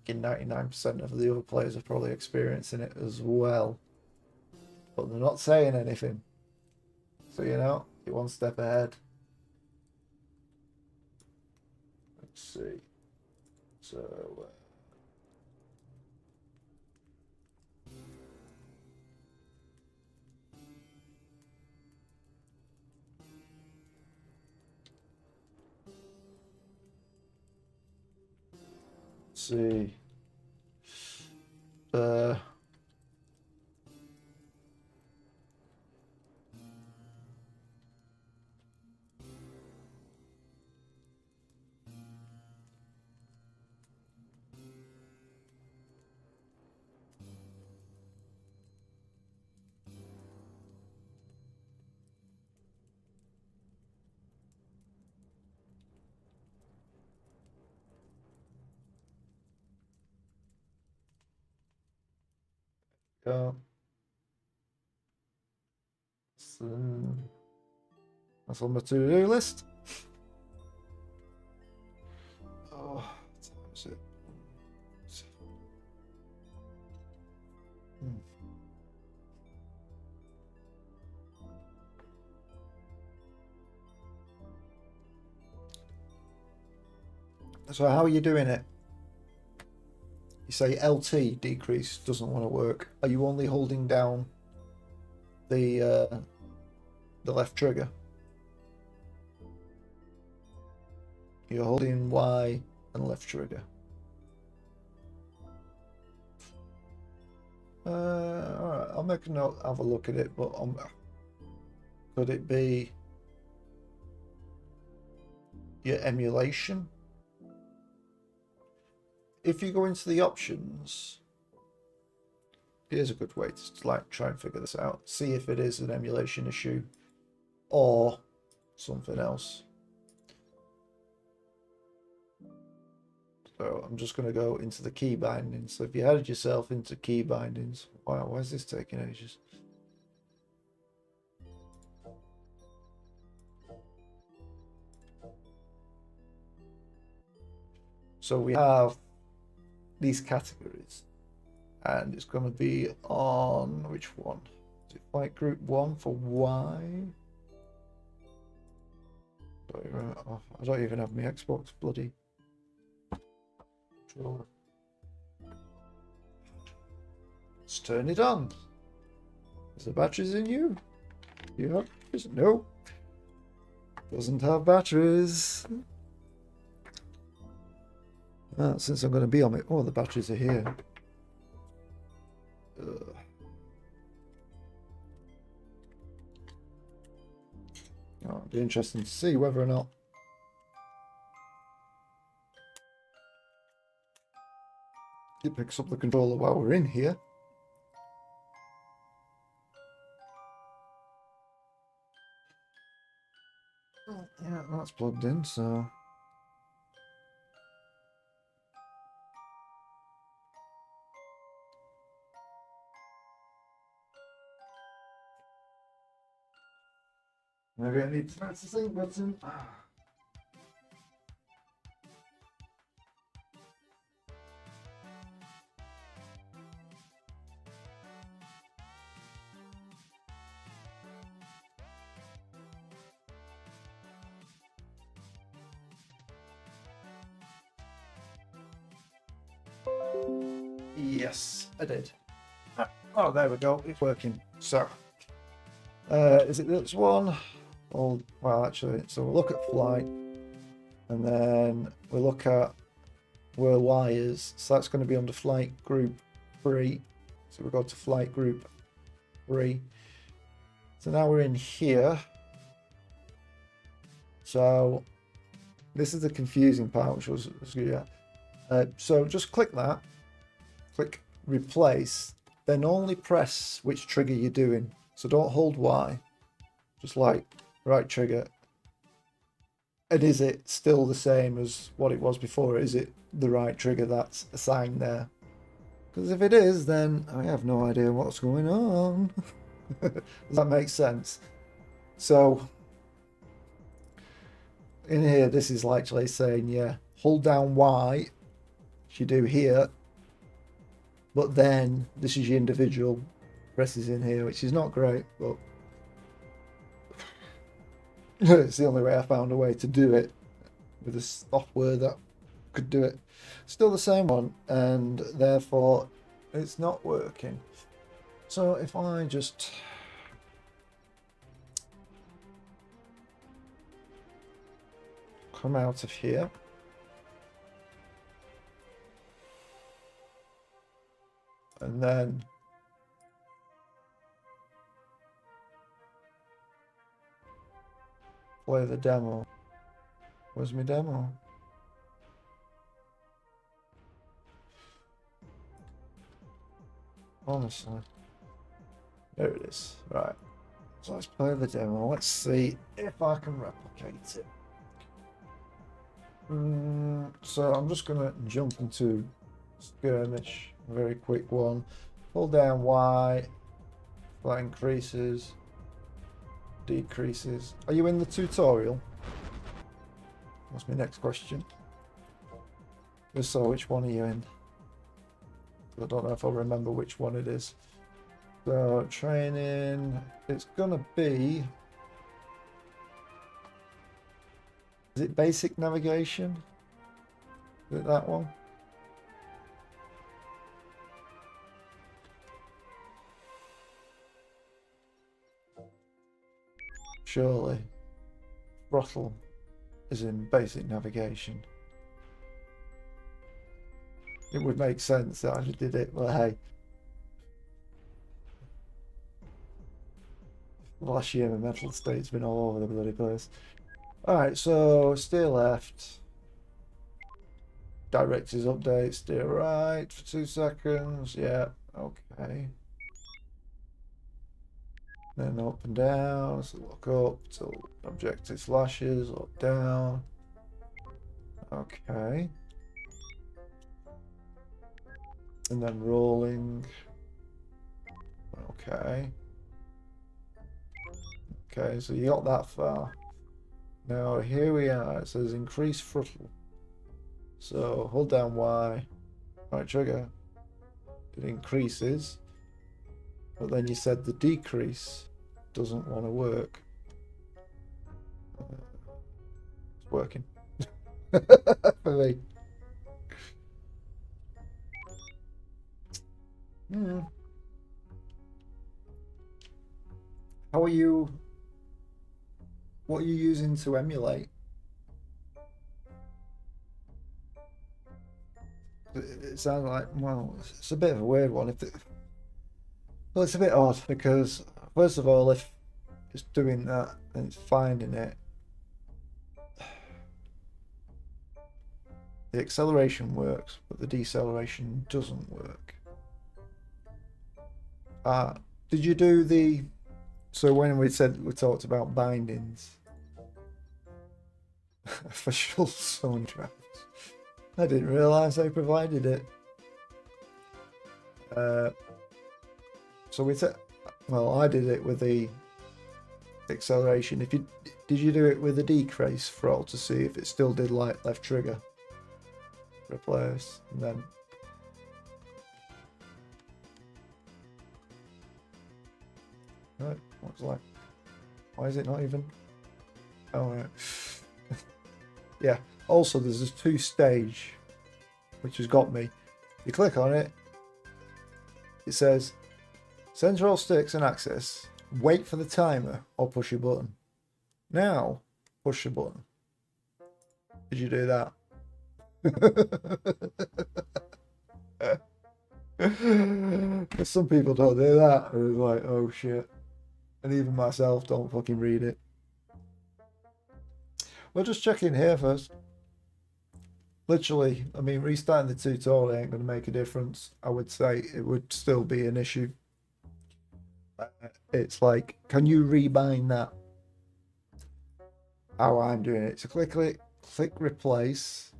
99% of the other players are probably experiencing it as well, but they're not saying anything. So you know, you're one step ahead. Let's see. So. See. Go. So, that's on my to-do list. Oh, what time is it? So how are you doing it? You say LT decrease doesn't want to work. Are you only holding down the left trigger? You're holding Y and left trigger. Alright, I'll make a note, have a look at it, but could it be your emulation? If you go into the options, here's a good way to like try and figure this out. See if it is an emulation issue or something else. So I'm just going to go into the key bindings. So if you added yourself into key bindings, wow, why is this taking ages? So we have these categories, and it's going to be on which one? Is it flight group 1 for Y? I don't even have my Xbox bloody controller. Let's turn it on. Is the batteries in you? You have batteries? No. Doesn't have batteries. Since I'm going to be on it. Oh, the batteries are here. Oh, it'll be interesting to see whether or not it picks up the controller while we're in here. Yeah, that's plugged in, so... Maybe I need to press the sync button. Yes, I did. Oh, there we go. It's working. So, is it this one? Well, actually, so we'll look at flight, and then we'll look at where Y is. So that's going to be under flight group 3. So we'll go to flight group 3. So now we're in here. So this is the confusing part, which was yeah. So just click that. Click replace. Then only press which trigger you're doing. So don't hold Y. Just like right trigger. And is it still the same as what it was before? Is it the right trigger that's assigned there? Because if it is, then I have no idea what's going on. Does that make sense? So in here, this is actually saying, yeah, hold down Y, which you do here, but then this is your individual presses in here, which is not great, but it's the only way I found a way to do it with a software that could do it. Still the same one, and therefore it's not working. So if I just come out of here, and then play the demo. Where's my demo? Honestly. There it is. Right. So let's play the demo. Let's see if I can replicate it. So I'm just going to jump into skirmish. A very quick one. Hold down Y. That increases. Decreases. Are you in the tutorial? That's my next question. Just so which one are you in? I don't know if I'll remember which one it is. So training, it's gonna be. Is it basic navigation? Is it that one? Surely. Throttle is in basic navigation. It would make sense that I did it, but hey. Last year my mental state's been all over the bloody place. Alright, so steer left. Directives update, steer right for 2 seconds. Yeah, okay. Then up and down, so look up till objective flashes, up, down. Okay. And then rolling. Okay. Okay, so you got that far. Now here we are, it says increase throttle. So hold down Y, right trigger, it increases. But then you said the decrease doesn't want to work. It's working. For me. How are you? What are you using to emulate? It sounds like, well, it's a bit of a weird one. Well, it's a bit odd because, first of all, if it's doing that and it's finding it, the acceleration works, but the deceleration doesn't work. Did you do the... So when we talked about bindings, official zone drafts, I didn't realise they provided it. So we said, well, I did it with the acceleration. Did you do it with a decrease throttle to see if it still did like left trigger replace, and then right, what's like? Why is it not even? Oh right. Yeah. Also, there's this 2-stage, which has got me. You click on it, it says center all sticks and access, wait for the timer or push your button. Now, push the button. Did you do that? Because some people don't do that. And it's like, oh shit. And even myself don't fucking read it. We'll just check in here first. Literally, I mean, restarting the tutorial ain't going to make a difference. I would say it would still be an issue. It's like, can you rebind that? How I'm doing it. So click replace.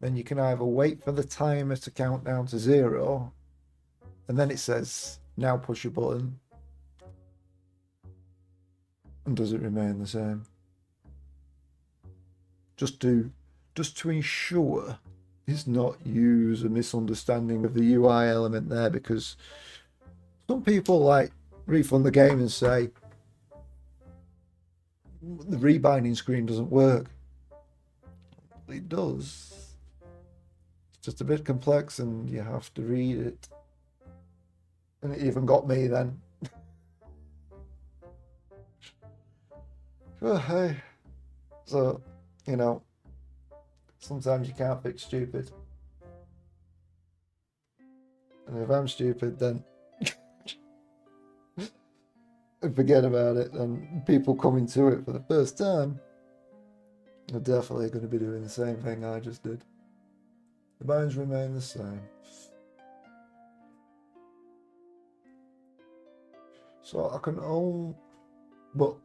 Then you can either wait for the timer to count down to 0. And then it says, now push your button. And does it remain the same? Just to ensure it's not use a misunderstanding of the UI element there, because some people like refund the game and say the rebinding screen doesn't work. It does. It's just a bit complex and you have to read it. And it even got me then. Oh, hey. So, you know, sometimes you can't fix stupid. And if I'm stupid, then forget about it. And people coming to it for the first time are definitely going to be doing the same thing I just did. The bones remain the same. So I can own, but,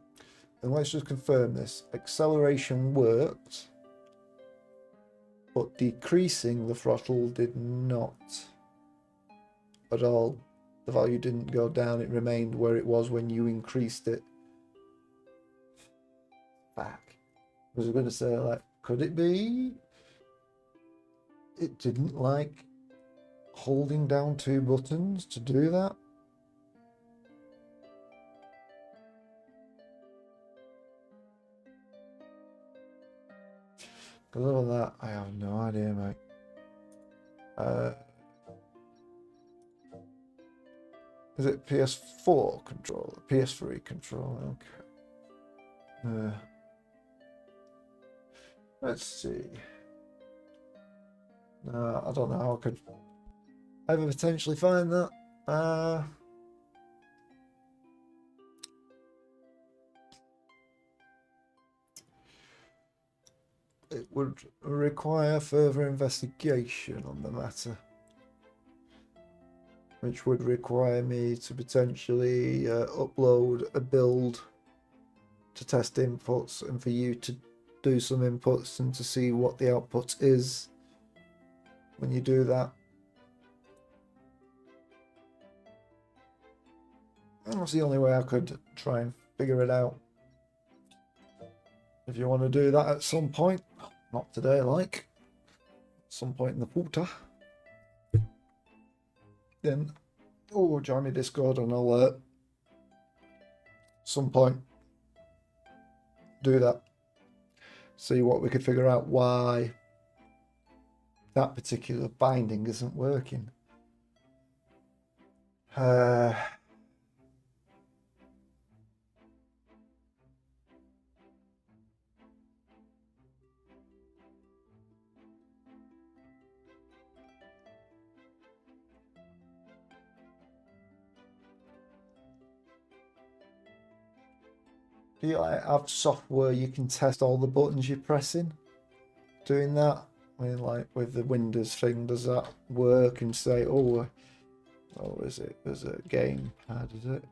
and let's just confirm this, acceleration worked, but decreasing the throttle did not at all. the value didn't go down, it remained where it was when you increased it. Fuck. I was going to say, like, could it be it didn't like holding down 2 buttons to do that? Because other than that, I have no idea, mate. Is it PS4 controller? PS3 controller, okay. Let's see. I don't know how I could ever potentially find that. It would require further investigation on the matter, which would require me to potentially upload a build to test inputs and for you to do some inputs and to see what the output is when you do that. That's the only way I could try and figure it out. If you want to do that at some point, not today, like some point in the future, then join me Discord and I'll some point do that. See what we could figure out why that particular binding isn't working. Do you have software you can test all the buttons you're pressing? Doing that? I mean, like with the Windows thing, does that work and say, oh, is it? There's a gamepad, is it?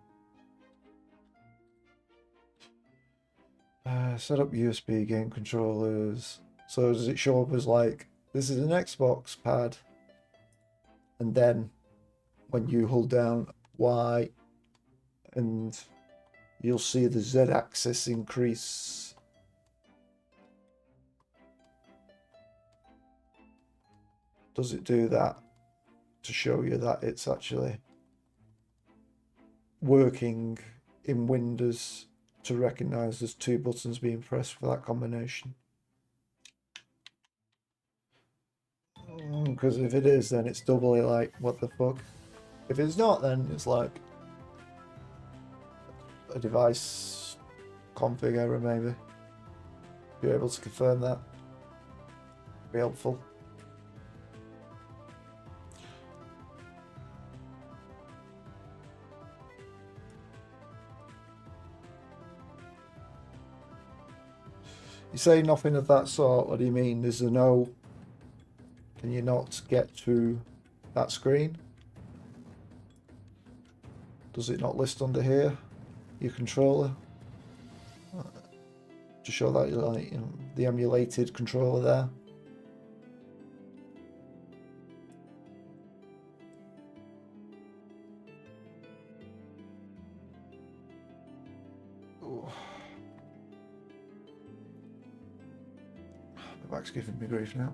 Set up USB game controllers. So does it show up as like, this is an Xbox pad? And then when you hold down Y and you'll see the Z-axis increase. Does it do that to show you that it's actually working in Windows to recognize there's 2 buttons being pressed for that combination? Because if it is, then it's doubly like, what the fuck? If it's not, then it's like a device config error, maybe. Be able to confirm that. Be helpful. You say nothing of that sort. What do you mean? There's a no. Can you not get to that screen? Does it not list under here? Your controller? To show that you're like, the emulated controller there. My back's giving me grief now.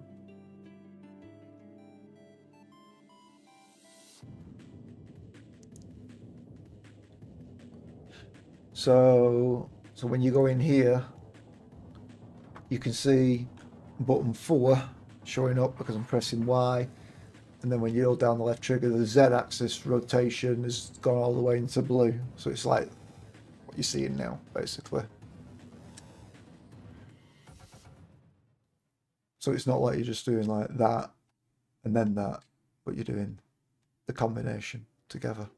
So when you go in here, you can see button 4 showing up because I'm pressing Y, and then when you hold down the left trigger, the Z-axis rotation has gone all the way into blue. So it's like what you're seeing now, basically. So it's not like you're just doing like that and then that, but you're doing the combination together.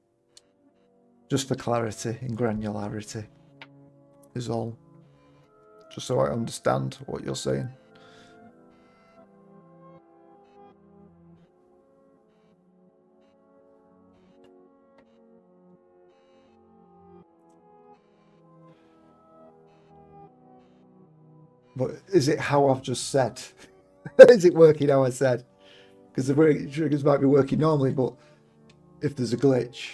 Just for clarity and granularity is all. Just so I understand what you're saying. But is it how I've just said? Is it working how I said? Because the triggers might be working normally, but if there's a glitch,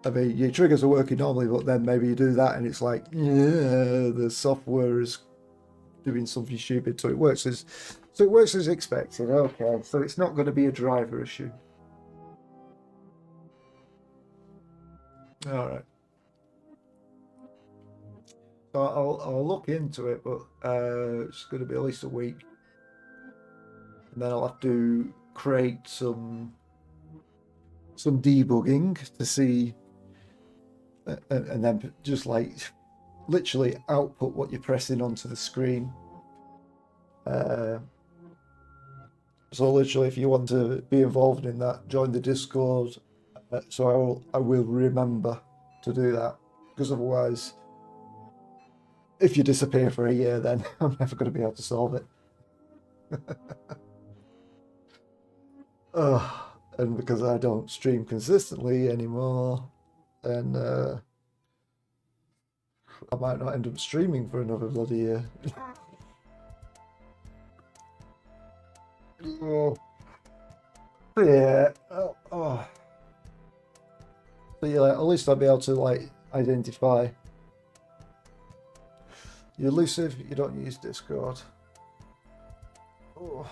I mean, your triggers are working normally, but then maybe you do that and it's like, yeah, the software is doing something stupid, so it works as expected. Okay, so it's not going to be a driver issue. All right. So I'll look into it, but it's going to be at least a week, and then I'll have to create some debugging to see, and then just like literally output what you're pressing onto the screen. So literally, if you want to be involved in that, join the Discord. So I will remember to do that, because otherwise, if you disappear for a year, then I'm never going to be able to solve it. And because I don't stream consistently anymore, then I might not end up streaming for another bloody year. Oh. Yeah. So yeah, like, at least I'll be able to like identify. You're elusive, you don't use Discord. Oh.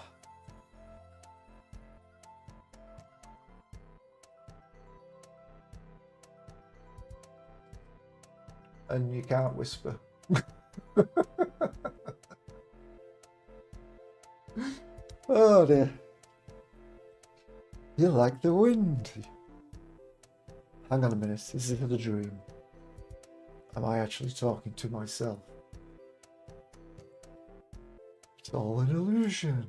And you can't whisper. Oh dear. You like the wind. Hang on a minute, is it a dream? Am I actually talking to myself? It's all an illusion.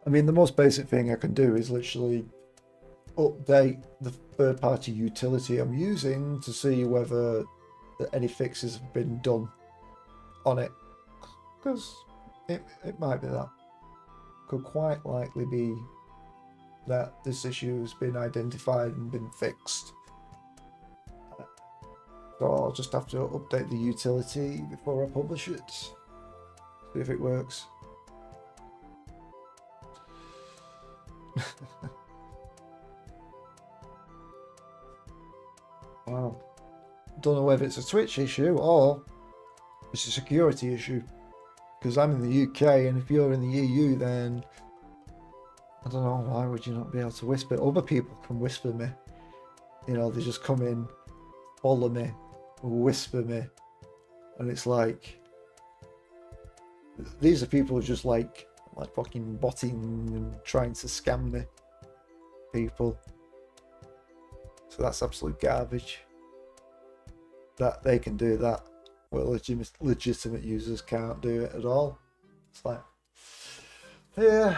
I mean, the most basic thing I can do is literally update the third-party utility I'm using to see whether any fixes have been done on it, because it might be that. Could quite likely be that this issue has been identified and been fixed. So I'll just have to update the utility before I publish it, see if it works. Wow. Don't know whether it's a Twitch issue or it's a security issue, because I'm in the UK, and if you're in the EU, then I don't know, why would you not be able to whisper? Other people can whisper me. You know, they just come in, follow me, whisper me, and it's like, these are people just like fucking botting and trying to scam me. People. So that's absolute garbage. That they can do that, well, legitimate users can't do it at all. It's like, yeah.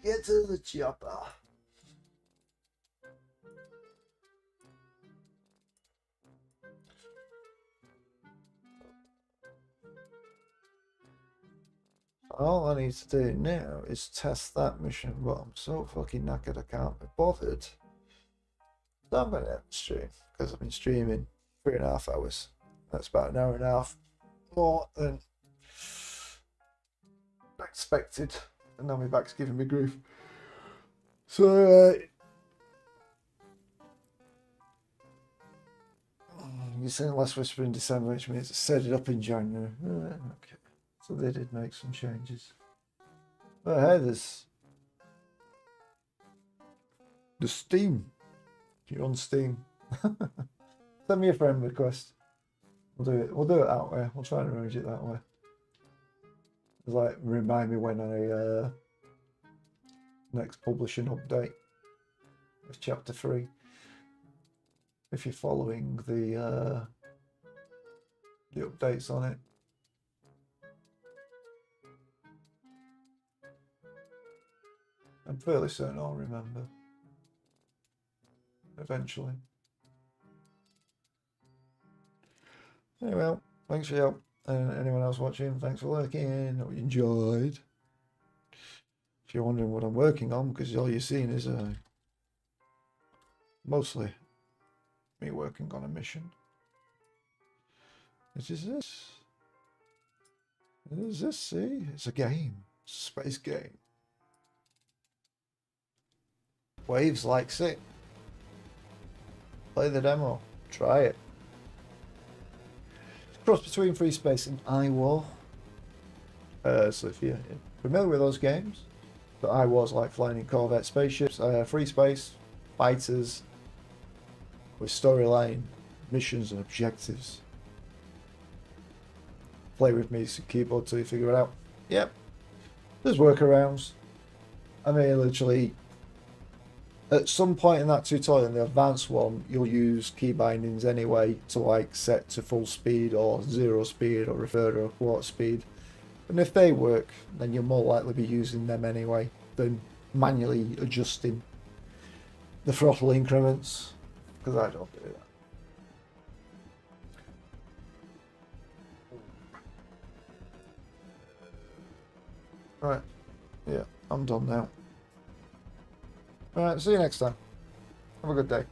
Get to the chopper. All I need to do now is test that mission, but I'm so fucking knackered I can't be bothered. So I'm going to end the stream, because I've been streaming 3.5 hours. That's about an hour and a half more than expected, and now my back's giving me grief. So you're saying last whisper in December, which means it set it up in January. Okay. So they did make some changes. But hey, there's the Steam. You're on Steam. Send me a friend request. We'll do it. We'll do it that way. We'll try and arrange it that way. It's like, remind me when I next publish an update of chapter 3. If you're following the updates on it. I'm fairly certain I'll remember. Eventually. Anyway, well, thanks for your help. And anyone else watching, thanks for lurking. Hope you enjoyed. If you're wondering what I'm working on, because all you're seeing is mostly me working on a mission. Which is this? What is this? See? It's a game. Space game. Waves likes it. Play the demo. Try it. It's a cross between Free Space and iWar. So if you're familiar with those games, the iWar's like flying in Corvette spaceships. Free Space, fighters, with storyline, missions and objectives. Play with me, keyboard till you figure it out. Yep. There's workarounds. I mean, literally, at some point in that tutorial, in the advanced one, you'll use key bindings anyway to like set to full speed or 0 speed or refer to a quarter speed. And if they work, then you'll more likely be using them anyway than manually adjusting the throttle increments, because I don't do that. Right, yeah, I'm done now. Alright, see you next time. Have a good day.